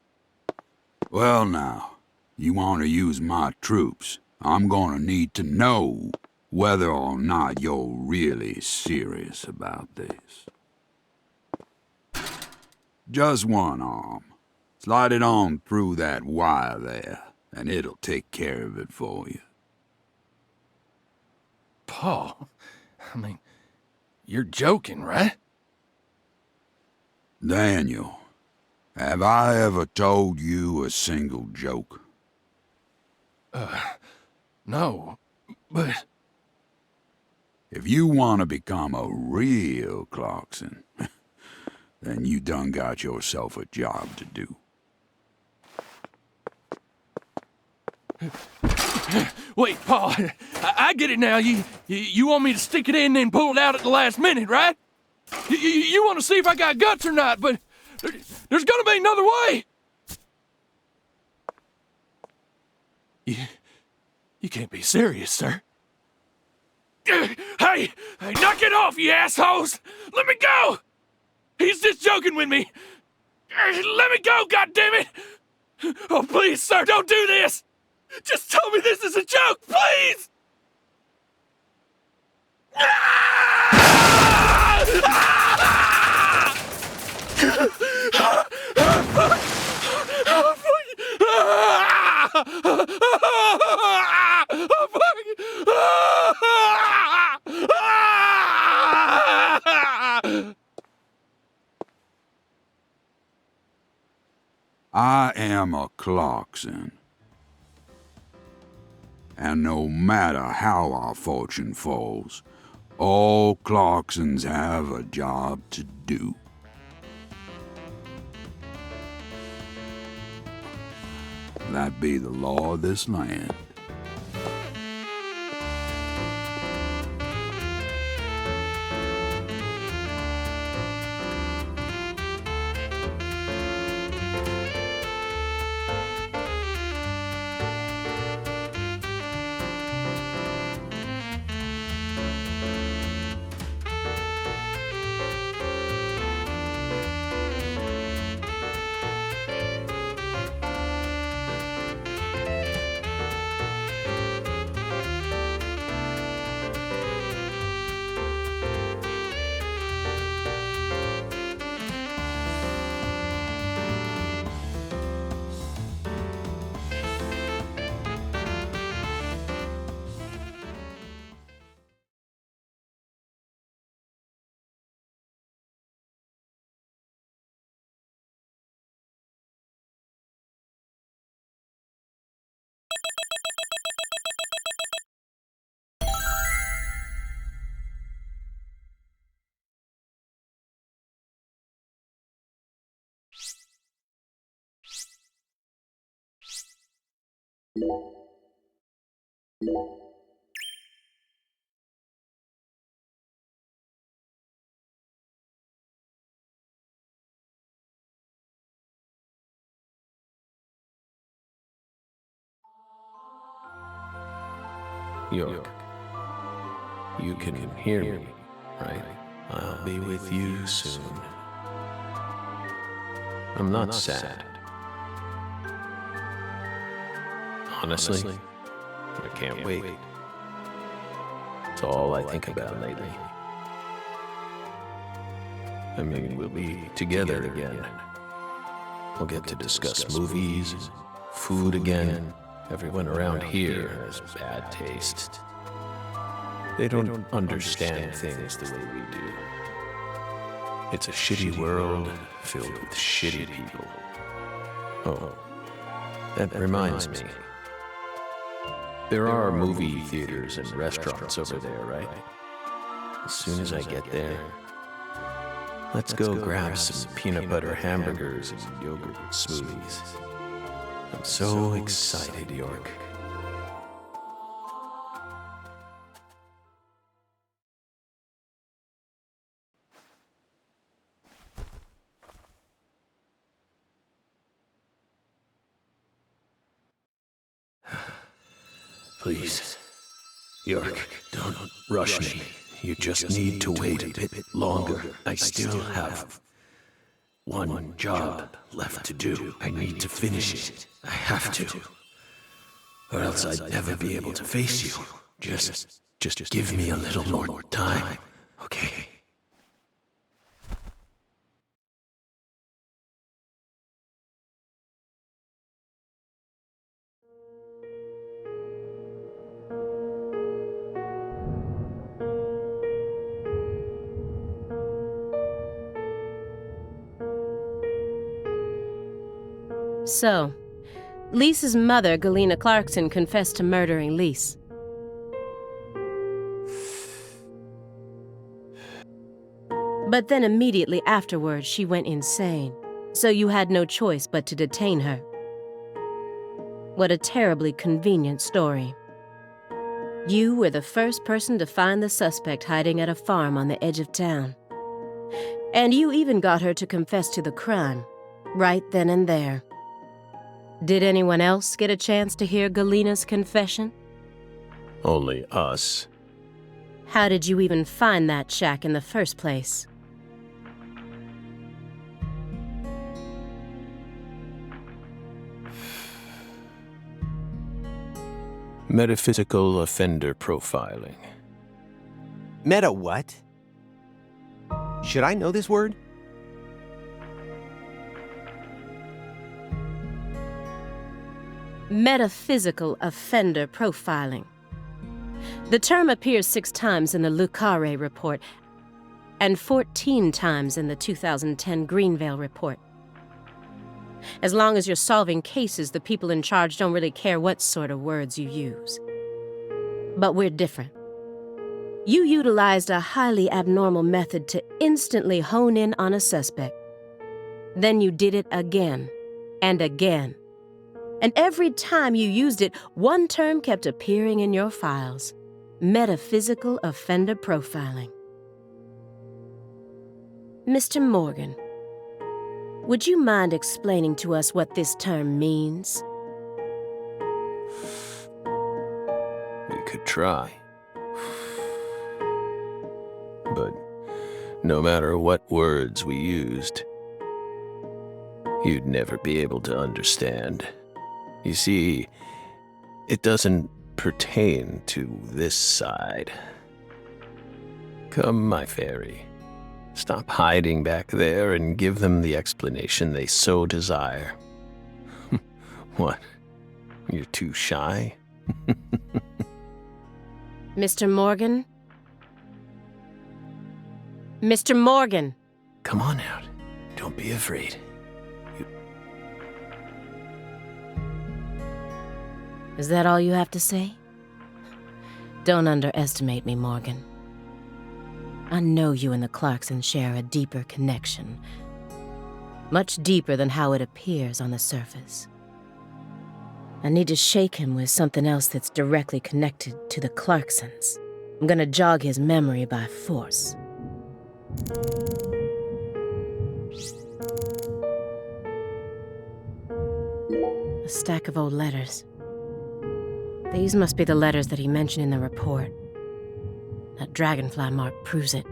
Well now, you want to use my troops, I'm gonna need to know whether or not you're really serious about this. Just one arm. Slide it on through that wire there, and it'll take care of it for you. Paul, I mean, you're joking, right? Daniel, have I ever told you a single joke? No, but... If you want to become a real Clarkson, then you done got yourself a job to do. Wait, Paul, I get it now. You want me to stick it in and pull it out at the last minute, right? You want to see if I got guts or not, but there's gonna be another way. You can't be serious, sir. Hey, knock it off, you assholes! Let me go! He's just joking with me. Let me go, goddammit! Oh, please, sir, don't do this! Just tell me this is a joke, please! I am a Clarkson. And no matter how our fortune falls, all Clarksons have a job to do. That be the law of this land. York, you can hear me, right? I'll be with you soon. I'm not sad. Honestly, I can't wait. It's all I think about lately. I mean, we'll be together again. We'll get to discuss movies, food again. Everyone around here has bad taste. They don't understand things the way we do. It's a shitty world filled with shitty people. Oh, that reminds me. There are movie theaters and restaurants over there, right? As soon as I get there, let's go grab some peanut butter hamburgers and yogurt smoothies. I'm so excited, York. Please, York, don't rush me. You just need to wait a bit longer. I still have one job left to do. I need to finish it. I have to. Or else I'd never be able to face you. Just give me a little more time, okay? So, Lisa's mother, Galena Clarkson, confessed to murdering Lise. But then immediately afterwards, she went insane, so you had no choice but to detain her. What a terribly convenient story. You were the first person to find the suspect hiding at a farm on the edge of town. And you even got her to confess to the crime, right then and there. Did anyone else get a chance to hear Galena's confession? Only us. How did you even find that shack in the first place? Metaphysical offender profiling. Meta what? Should I know this word? Metaphysical offender profiling. The term appears 6 times in the Le Carré report and 14 times in the 2010 Greenvale report. As long as you're solving cases, the people in charge don't really care what sort of words you use. But we're different. You utilized a highly abnormal method to instantly hone in on a suspect. Then you did it again and again. And every time you used it, one term kept appearing in your files: metaphysical offender profiling. Mr. Morgan, would you mind explaining to us what this term means? We could try. But no matter what words we used, you'd never be able to understand. You see, it doesn't pertain to this side. Come, my fairy. Stop hiding back there and give them the explanation they so desire. What? You're too shy? Mr. Morgan? Mr. Morgan! Come on out. Don't be afraid. Is that all you have to say? Don't underestimate me, Morgan. I know you and the Clarksons share a deeper connection. Much deeper than how it appears on the surface. I need to shake him with something else that's directly connected to the Clarksons. I'm gonna jog his memory by force. A stack of old letters. These must be the letters that he mentioned in the report. That dragonfly mark proves it.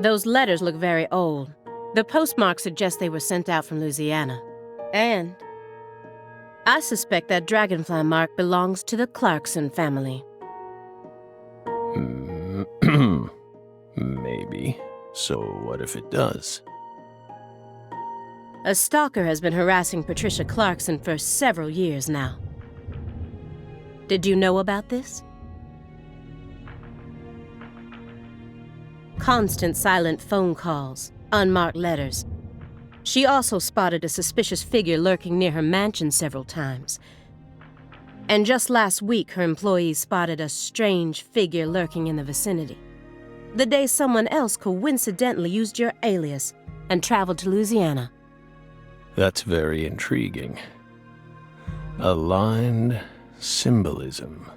Those letters look very old. The postmark suggests they were sent out from Louisiana. And I suspect that dragonfly mark belongs to the Clarkson family. Maybe. So what if it does? A stalker has been harassing Patricia Clarkson for several years now. Did you know about this? Constant silent phone calls, unmarked letters. She also spotted a suspicious figure lurking near her mansion several times. And just last week, her employees spotted a strange figure lurking in the vicinity. The day someone else coincidentally used your alias and traveled to Louisiana. That's very intriguing. Aligned symbolism.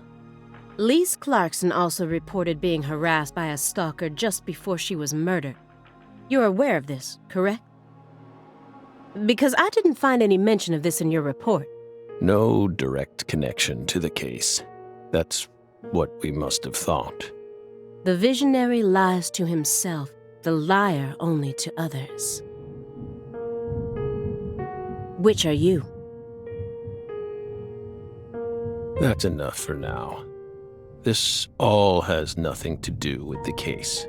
Lise Clarkson also reported being harassed by a stalker just before she was murdered. You're aware of this, correct? Because I didn't find any mention of this in your report. No direct connection to the case. That's what we must have thought. The visionary lies to himself, the liar only to others. Which are you? That's enough for now. This all has nothing to do with the case.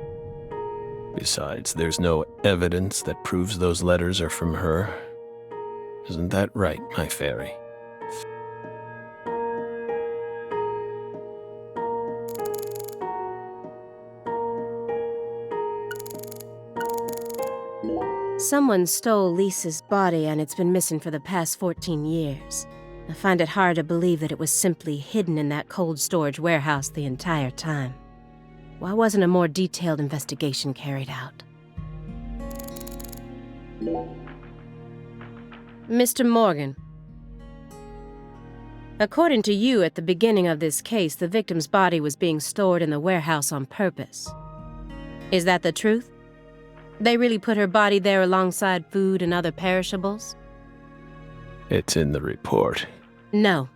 Besides, there's no evidence that proves those letters are from her. Isn't that right, my fairy? Someone stole Lisa's body and it's been missing for the past 14 years. I find it hard to believe that it was simply hidden in that cold storage warehouse the entire time. Why wasn't a more detailed investigation carried out? Mr. Morgan, according to you, at the beginning of this case, the victim's body was being stored in the warehouse on purpose. Is that the truth? They really put her body there alongside food and other perishables? It's in the report. No.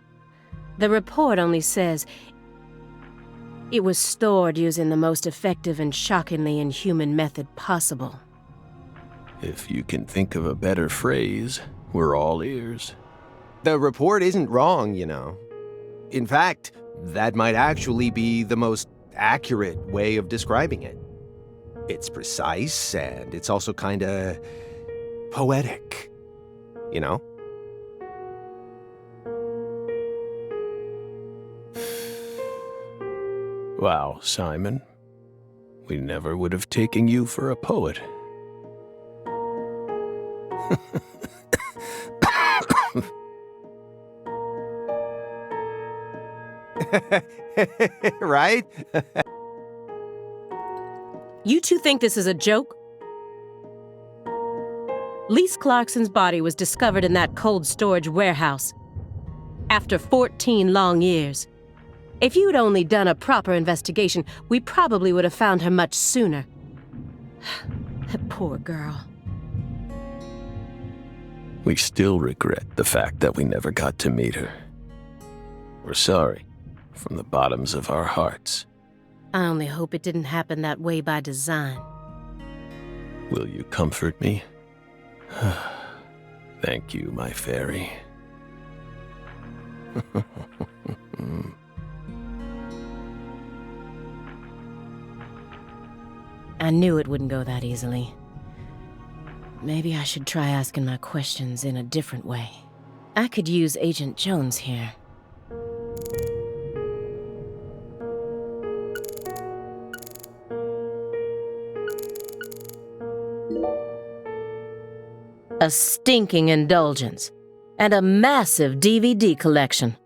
The report only says it was stored using the most effective and shockingly inhuman method possible. If you can think of a better phrase, we're all ears. The report isn't wrong, you know. In fact, that might actually be the most accurate way of describing it. It's precise, and it's also kinda poetic, you know? Wow, Simon. We never would have taken you for a poet. Right? You two think this is a joke? Lise Clarkson's body was discovered in that cold storage warehouse after 14 long years. If you'd only done a proper investigation, we probably would have found her much sooner. That poor girl. We still regret the fact that we never got to meet her. We're sorry, from the bottoms of our hearts. I only hope it didn't happen that way by design. Will you comfort me? Thank you, my fairy. I knew it wouldn't go that easily. Maybe I should try asking my questions in a different way. I could use Agent Jones here. A stinking indulgence, and a massive DVD collection.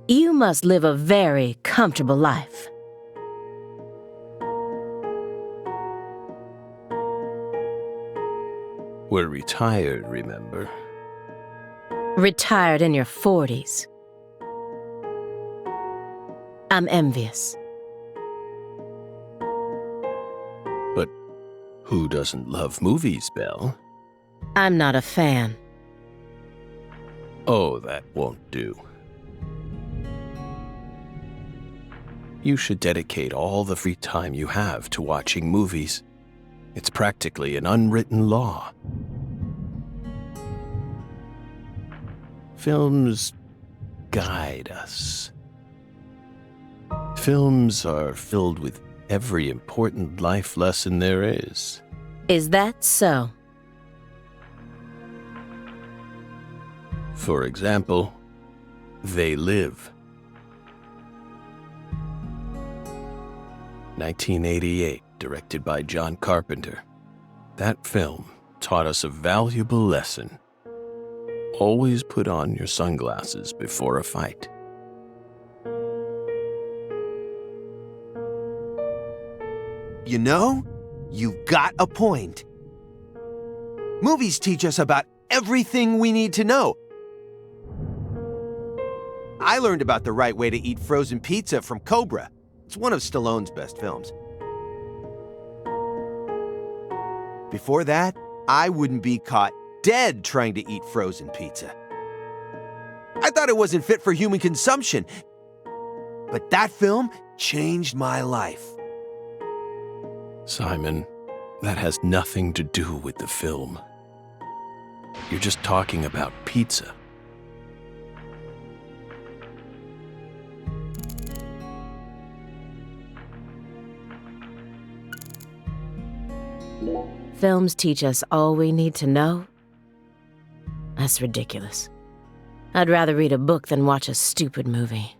You must live a very comfortable life. We're retired, remember? Retired in your 40s. I'm envious. But who doesn't love movies, Belle? I'm not a fan. Oh, that won't do. You should dedicate all the free time you have to watching movies. It's practically an unwritten law. Films guide us. Films are filled with every important life lesson there is. Is that so? For example, They Live. 1988, directed by John Carpenter. That film taught us a valuable lesson. Always put on your sunglasses before a fight. You know, you've got a point. Movies teach us about everything we need to know. I learned about the right way to eat frozen pizza from Cobra. It's one of Stallone's best films. Before that, I wouldn't be caught dead trying to eat frozen pizza. I thought it wasn't fit for human consumption. But that film changed my life. Simon, that has nothing to do with the film. You're just talking about pizza. Films teach us all we need to know? That's ridiculous. I'd rather read a book than watch a stupid movie.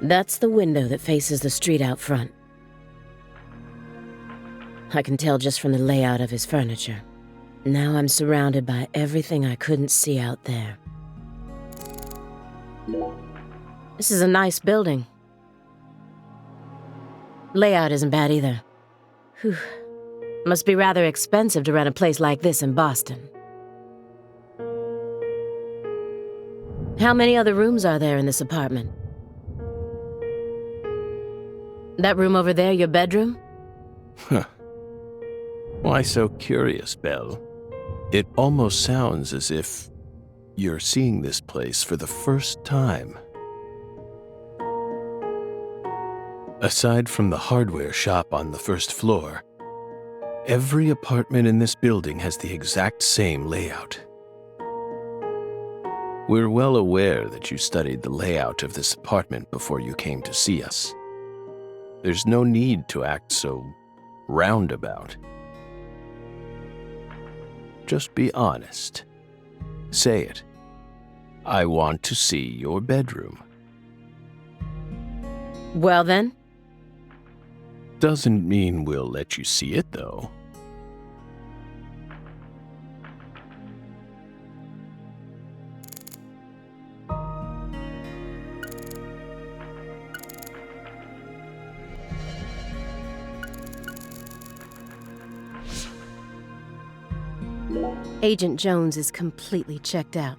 That's the window that faces the street out front. I can tell just from the layout of his furniture. Now I'm surrounded by everything I couldn't see out there. This is a nice building. Layout isn't bad either. Whew. Must be rather expensive to rent a place like this in Boston. How many other rooms are there in this apartment? That room over there your bedroom? Huh. Why so curious, Belle? It almost sounds as if you're seeing this place for the first time. Aside from the hardware shop on the first floor, every apartment in this building has the exact same layout. We're well aware that you studied the layout of this apartment before you came to see us. There's no need to act so roundabout. Just be honest. Say it. I want to see your bedroom. Well then? Doesn't mean we'll let you see it, though. Agent Jones is completely checked out.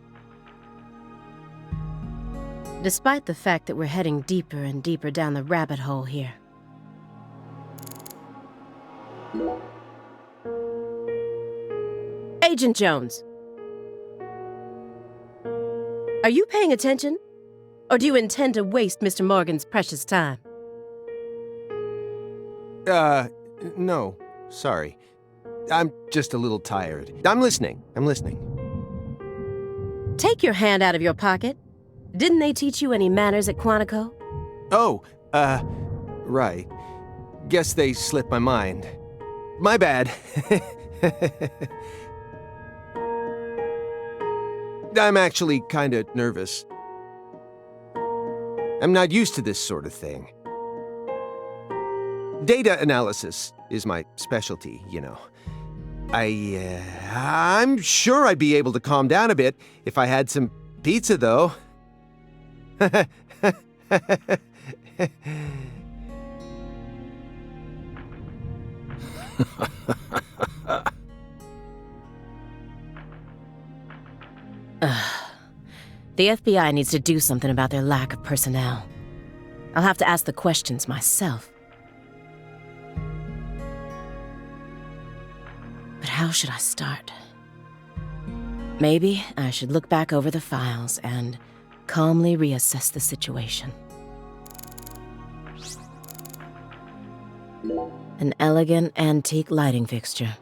Despite the fact that we're heading deeper and deeper down the rabbit hole here. Agent Jones! Are you paying attention? Or do you intend to waste Mr. Morgan's precious time? No. Sorry. I'm just a little tired. I'm listening. Take your hand out of your pocket. Didn't they teach you any manners at Quantico? Oh, right. Guess they slipped my mind. My bad. I'm actually kinda nervous. I'm not used to this sort of thing. Data analysis is my specialty, you know. I'm sure I'd be able to calm down a bit if I had some pizza, though. The FBI needs to do something about their lack of personnel. I'll have to ask the questions myself. But how should I start? Maybe I should look back over the files and calmly reassess the situation. An elegant antique lighting fixture.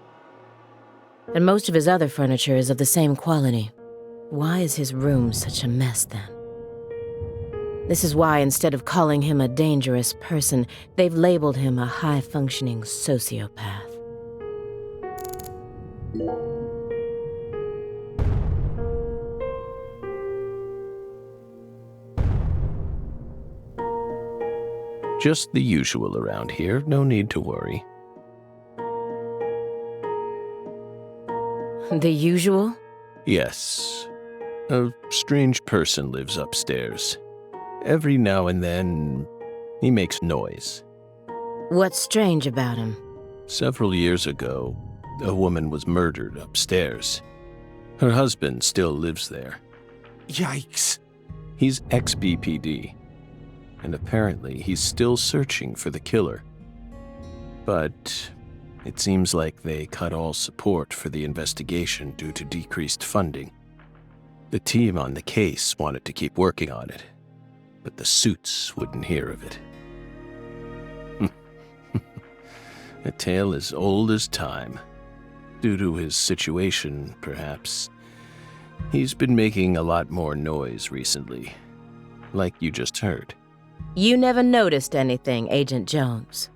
And most of his other furniture is of the same quality. Why is his room such a mess then? This is why instead of calling him a dangerous person, they've labeled him a high-functioning sociopath. Just the usual around here, no need to worry. The usual? Yes. A strange person lives upstairs. Every now and then, he makes noise. What's strange about him? Several years ago, a woman was murdered upstairs. Her husband still lives there. Yikes. He's ex-BPD, and apparently he's still searching for the killer. But it seems like they cut all support for the investigation due to decreased funding. The team on the case wanted to keep working on it, but the suits wouldn't hear of it. A tale as old as time. Due to his situation, perhaps. He's been making a lot more noise recently, like you just heard. You never noticed anything, Agent Jones.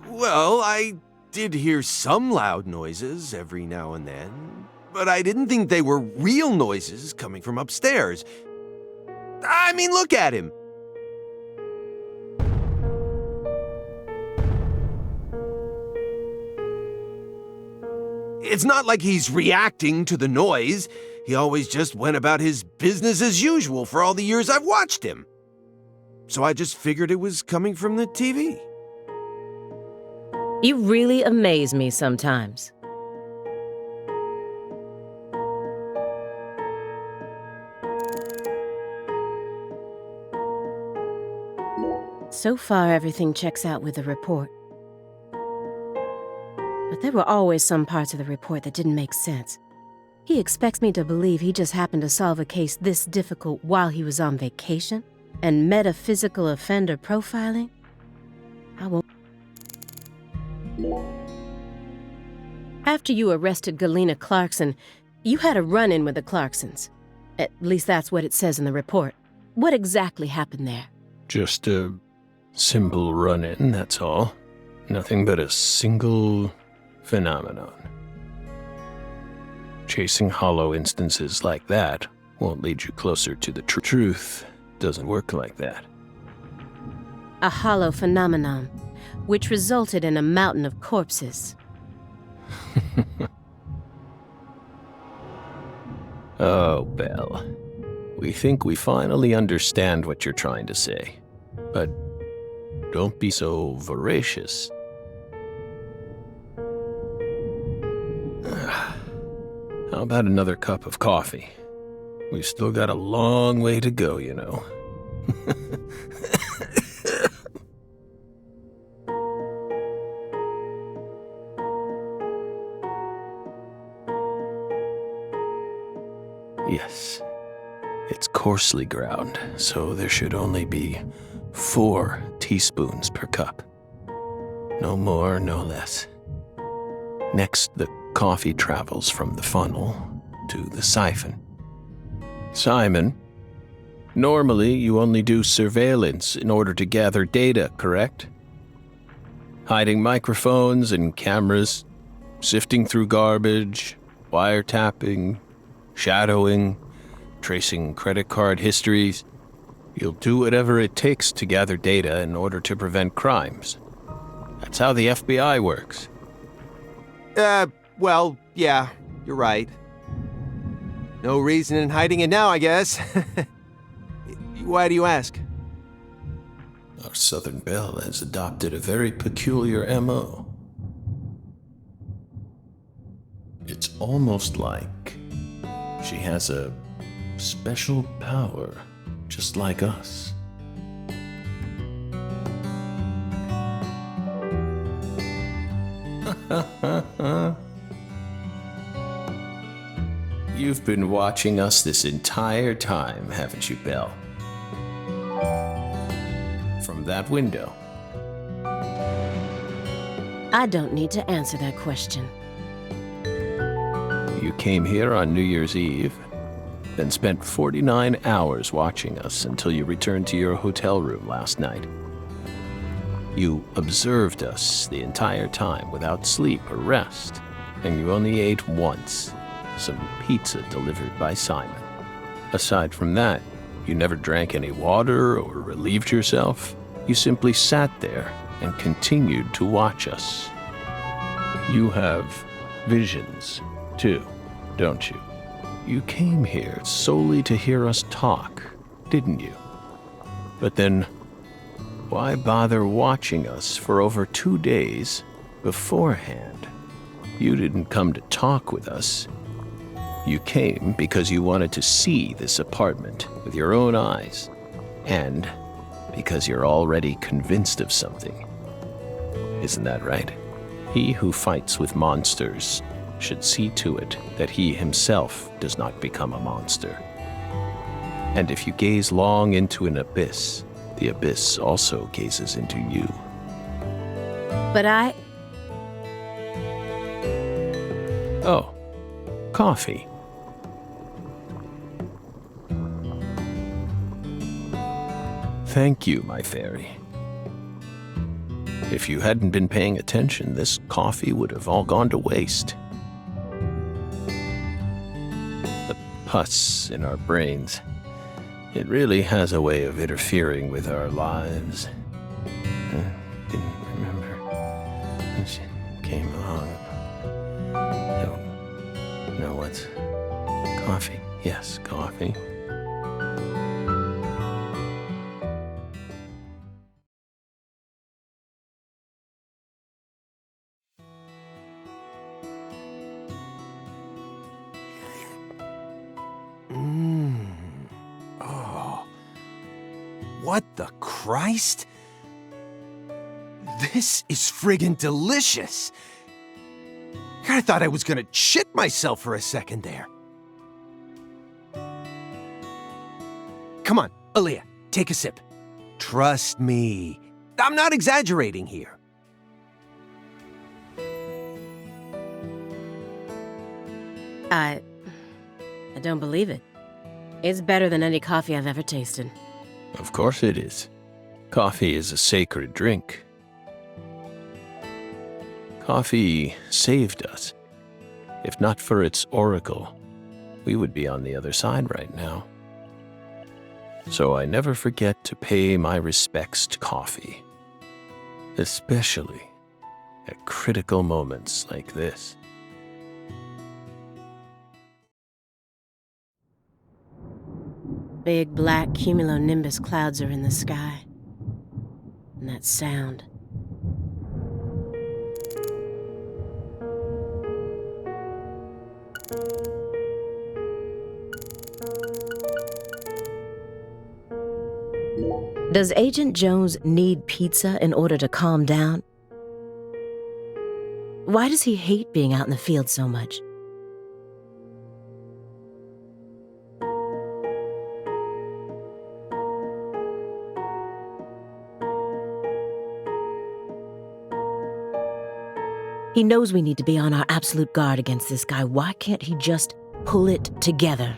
Well, I did hear some loud noises every now and then, but I didn't think they were real noises coming from upstairs. I mean, look at him. It's not like he's reacting to the noise. He always just went about his business as usual for all the years I've watched him. So I just figured it was coming from the TV. You really amaze me sometimes. So far, everything checks out with the report. But there were always some parts of the report that didn't make sense. He expects me to believe he just happened to solve a case this difficult while he was on vacation? And metaphysical offender profiling? I won't. After you arrested Galena Clarkson, you had a run-in with the Clarksons. At least that's what it says in the report. What exactly happened there? Just a simple run-in, that's all. Nothing but a single phenomenon. Chasing hollow instances like that won't lead you closer to the truth. Doesn't work like that. A hollow phenomenon, which resulted in a mountain of corpses. Oh, Belle. We think we finally understand what you're trying to say. But don't be so voracious. How about another cup of coffee? We've still got a long way to go, you know. Yes, it's coarsely ground, so there should only be 4 teaspoons per cup. No more, no less. Next, the coffee travels from the funnel to the siphon. Simon, normally you only do surveillance in order to gather data, correct? Hiding microphones and cameras, sifting through garbage, wiretapping, shadowing, tracing credit card histories. You'll do whatever it takes to gather data in order to prevent crimes. That's how the FBI works. Well, yeah, you're right. No reason in hiding it now, I guess. Why do you ask? Our Southern Belle has adopted a very peculiar MO. It's almost like she has a special power, just like us. You've been watching us this entire time, haven't you, Belle? From that window. I don't need to answer that question. You came here on New Year's Eve, then spent 49 hours watching us until you returned to your hotel room last night. You observed us the entire time without sleep or rest, and you only ate once, some pizza delivered by Simon. Aside from that, you never drank any water or relieved yourself. You simply sat there and continued to watch us. You have visions, too, don't you? You came here solely to hear us talk, didn't you? But then, why bother watching us for over 2 days beforehand? You didn't come to talk with us. You came because you wanted to see this apartment with your own eyes, and because you're already convinced of something. Isn't that right? He who fights with monsters should see to it that he himself does not become a monster. And if you gaze long into an abyss, the abyss also gazes into you. But Oh, coffee. Thank you, my fairy. If you hadn't been paying attention, this coffee would have all gone to waste. The pus in our brains, it really has a way of interfering with our lives. Didn't remember. She came along. Coffee. Yes, coffee. Oh. What the Christ? This is friggin' delicious. I thought I was gonna shit myself for a second there. Come on, Aaliyah, take a sip. Trust me. I'm not exaggerating here. I don't believe it. It's better than any coffee I've ever tasted. Of course it is. Coffee is a sacred drink. Coffee saved us. If not for its oracle, we would be on the other side right now. So I never forget to pay my respects to coffee, especially at critical moments like this. Big black cumulonimbus clouds are in the sky. And that sound. Does Agent Jones need pizza in order to calm down? Why does he hate being out in the field so much? He knows we need to be on our absolute guard against this guy. Why can't he just pull it together?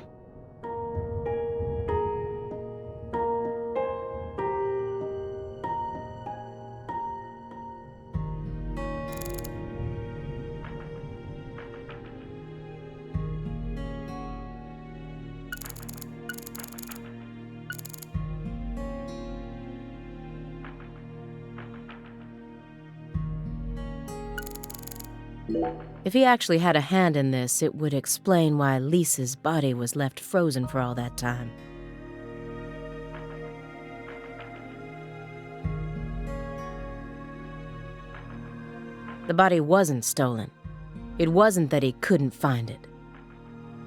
If he actually had a hand in this, it would explain why Lisa's body was left frozen for all that time. The body wasn't stolen. It wasn't that he couldn't find it.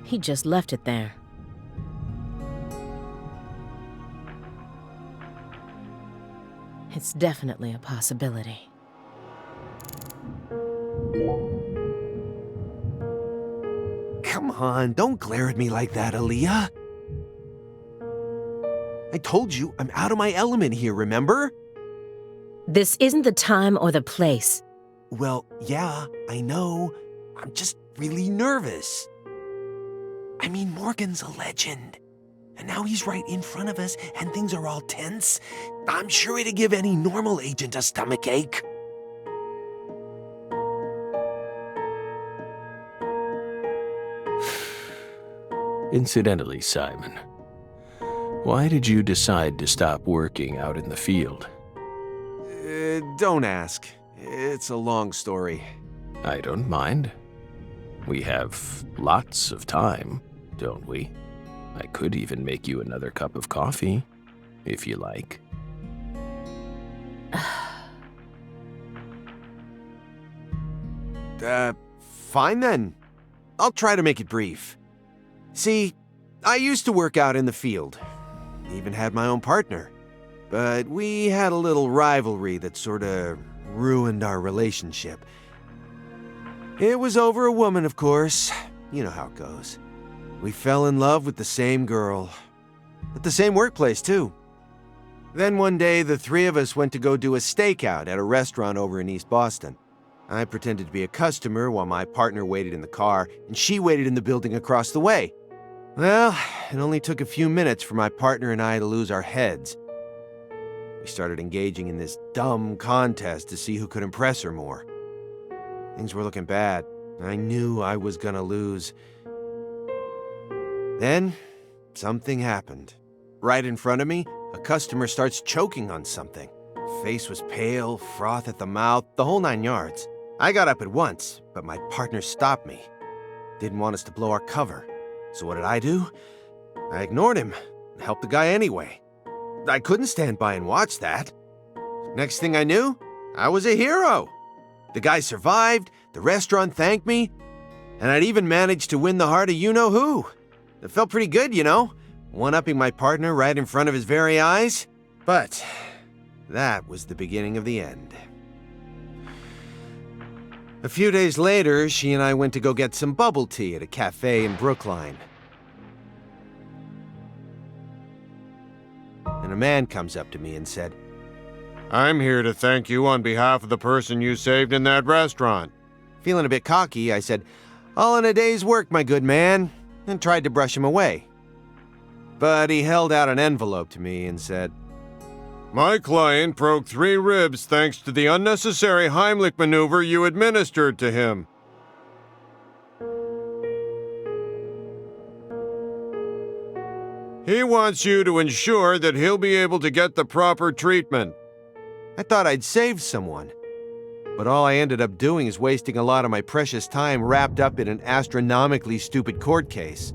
He just left it there. It's definitely a possibility. Come on, don't glare at me like that, Aaliyah. I told you, I'm out of my element here, remember? This isn't the time or the place. Well, yeah, I know. I'm just really nervous. I mean, Morgan's a legend. And now he's right in front of us, and things are all tense. I'm sure it'd give any normal agent a stomachache. Incidentally, Simon, why did you decide to stop working out in the field? Don't ask. It's a long story. I don't mind. We have lots of time, don't we? I could even make you another cup of coffee, if you like. Fine then. I'll try to make it brief. See, I used to work out in the field. Even had my own partner. But we had a little rivalry that sorta ruined our relationship. It was over a woman, of course. You know how it goes. We fell in love with the same girl. At the same workplace, too. Then one day, the three of us went to go do a stakeout at a restaurant over in East Boston. I pretended to be a customer while my partner waited in the car, and she waited in the building across the way. Well, it only took a few minutes for my partner and I to lose our heads. We started engaging in this dumb contest to see who could impress her more. Things were looking bad. I knew I was gonna lose. Then, something happened. Right in front of me, a customer starts choking on something. Face was pale, froth at the mouth, the whole 9 yards. I got up at once, but my partner stopped me. didn't want us to blow our cover. So what did I do? I ignored him and helped the guy anyway. I couldn't stand by and watch that. Next thing I knew, I was a hero. The guy survived, the restaurant thanked me, and I'd even managed to win the heart of you-know-who. It felt pretty good, you know, one-upping my partner right in front of his very eyes. But that was the beginning of the end. A few days later, she and I went to go get some bubble tea at a cafe in Brookline. And a man comes up to me and said, "I'm here to thank you on behalf of the person you saved in that restaurant." Feeling a bit cocky, I said, "All in a day's work, my good man," and tried to brush him away. But he held out an envelope to me and said, "My client broke 3 ribs thanks to the unnecessary Heimlich maneuver you administered to him." He wants you to ensure that he'll be able to get the proper treatment. I thought I'd saved someone, but all I ended up doing is wasting a lot of my precious time wrapped up in an astronomically stupid court case.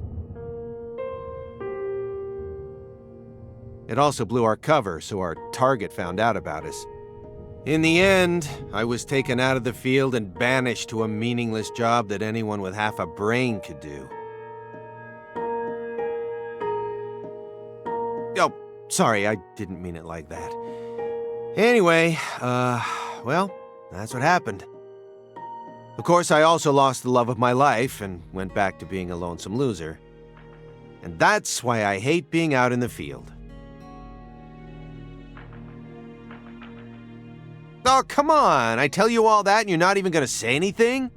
It also blew our cover, so our target found out about us. In the end, I was taken out of the field and banished to a meaningless job that anyone with half a brain could do. Oh, sorry, I didn't mean it like that. Anyway, well, that's what happened. Of course, I also lost the love of my life and went back to being a lonesome loser. And that's why I hate being out in the field. Oh, come on! I tell you all that and you're not even gonna say anything?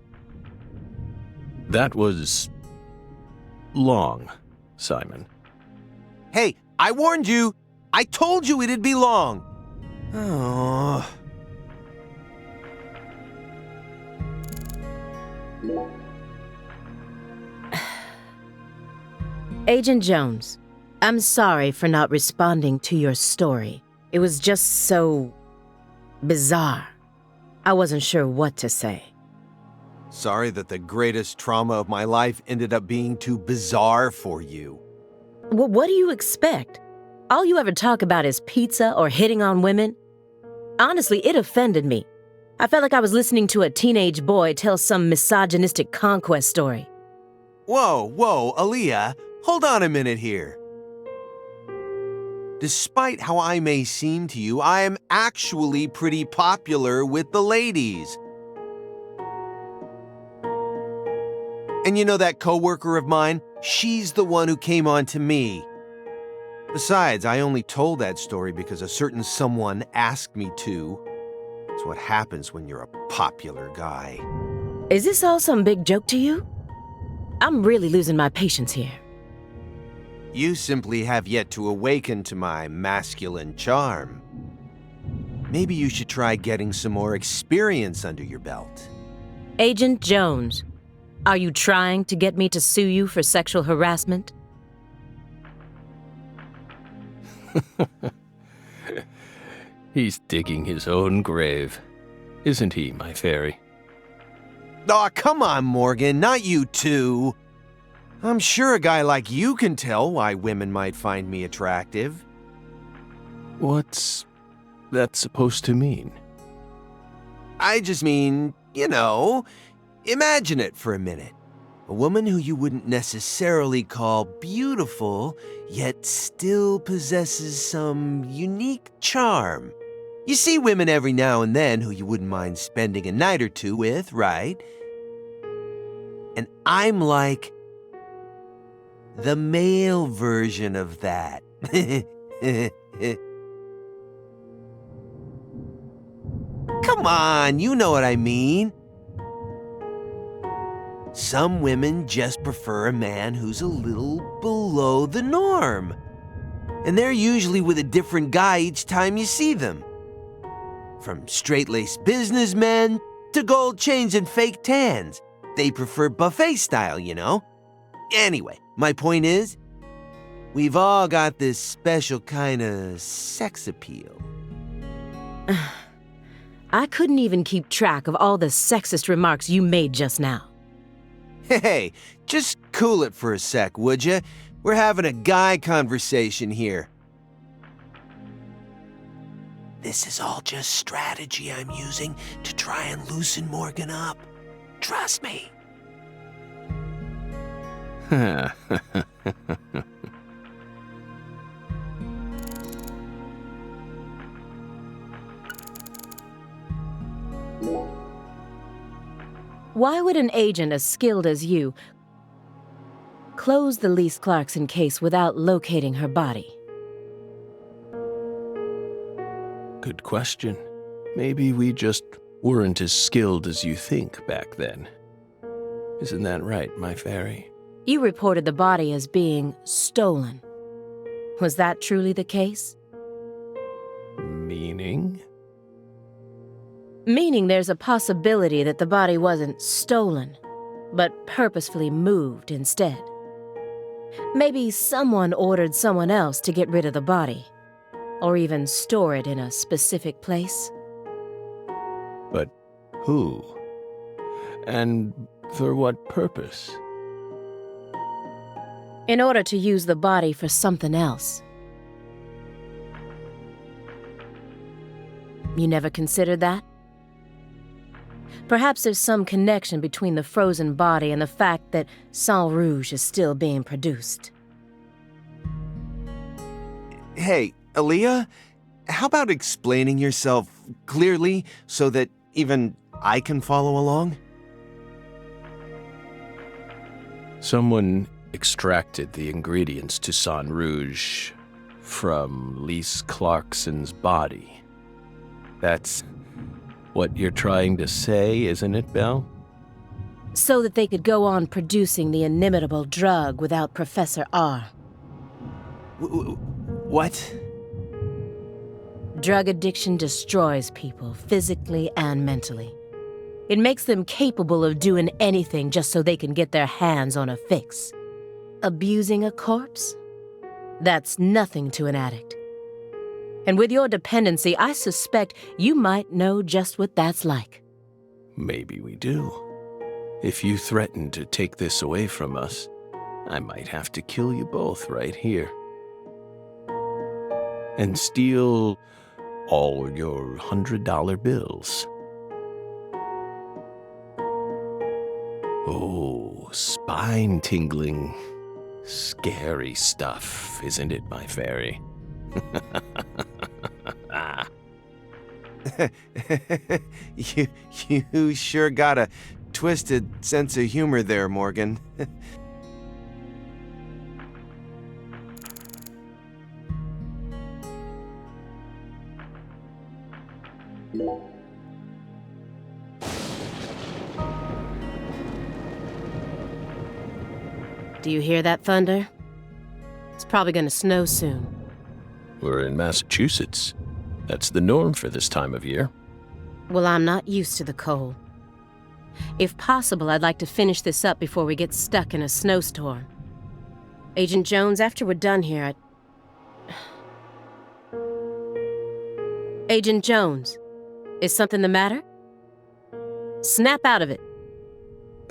That was long, Simon. Hey, I warned you! I told you it'd be long! Oh. Agent Jones, I'm sorry for not responding to your story. It was just so bizarre. I wasn't sure what to say. Sorry that the greatest trauma of my life ended up being too bizarre for you. Well, what do you expect? All you ever talk about is pizza or hitting on women. Honestly, it offended me. I felt like I was listening to a teenage boy tell some misogynistic conquest story. Whoa, Aaliyah, hold on a minute here. Despite how I may seem to you, I am actually pretty popular with the ladies. And you know that coworker of mine? She's the one who came on to me. Besides, I only told that story because a certain someone asked me to. It's what happens when you're a popular guy. Is this all some big joke to you? I'm really losing my patience here. You simply have yet to awaken to my masculine charm. Maybe you should try getting some more experience under your belt. Agent Jones, are you trying to get me to sue you for sexual harassment? He's digging his own grave, isn't he, my fairy? Aw, come on, Morgan, not you too. I'm sure a guy like you can tell why women might find me attractive. What's that supposed to mean? I just mean, you know, imagine it for a minute. A woman who you wouldn't necessarily call beautiful, yet still possesses some unique charm. You see women every now and then who you wouldn't mind spending a night or two with, right? And I'm like the male version of that. Come on, you know what I mean. Some women just prefer a man who's a little below the norm. And they're usually with a different guy each time you see them. From straight-laced businessmen to gold chains and fake tans. They prefer buffet style, you know? Anyway, my point is, we've all got this special kind of sex appeal. I couldn't even keep track of all the sexist remarks you made just now. Hey, just cool it for a sec, would ya? We're having a guy conversation here. This is all just strategy I'm using to try and loosen Morgan up. Trust me. Why would an agent as skilled as you close the Lise Clarkson case without locating her body? Good question. Maybe we just weren't as skilled as you think back then. Isn't that right, my fairy? You reported the body as being stolen. Was that truly the case? Meaning? Meaning there's a possibility that the body wasn't stolen, but purposefully moved instead. Maybe someone ordered someone else to get rid of the body, or even store it in a specific place. But who? And for what purpose? In order to use the body for something else. You never considered that? Perhaps there's some connection between the frozen body and the fact that Sang Rouge is still being produced. Hey, Aaliyah, how about explaining yourself clearly so that even I can follow along? Someone extracted the ingredients to Sang Rouge from Lise Clarkson's body. That's what you're trying to say, isn't it, Belle? So that they could go on producing the inimitable drug without Professor R. What? Drug addiction destroys people, physically and mentally. It makes them capable of doing anything just so they can get their hands on a fix. Abusing a corpse? That's nothing to an addict. And with your dependency, I suspect you might know just what that's like. Maybe we do. If you threaten to take this away from us, I might have to kill you both right here. And steal all your $100 bills. Oh, spine-tingling, scary stuff, isn't it, my fairy? You sure got a twisted sense of humor there, Morgan. Do you hear that thunder? It's probably gonna snow soon. We're in Massachusetts. That's the norm for this time of year. Well, I'm not used to the cold. If possible, I'd like to finish this up before we get stuck in a snowstorm. Agent Jones, after we're done here, Agent Jones, is something the matter? Snap out of it.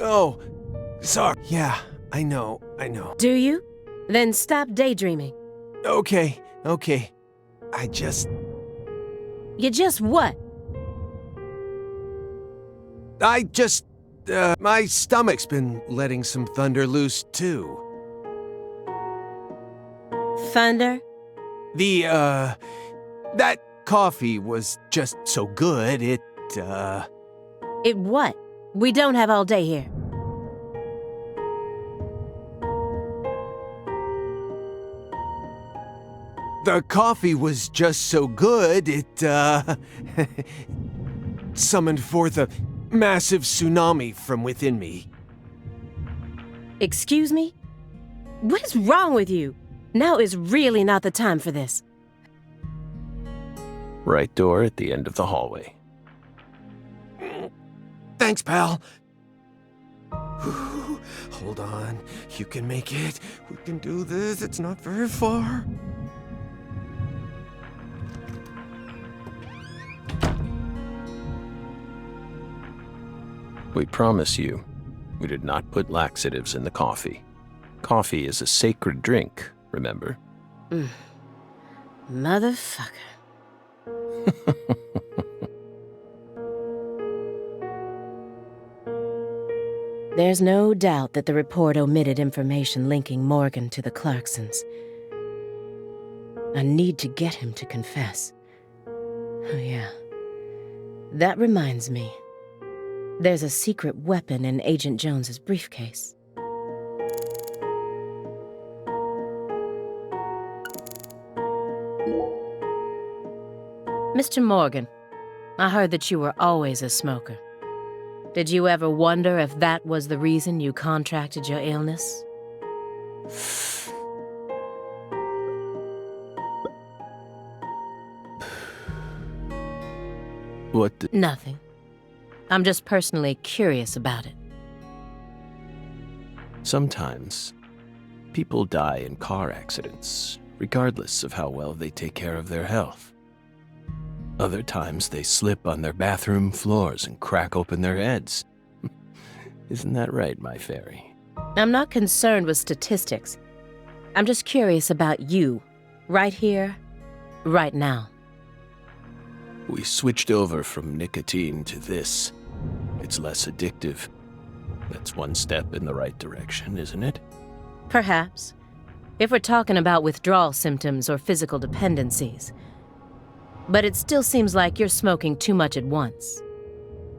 Oh, sorry. Yeah, I know. Do you? Then stop daydreaming. Okay. You just what? My stomach's been letting some thunder loose, too. Thunder? That coffee was just so good, It what? We don't have all day here. The coffee was just so good, it, summoned forth a massive tsunami from within me. Excuse me? What is wrong with you? Now is really not the time for this. Right door at the end of the hallway. Thanks, pal. Hold on. You can make it. We can do this. It's not very far. We promise you, We did not put laxatives in the coffee. Coffee is a sacred drink, remember? Motherfucker. There's no doubt that the report omitted information linking Morgan to the Clarksons. I need to get him to confess. Oh yeah. That reminds me. There's a secret weapon in Agent Jones's briefcase. Mr. Morgan, I heard that you were always a smoker. Did you ever wonder if that was the reason you contracted your illness? Nothing. I'm just personally curious about it. Sometimes, people die in car accidents, regardless of how well they take care of their health. Other times, they slip on their bathroom floors and crack open their heads. Isn't that right, my fairy? I'm not concerned with statistics. I'm just curious about you, right here, right now. We switched over from nicotine to this. It's less addictive. That's one step in the right direction, isn't it? Perhaps. If we're talking about withdrawal symptoms or physical dependencies. But it still seems like you're smoking too much at once.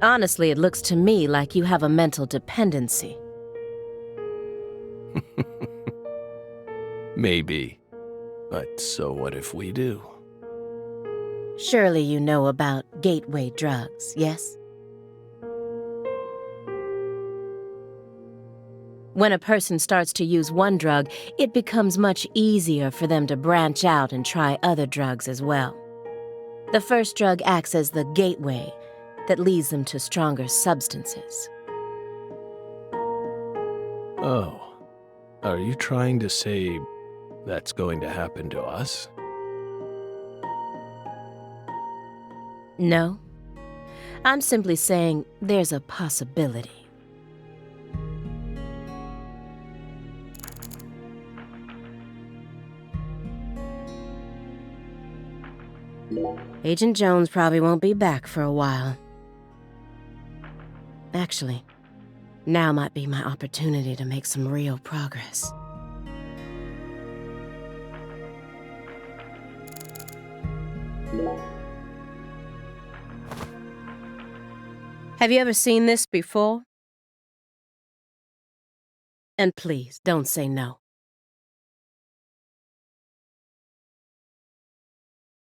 Honestly, it looks to me like you have a mental dependency. Maybe. But so what if we do? Surely you know about gateway drugs, yes? When a person starts to use one drug, it becomes much easier for them to branch out and try other drugs as well. The first drug acts as the gateway that leads them to stronger substances. Oh, are you trying to say that's going to happen to us? No. I'm simply saying there's a possibility. Agent Jones probably won't be back for a while. Actually, now might be my opportunity to make some real progress. Have you ever seen this before? And please, don't say no.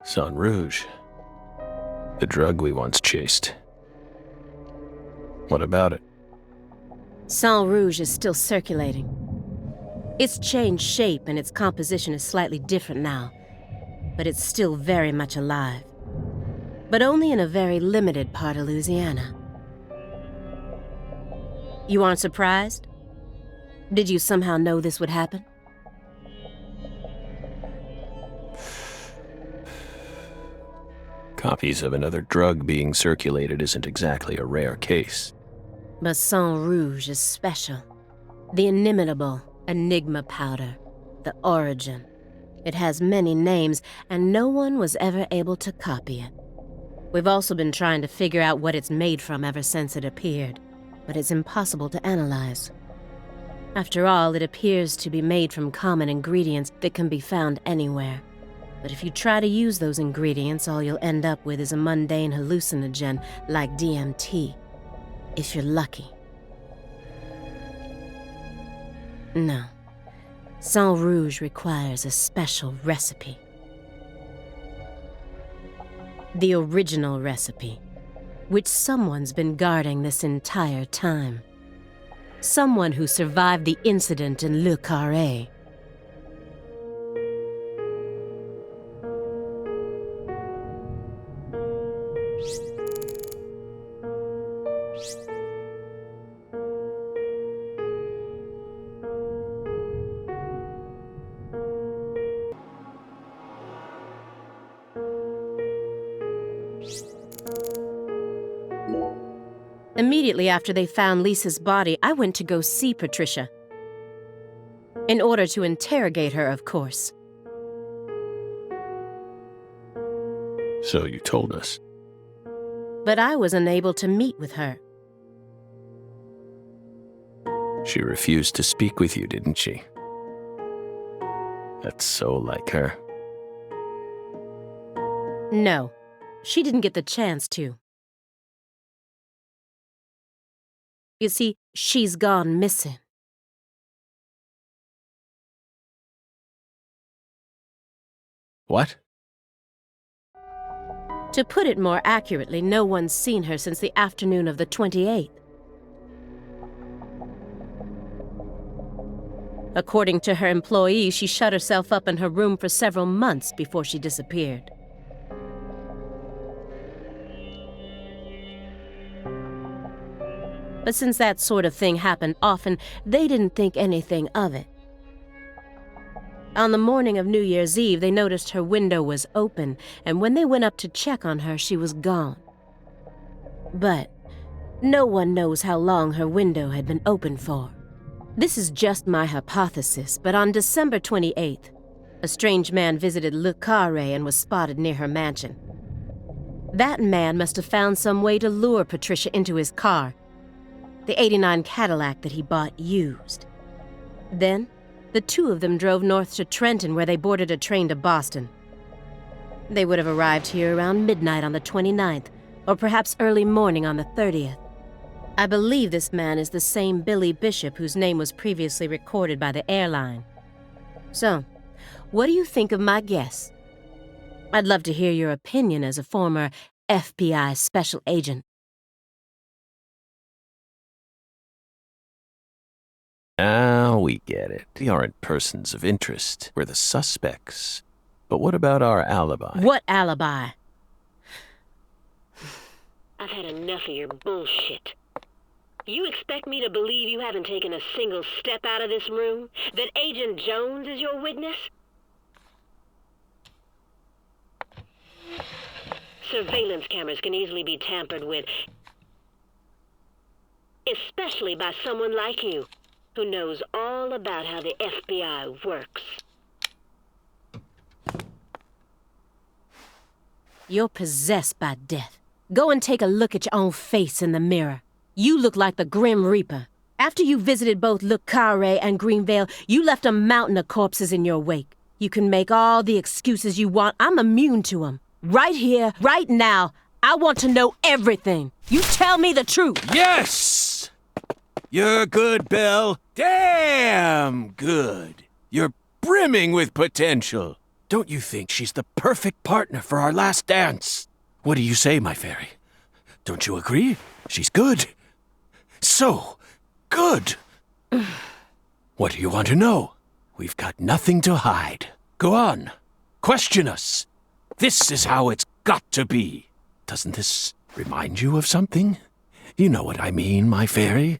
Sang Rouge. The drug we once chased. What about it? Sang Rouge is still circulating. It's changed shape and its composition is slightly different now, but it's still very much alive. But only in a very limited part of Louisiana. You aren't surprised? Did you somehow know this would happen? Copies of another drug being circulated isn't exactly a rare case. But Sang Rouge is special. The inimitable Enigma powder, the origin. It has many names, and no one was ever able to copy it. We've also been trying to figure out what it's made from ever since it appeared, but it's impossible to analyze. After all, it appears to be made from common ingredients that can be found anywhere. But if you try to use those ingredients, all you'll end up with is a mundane hallucinogen like DMT. If you're lucky. No. Sang Rouge requires a special recipe. The original recipe, which someone's been guarding this entire time. Someone who survived the incident in Le Carré. Immediately after they found Lisa's body, I went to go see Patricia. In order to interrogate her, of course. So you told us. But I was unable to meet with her. She refused to speak with you, didn't she? That's so like her. No, she didn't get the chance to. You see, she's gone missing. What? To put it more accurately, no one's seen her since the afternoon of the 28th. According to her employees, she shut herself up in her room for several months before she disappeared. But since that sort of thing happened often, they didn't think anything of it. On the morning of New Year's Eve, they noticed her window was open, and when they went up to check on her, she was gone. But no one knows how long her window had been open for. This is just my hypothesis, but on December 28th, a strange man visited Le Carré and was spotted near her mansion. That man must have found some way to lure Patricia into his car, the '89 Cadillac that he bought used. Then, the two of them drove north to Trenton, where they boarded a train to Boston. They would have arrived here around midnight on the 29th, or perhaps early morning on the 30th. I believe this man is the same Billy Bishop whose name was previously recorded by the airline. So, what do you think of my guess? I'd love to hear your opinion as a former FBI special agent. Now we get it. We aren't persons of interest. We're the suspects. But what about our alibi? What alibi? I've had enough of your bullshit. You expect me to believe you haven't taken a single step out of this room? That Agent Jones is your witness? Surveillance cameras can easily be tampered with, especially by someone like you, who knows all about how the FBI works. You're possessed by death. Go and take a look at your own face in the mirror. You look like the Grim Reaper. After you visited both Le Carré and Greenvale, you left a mountain of corpses in your wake. You can make all the excuses you want. I'm immune to them. Right here, right now, I want to know everything. You tell me the truth. Yes! You're good, Belle. Damn good. You're brimming with potential. Don't you think she's the perfect partner for our last dance? What do you say, my fairy? Don't you agree? She's good. So good. What do you want to know? We've got nothing to hide. Go on. Question us. This is how it's got to be. Doesn't this remind you of something? You know what I mean, my fairy.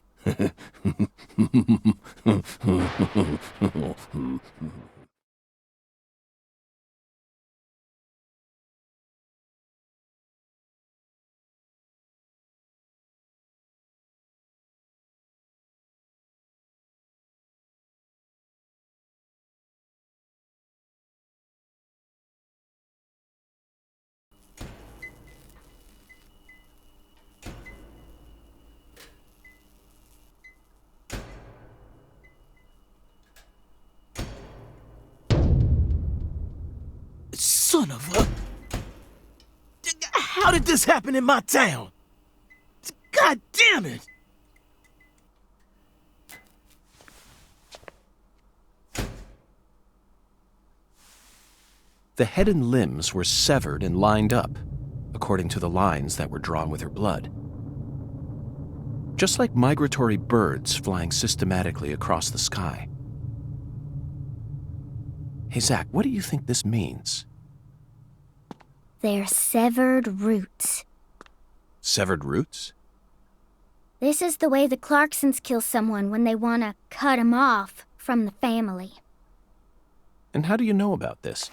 Son of a... How did this happen in my town? God damn it! The head and limbs were severed and lined up, according to the lines that were drawn with her blood. Just like migratory birds flying systematically across the sky. Hey, Zach, what do you think this means? They're severed roots. Severed roots? This is the way the Clarksons kill someone when they want to cut 'em off from the family. And how do you know about this?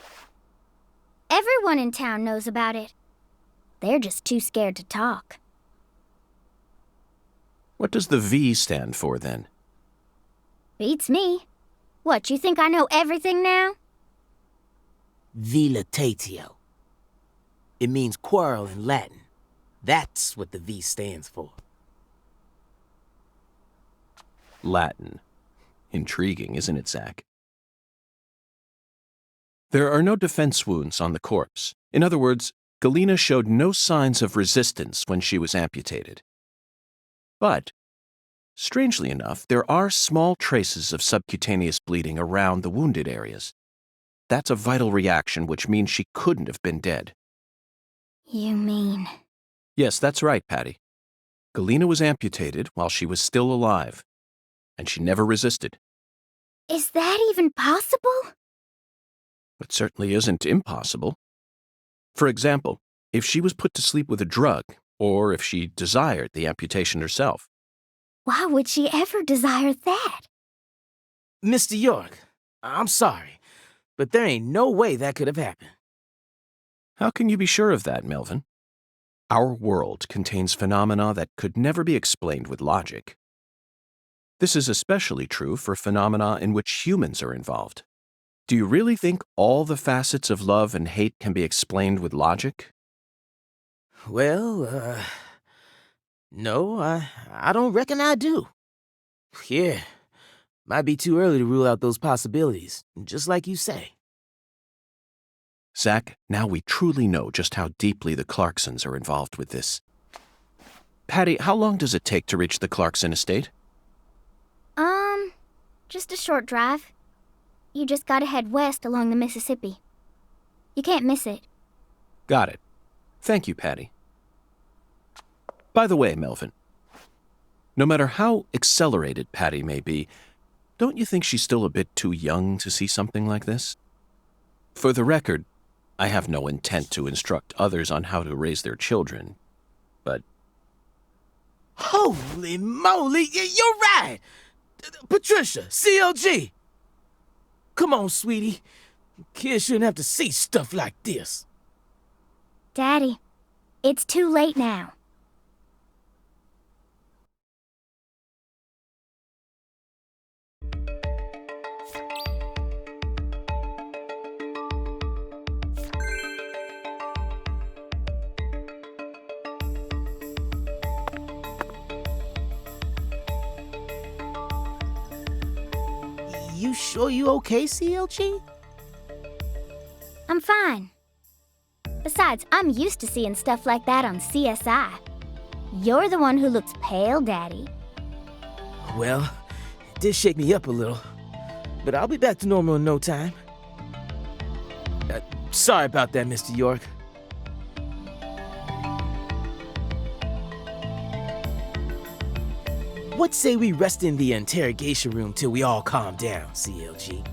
Everyone in town knows about it. They're just too scared to talk. What does the V stand for, then? Beats me. What, you think I know everything now? Vilitatio. It means quarrel in Latin. That's what the V stands for. Latin. Intriguing, isn't it, Zach? There are no defense wounds on the corpse. In other words, Galena showed no signs of resistance when she was amputated. But, strangely enough, there are small traces of subcutaneous bleeding around the wounded areas. That's a vital reaction, which means she couldn't have been dead. You mean... Yes, that's right, Patty. Galena was amputated while she was still alive, and she never resisted. Is that even possible? It certainly isn't impossible. For example, if she was put to sleep with a drug, or if she desired the amputation herself. Why would she ever desire that? Mr. York, I'm sorry, but there ain't no way that could have happened. How can you be sure of that, Melvin? Our world contains phenomena that could never be explained with logic. This is especially true for phenomena in which humans are involved. Do you really think all the facets of love and hate can be explained with logic? Well, no, I don't reckon I do. Yeah, might be too early to rule out those possibilities, just like you say. Zach, now we truly know just how deeply the Clarksons are involved with this. Patty, how long does it take to reach the Clarkson estate? Just a short drive. You just gotta head west along the Mississippi. You can't miss it. Got it. Thank you, Patty. By the way, Melvin, no matter how accelerated Patty may be, don't you think she's still a bit too young to see something like this? For the record, I have no intent to instruct others on how to raise their children, but... Holy moly, you're right! Patricia, CLG! Come on, sweetie. Kids shouldn't have to see stuff like this. Daddy, it's too late now. You sure you okay, CLG? I'm fine. Besides, I'm used to seeing stuff like that on CSI. You're the one who looks pale, Daddy. Well, it did shake me up a little, but I'll be back to normal in no time. Sorry about that, Mr. York. What say we rest in the interrogation room till we all calm down, CLG?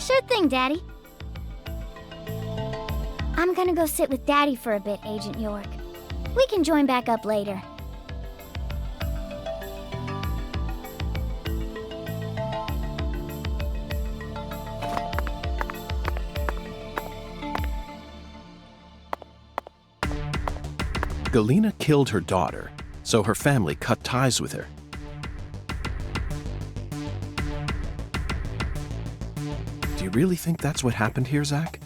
Sure thing, Daddy. I'm gonna go sit with Daddy for a bit, Agent York. We can join back up later. Galena killed her daughter, so her family cut ties with her. Do you really think that's what happened here, Zach?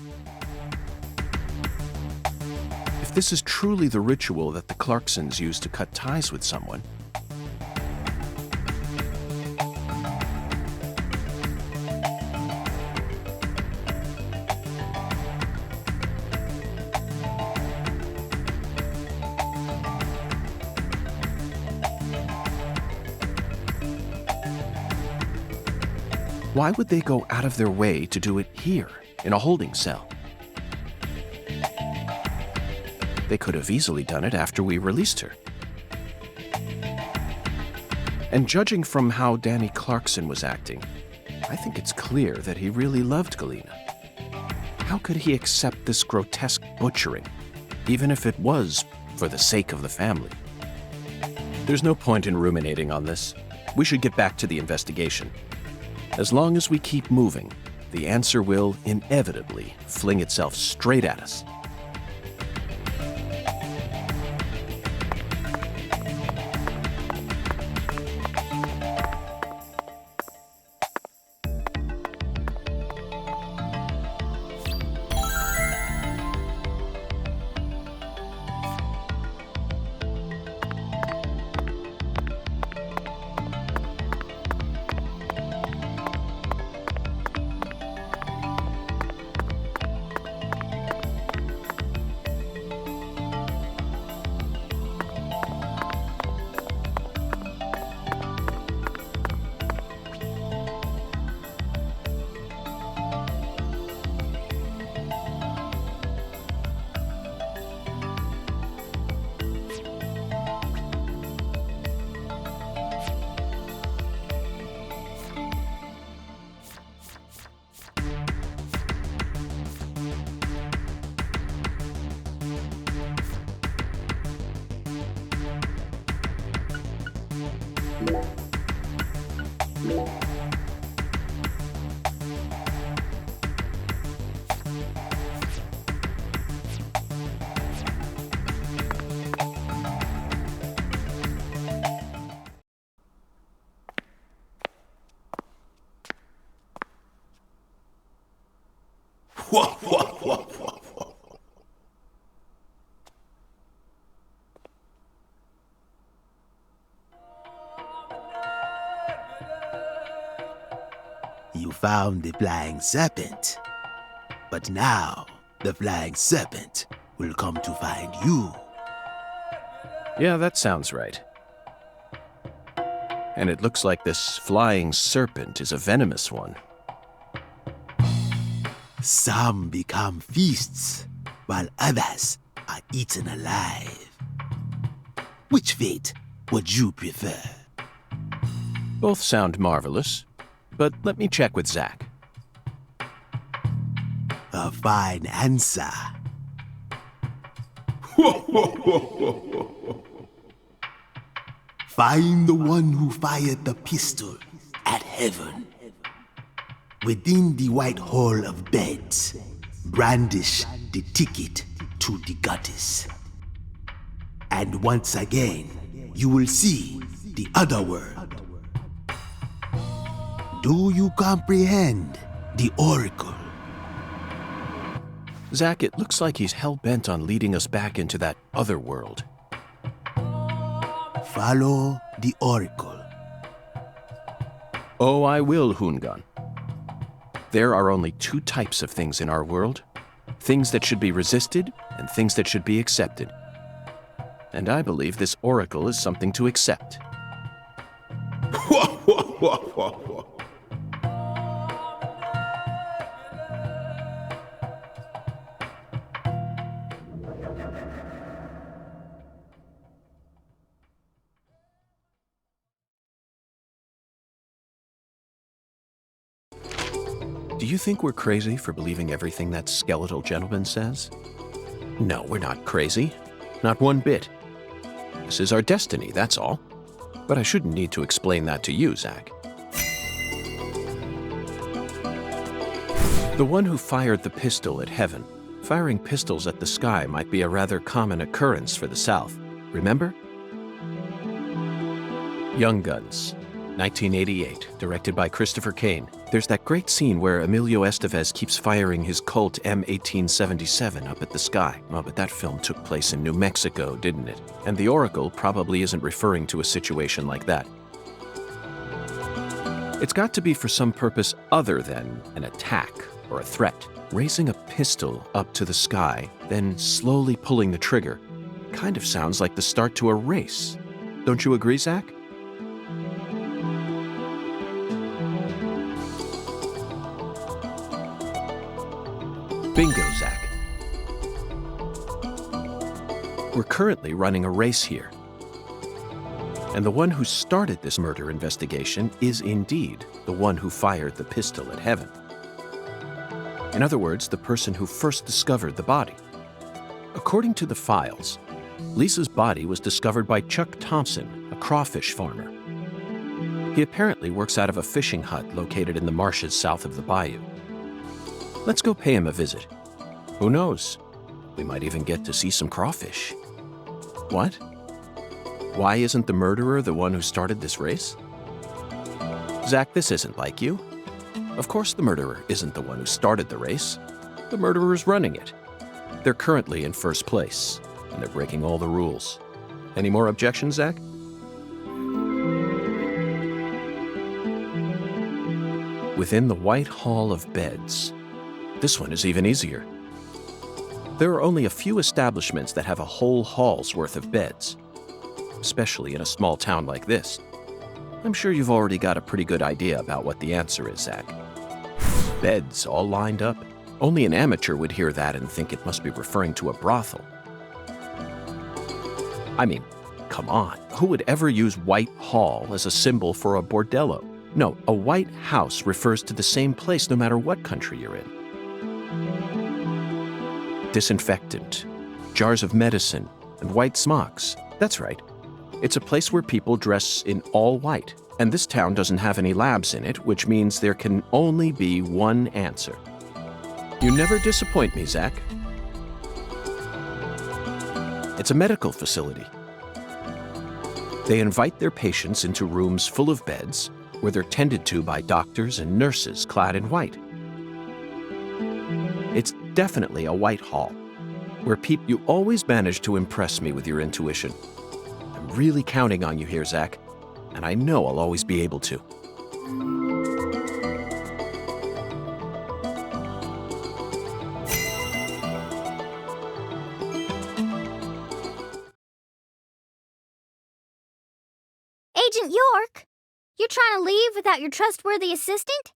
If this is truly the ritual that the Clarksons used to cut ties with someone, why would they go out of their way to do it here, in a holding cell? They could have easily done it after we released her. And judging from how Danny Clarkson was acting, I think it's clear that he really loved Galena. How could he accept this grotesque butchering, even if it was for the sake of the family? There's no point in ruminating on this. We should get back to the investigation. As long as we keep moving, the answer will inevitably fling itself straight at us. You found the flying serpent. But now, the flying serpent will come to find you. Yeah, that sounds right. And it looks like this flying serpent is a venomous one. Some become feasts, while others are eaten alive. Which fate would you prefer? Both sound marvelous, but let me check with Zach. A fine answer. Find the one who fired the pistol at heaven. Within the white hall of beds, brandish the ticket to the goddess. And once again, you will see the other world. Do you comprehend the oracle? Zach, it looks like he's hell-bent on leading us back into that other world. Follow the oracle. Oh, I will, Hungan. There are only two types of things in our world. Things that should be resisted and things that should be accepted. And I believe this oracle is something to accept. Do you think we're crazy for believing everything that skeletal gentleman says? No, we're not crazy. Not one bit. This is our destiny, that's all. But I shouldn't need to explain that to you, Zach. The one who fired the pistol at heaven. Firing pistols at the sky might be a rather common occurrence for the South. Remember? Young Guns, 1988, directed by Christopher Kane. There's that great scene where Emilio Estevez keeps firing his Colt M1877 up at the sky. Well, but that film took place in New Mexico, didn't it? And the Oracle probably isn't referring to a situation like that. It's got to be for some purpose other than an attack or a threat. Raising a pistol up to the sky, then slowly pulling the trigger, kind of sounds like the start to a race. Don't you agree, Zach? Bingo, Zach. We're currently running a race here. And the one who started this murder investigation is indeed the one who fired the pistol at heaven. In other words, the person who first discovered the body. According to the files, Lisa's body was discovered by Chuck Thompson, a crawfish farmer. He apparently works out of a fishing hut located in the marshes south of the bayou. Let's go pay him a visit. Who knows? We might even get to see some crawfish. What? Why isn't the murderer the one who started this race? Zach, this isn't like you. Of course the murderer isn't the one who started the race. The murderer's running it. They're currently in first place, and they're breaking all the rules. Any more objections, Zach? Within the White Hall of Beds. This one is even easier. There are only a few establishments that have a whole hall's worth of beds, especially in a small town like this. I'm sure you've already got a pretty good idea about what the answer is, Zach. Beds all lined up. Only an amateur would hear that and think it must be referring to a brothel. I mean, come on, who would ever use White Hall as a symbol for a bordello? No, a white house refers to the same place no matter what country you're in. Disinfectant, jars of medicine, and white smocks. That's right. It's a place where people dress in all white, and this town doesn't have any labs in it, which means there can only be one answer. You never disappoint me, Zach. It's a medical facility. They invite their patients into rooms full of beds, where they're tended to by doctors and nurses clad in white. It's definitely a Whitehall, where you always manage to impress me with your intuition. I'm really counting on you here, Zach, and I know I'll always be able to. Agent York, you're trying to leave without your trustworthy assistant?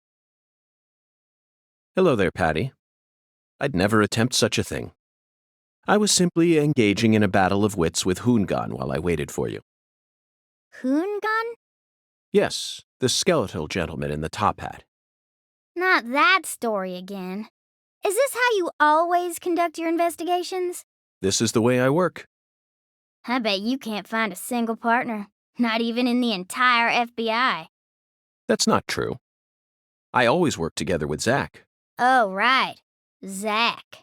Hello there, Patty. I'd never attempt such a thing. I was simply engaging in a battle of wits with Hoongan while I waited for you. Hoongan? Yes, the skeletal gentleman in the top hat. Not that story again. Is this how you always conduct your investigations? This is the way I work. I bet you can't find a single partner, not even in the entire FBI. That's not true. I always work together with Zach. Oh, right. Zach.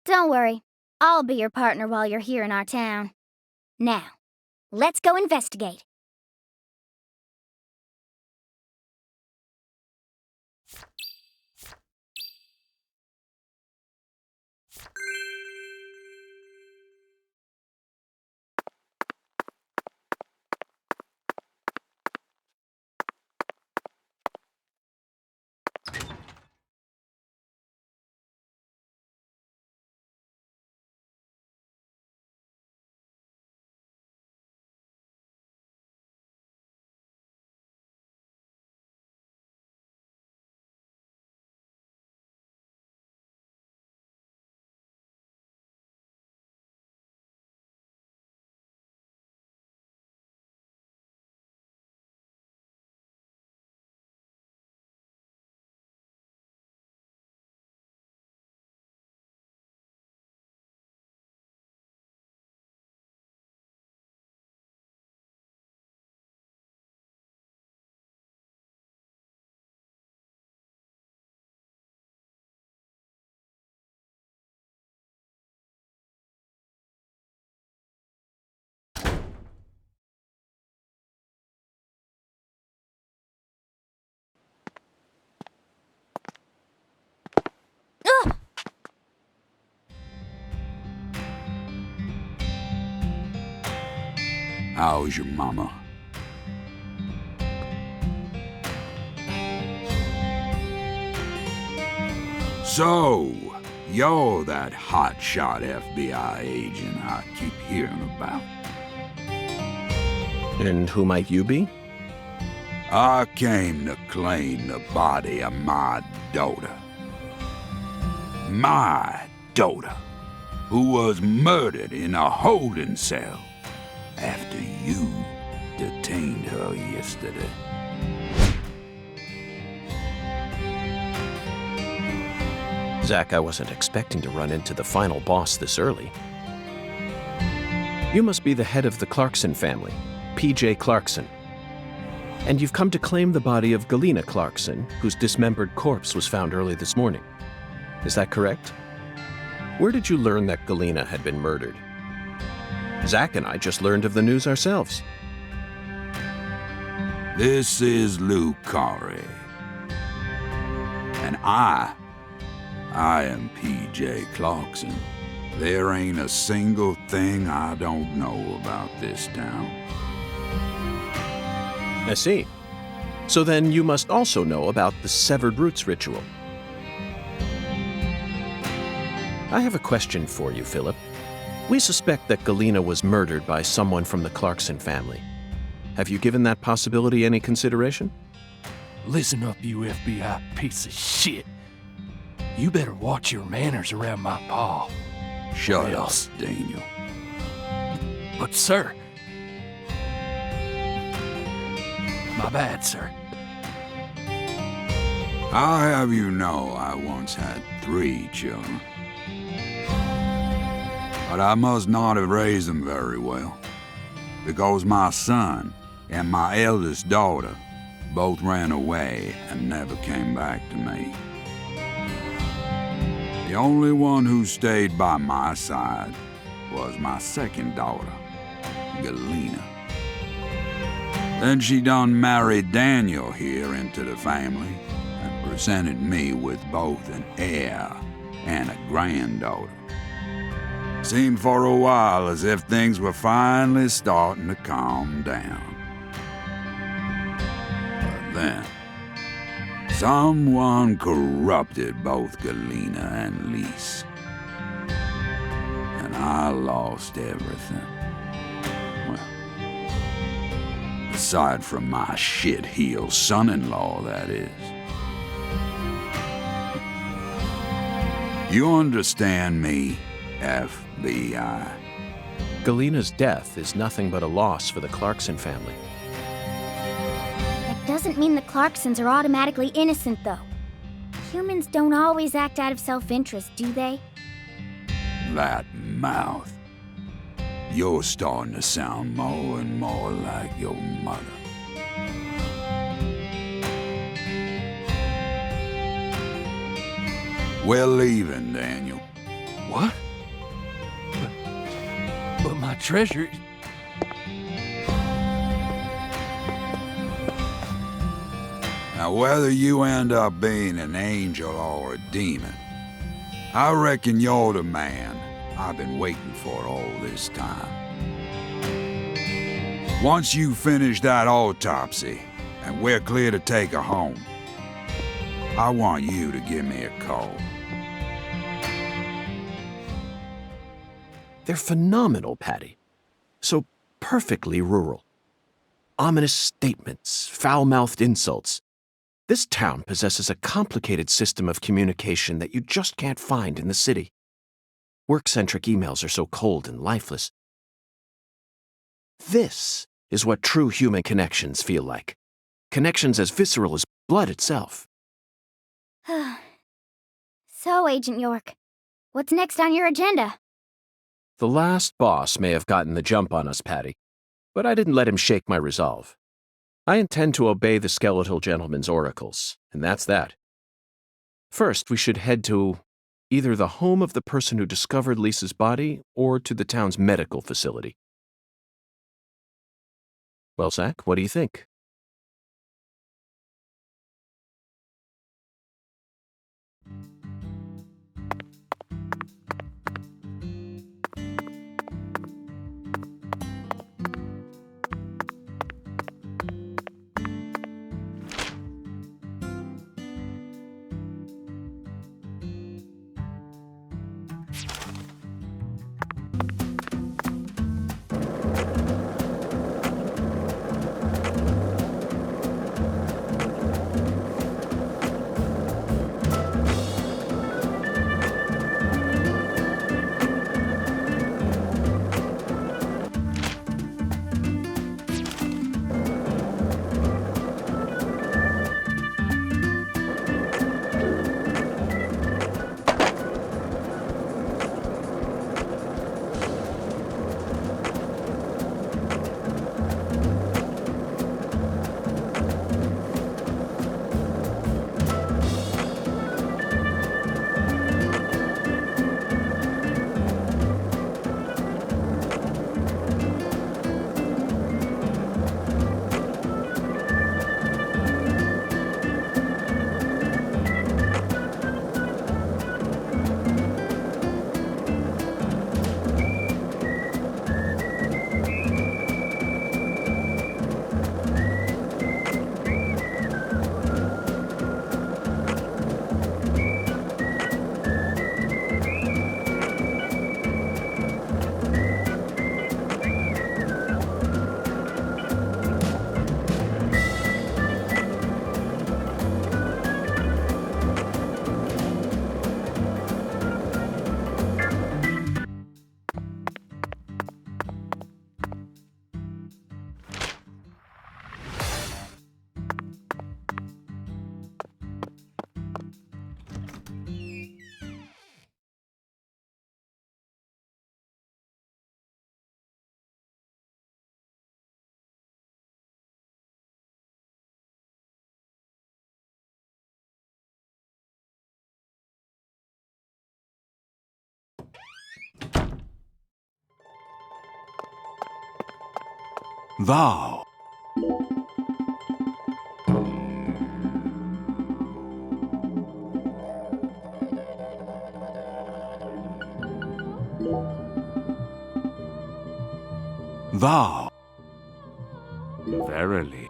Don't worry. I'll be your partner while you're here in our town. Now, let's go investigate. How's your mama? So, you're that hotshot FBI agent I keep hearing about. And who might you be? I came to claim the body of my daughter. My daughter, who was murdered in a holding cell after you detained her yesterday. Zach, I wasn't expecting to run into the final boss this early. You must be the head of the Clarkson family, P.J. Clarkson. And you've come to claim the body of Galena Clarkson, whose dismembered corpse was found early this morning. Is that correct? Where did you learn that Galena had been murdered? Zach and I just learned of the news ourselves. This is Lou Corey. And I am P.J. Clarkson. There ain't a single thing I don't know about this town. I see. So then you must also know about the Severed Roots ritual. I have a question for you, Philip. We suspect that Galena was murdered by someone from the Clarkson family. Have you given that possibility any consideration? Listen up, you FBI piece of shit. You better watch your manners around my pa. Shut up, Daniel. But, sir... My bad, sir. I'll have you know I once had 3 children. But I must not have raised them very well, because my son and my eldest daughter both ran away and never came back to me. The only one who stayed by my side was my second daughter, Galena. Then she done married Daniel here into the family and presented me with both an heir and a granddaughter. Seemed for a while as if things were finally starting to calm down. But then, someone corrupted both Galena and Lise. And I lost everything. Well, aside from my shit-heel son-in-law, that is. You understand me, FBI? Galena's death is nothing but a loss for the Clarkson family. That doesn't mean the Clarksons are automatically innocent, though. Humans don't always act out of self-interest, do they? That mouth. You're starting to sound more and more like your mother. We're leaving, Daniel. What? But my treasure... Now, whether you end up being an angel or a demon, I reckon you're the man I've been waiting for all this time. Once you finish that autopsy, and we're clear to take her home, I want you to give me a call. They're phenomenal, Patty. So perfectly rural. Ominous statements, foul-mouthed insults. This town possesses a complicated system of communication that you just can't find in the city. Work-centric emails are so cold and lifeless. This is what true human connections feel like. Connections as visceral as blood itself. So, Agent York, what's next on your agenda? The last boss may have gotten the jump on us, Patty, but I didn't let him shake my resolve. I intend to obey the skeletal gentleman's oracles, and that's that. First, we should head to either the home of the person who discovered Lisa's body or to the town's medical facility. Well, Zach, what do you think? Thou. Thou. Verily.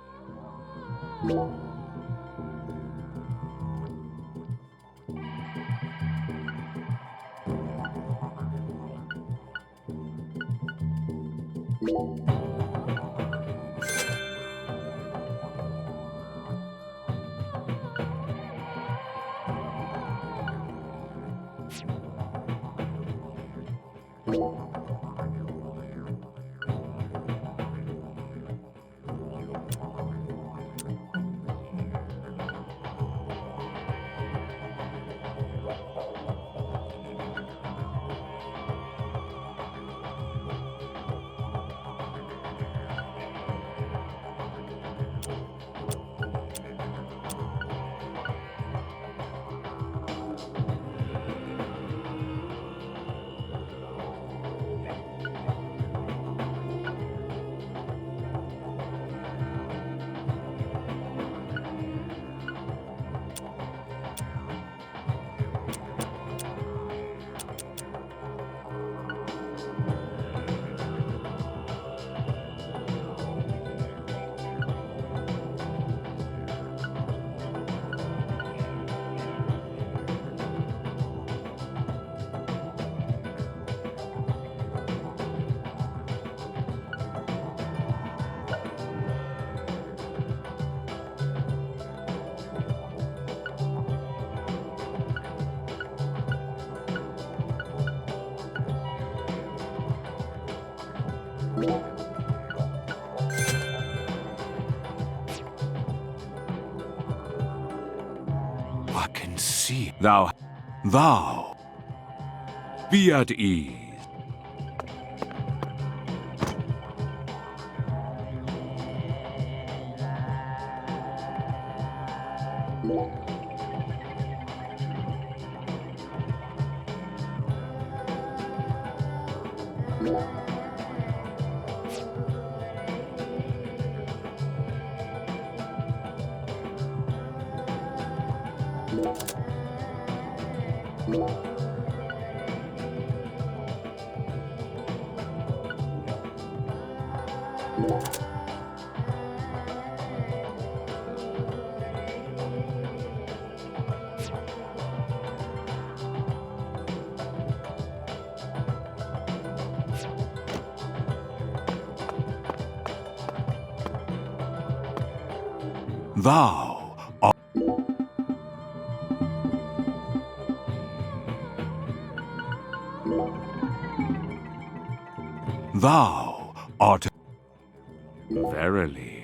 I can see thou. Be at ease. Thou art. Thou art. Verily.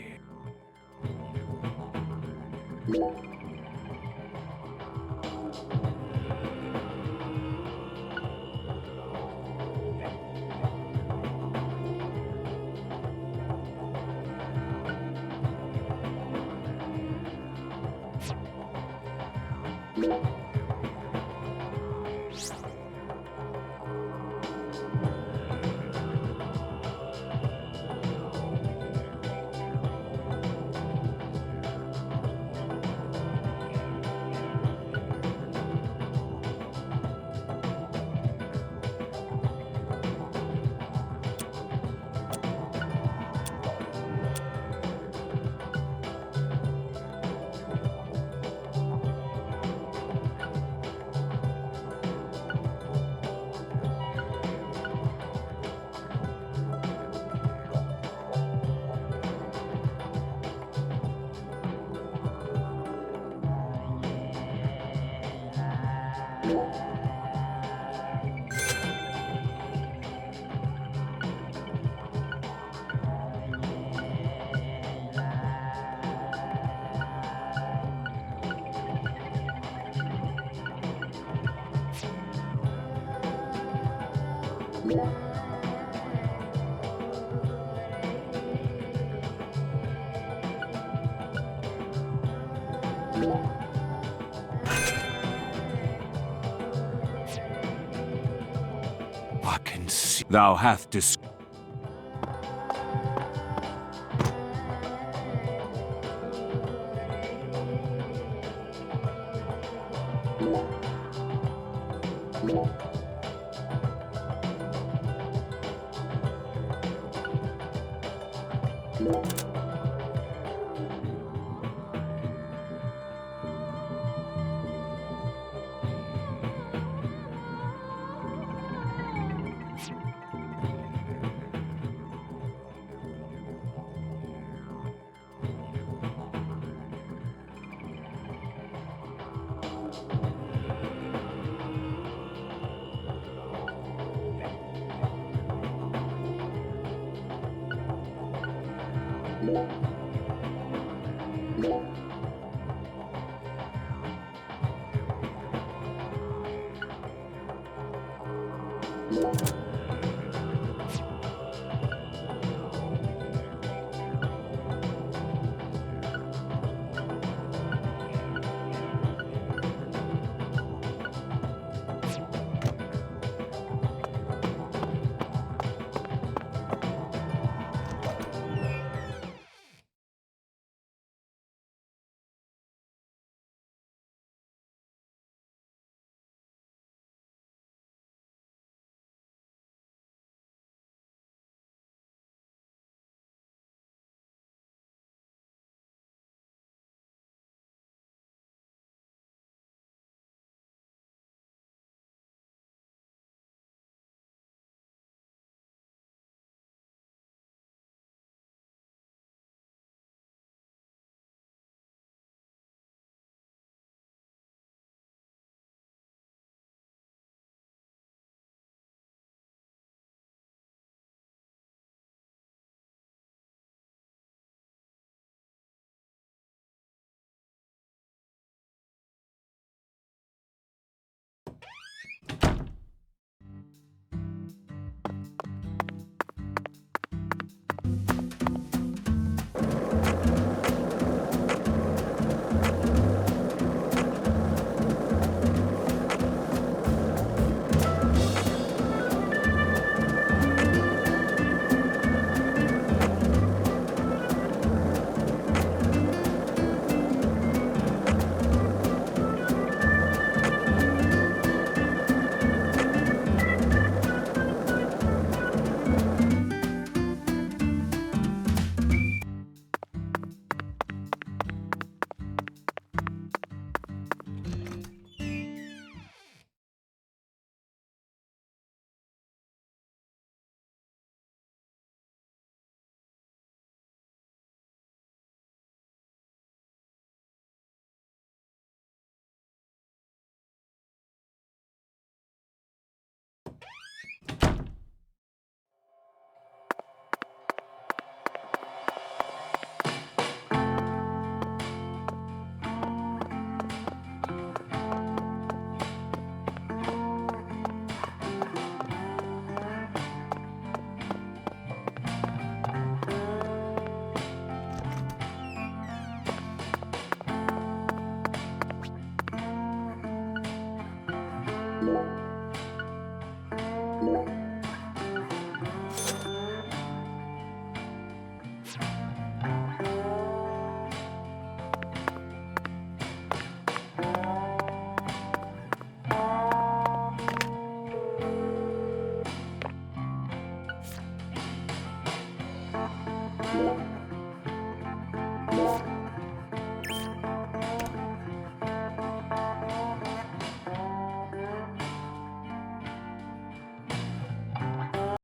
I can see thou hath you